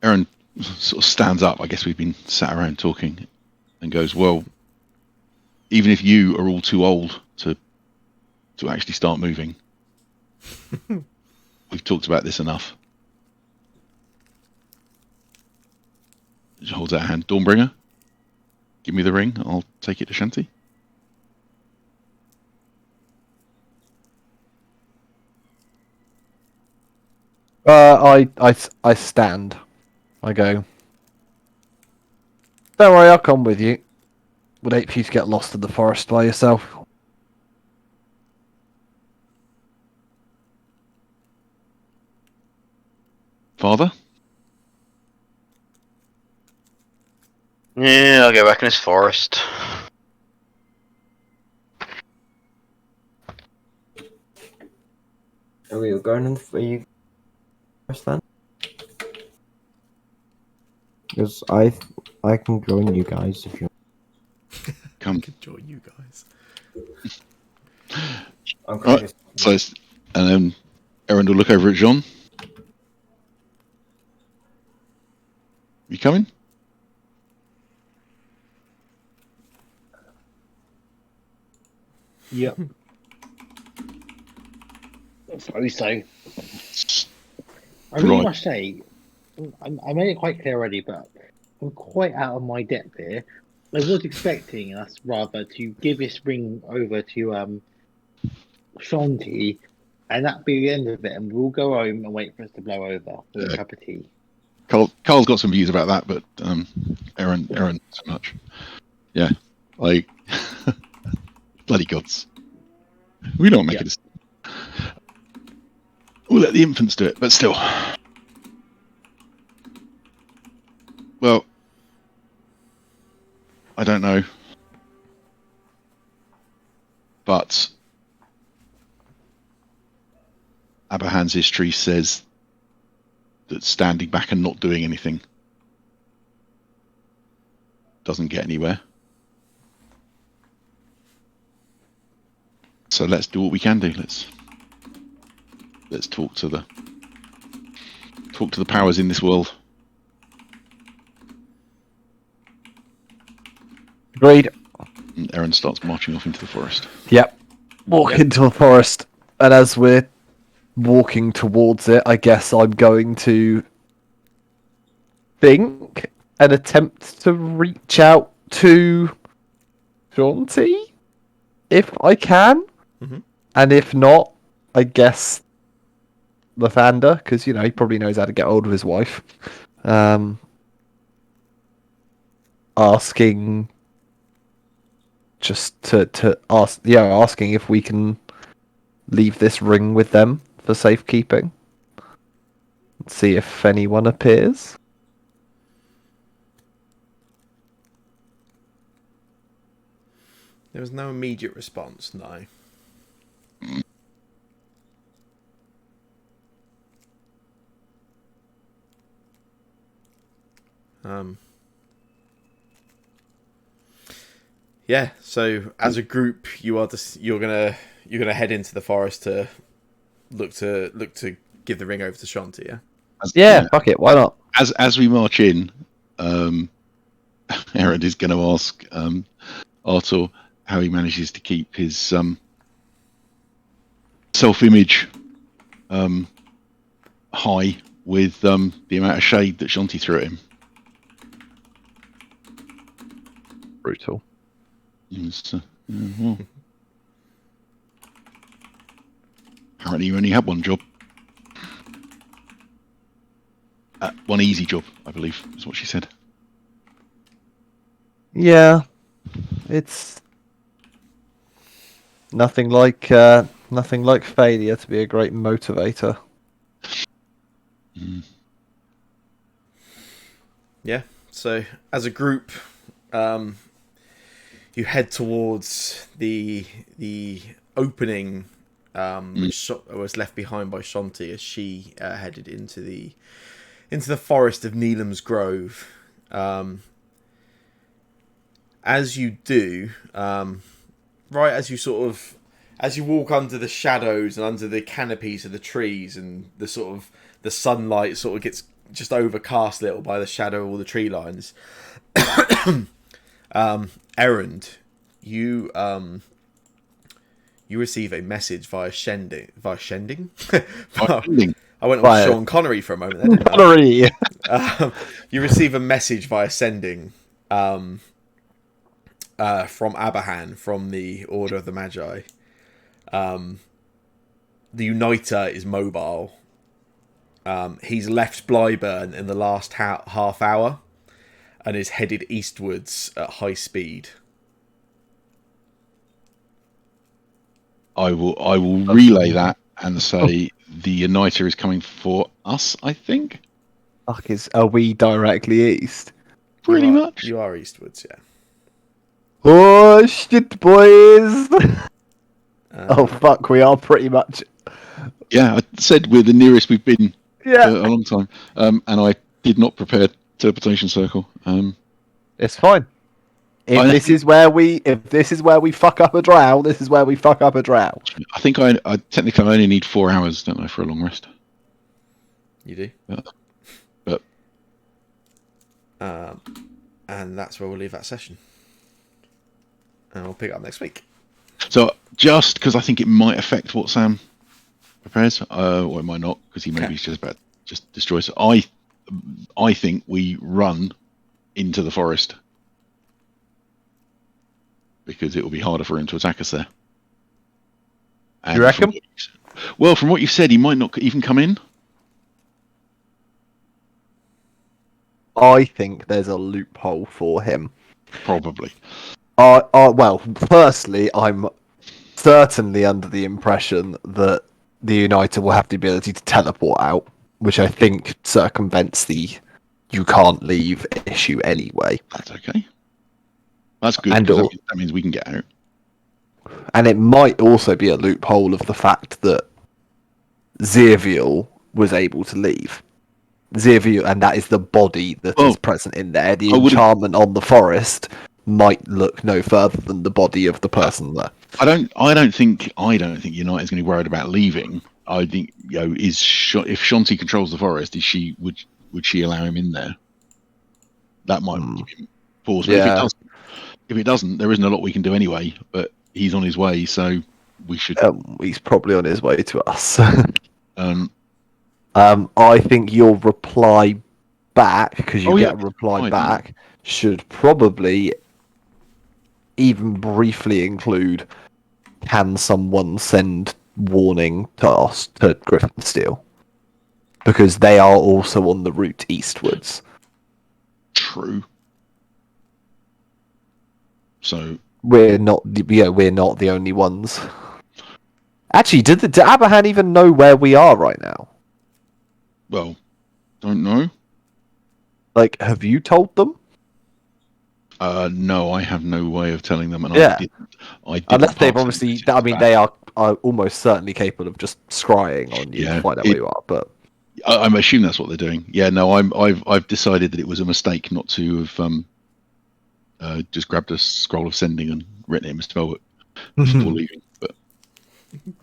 Aaron sort of stands up. I guess we've been sat around talking, and goes, "Well, even if you are all too old to actually start moving, we've talked about this enough." She holds out a hand. Dawnbringer, give me the ring. I'll take it to Shanti. I stand. I go. Don't worry, I'll come with you. Would hate for you to get lost in the forest by yourself. Father? Yeah, I'll go back in this forest. Are we going in for you first then? Because I can join you guys if you come. I can join you guys. Right. So, and then Aaron will look over at Jean. You coming? Yep. Suppose so. I really must say, I made it quite clear already, but I'm quite out of my depth here. I was expecting us rather to give this ring over to Shanti, and that be the end of it, and we'll go home and wait for us to blow over with a cup of tea. Carl's got some views about that, but Aaron, not so much. Yeah, like bloody gods. We don't make it. We'll let the infants do it, but still. Well, I don't know, but Abahan's history says that standing back and not doing anything doesn't get anywhere. So let's do what we can do. Let's talk to the powers in this world. Agreed. And Aaron starts marching off into the forest. Yep. Walk into the forest, and as we're walking towards it, I guess I'm going to think and attempt to reach out to Shanti, if I can. Mm-hmm. And if not, I guess Lathander, because, he probably knows how to get hold of his wife. Asking just to ask, asking if we can leave this ring with them for safekeeping. See if anyone appears. There was no immediate response, no. Yeah, so as a group, you're gonna head into the forest to look to give the ring over to Shanti, yeah? Yeah, fuck it, why not? As we march in, Aaron is going to ask Artur how he manages to keep his self-image high with the amount of shade that Shanti threw at him. Brutal. Was, well, apparently you only had one job. One easy job, I believe, is what she said. Yeah, it's nothing like failure to be a great motivator. Yeah. So as a group, you head towards the opening which was left behind by Shanti as she headed into the forest of Neelam's Grove. As you do, right as you walk under the shadows and under the canopies of the trees, and the sunlight sort of gets just overcast a little by the shadow of all the tree lines. Errand, you receive a message via Shending. I went on Sean Connery for a moment there, didn't Connery! You receive a message via sending from Abahan, from the Order of the Magi. The Uniter is mobile. He's left Blyburn in the last half hour and is headed eastwards at high speed. I will relay that and say the Uniter is coming for us, I think. Fuck, are we directly east? Pretty much. You are eastwards, yeah. Oh shit, boys! Oh fuck, we are pretty much. Yeah, I said we're the nearest we've been for a long time, and I did not prepare teleportation circle. It's fine. If this is where we fuck up a drow, this is where we fuck up a drow. I think I technically only need 4 hours, don't I, for a long rest? You do. But and that's where we'll leave that session. And we'll pick it up next week. So just because I think it might affect what Sam prepares, or it might not, because he maybe just destroys it. I think we run into the forest because it will be harder for him to attack us there. And you reckon? From what you've said, he might not even come in. I think there's a loophole for him. Probably. Well, firstly, I'm certainly under the impression that the Uniter will have the ability to teleport out, which I think circumvents the you can't leave issue anyway. That's okay. That's good, because that means we can get out. And it might also be a loophole of the fact that Zirviel was able to leave. Zirviel, and that is the body that is present in there. The enchantment on the forest might look no further than the body of the person there. I don't think Unite is going to be worried about leaving. I think if Shanti controls the forest, would she allow him in there? That might give him pause. But if it doesn't, there isn't a lot we can do anyway. But he's on his way, so we should. He's probably on his way to us. I think your reply back, because you get a reply back, should probably even briefly include, can someone send warning to us to Griffinsteel? because they are also on the route eastwards. True. So We're not the only ones. Actually, did Abraham even know where we are right now? well, don't know. Like, have you told them? No, I have no way of telling them, and Yeah. I didn't Unless they've pass obviously, any I mean, messages they back. are almost certainly capable of just scrying on you to find out where you are. But I'm assuming that's what they're doing. Yeah, no, I've decided that it was a mistake not to have just grabbed a scroll of sending and written it in my spellbook before leaving. But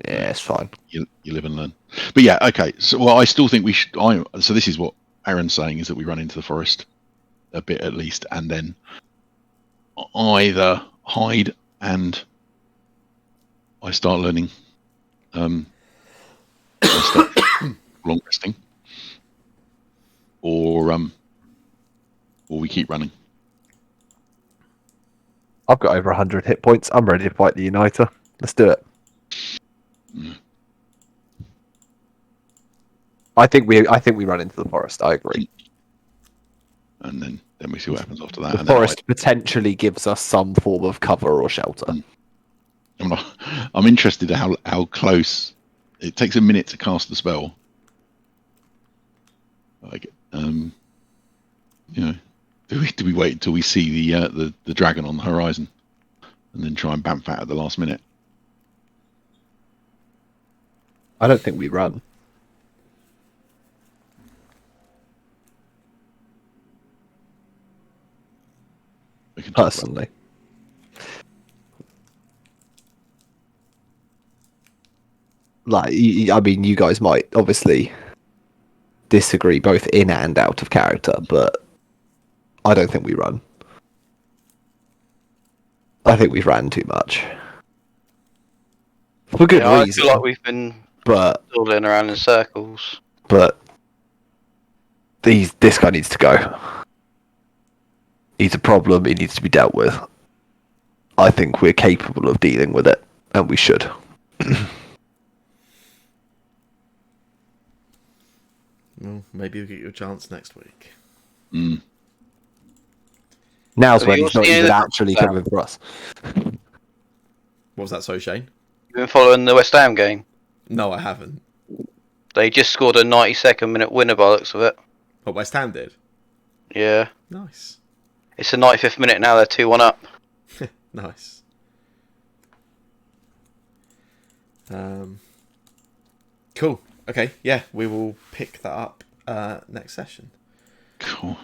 yeah, it's fine. you live and learn. But yeah, okay. So I still think we should. So this is what Aaron's saying, is that we run into the forest a bit at least, and then either hide and I start learning. I start long resting, or we keep running. I've got over 100 hit points. I'm ready to fight the Uniter. Let's do it. Mm. I think we run into the forest. I agree. And then we see what happens after that. The and forest potentially gives us some form of cover or shelter. I'm interested in how close it takes a minute to cast the spell. Like, do we wait until we see the dragon on the horizon, and then try and bamf out at the last minute? I don't think we run. We can talk about Personally. Like, I mean, you guys might obviously disagree both in and out of character, but I don't think we run. I think we've ran too much. For good reason. I feel like we've been dawdling around in circles. But this guy needs to go. He's a problem. He needs to be dealt with. I think we're capable of dealing with it, and we should. Well, maybe we'll get you a chance next week. Mm. Now's Have when you he's not seen even the- actually coming for us. What was that, so Shane? You've been following the West Ham game. No, I haven't. They just scored a 92nd minute winner by the looks of it. What, West Ham did? Yeah. Nice. It's the 95th minute now, they're 2-1 up. Nice. Cool. Okay, yeah, we will pick that up next session. Cool.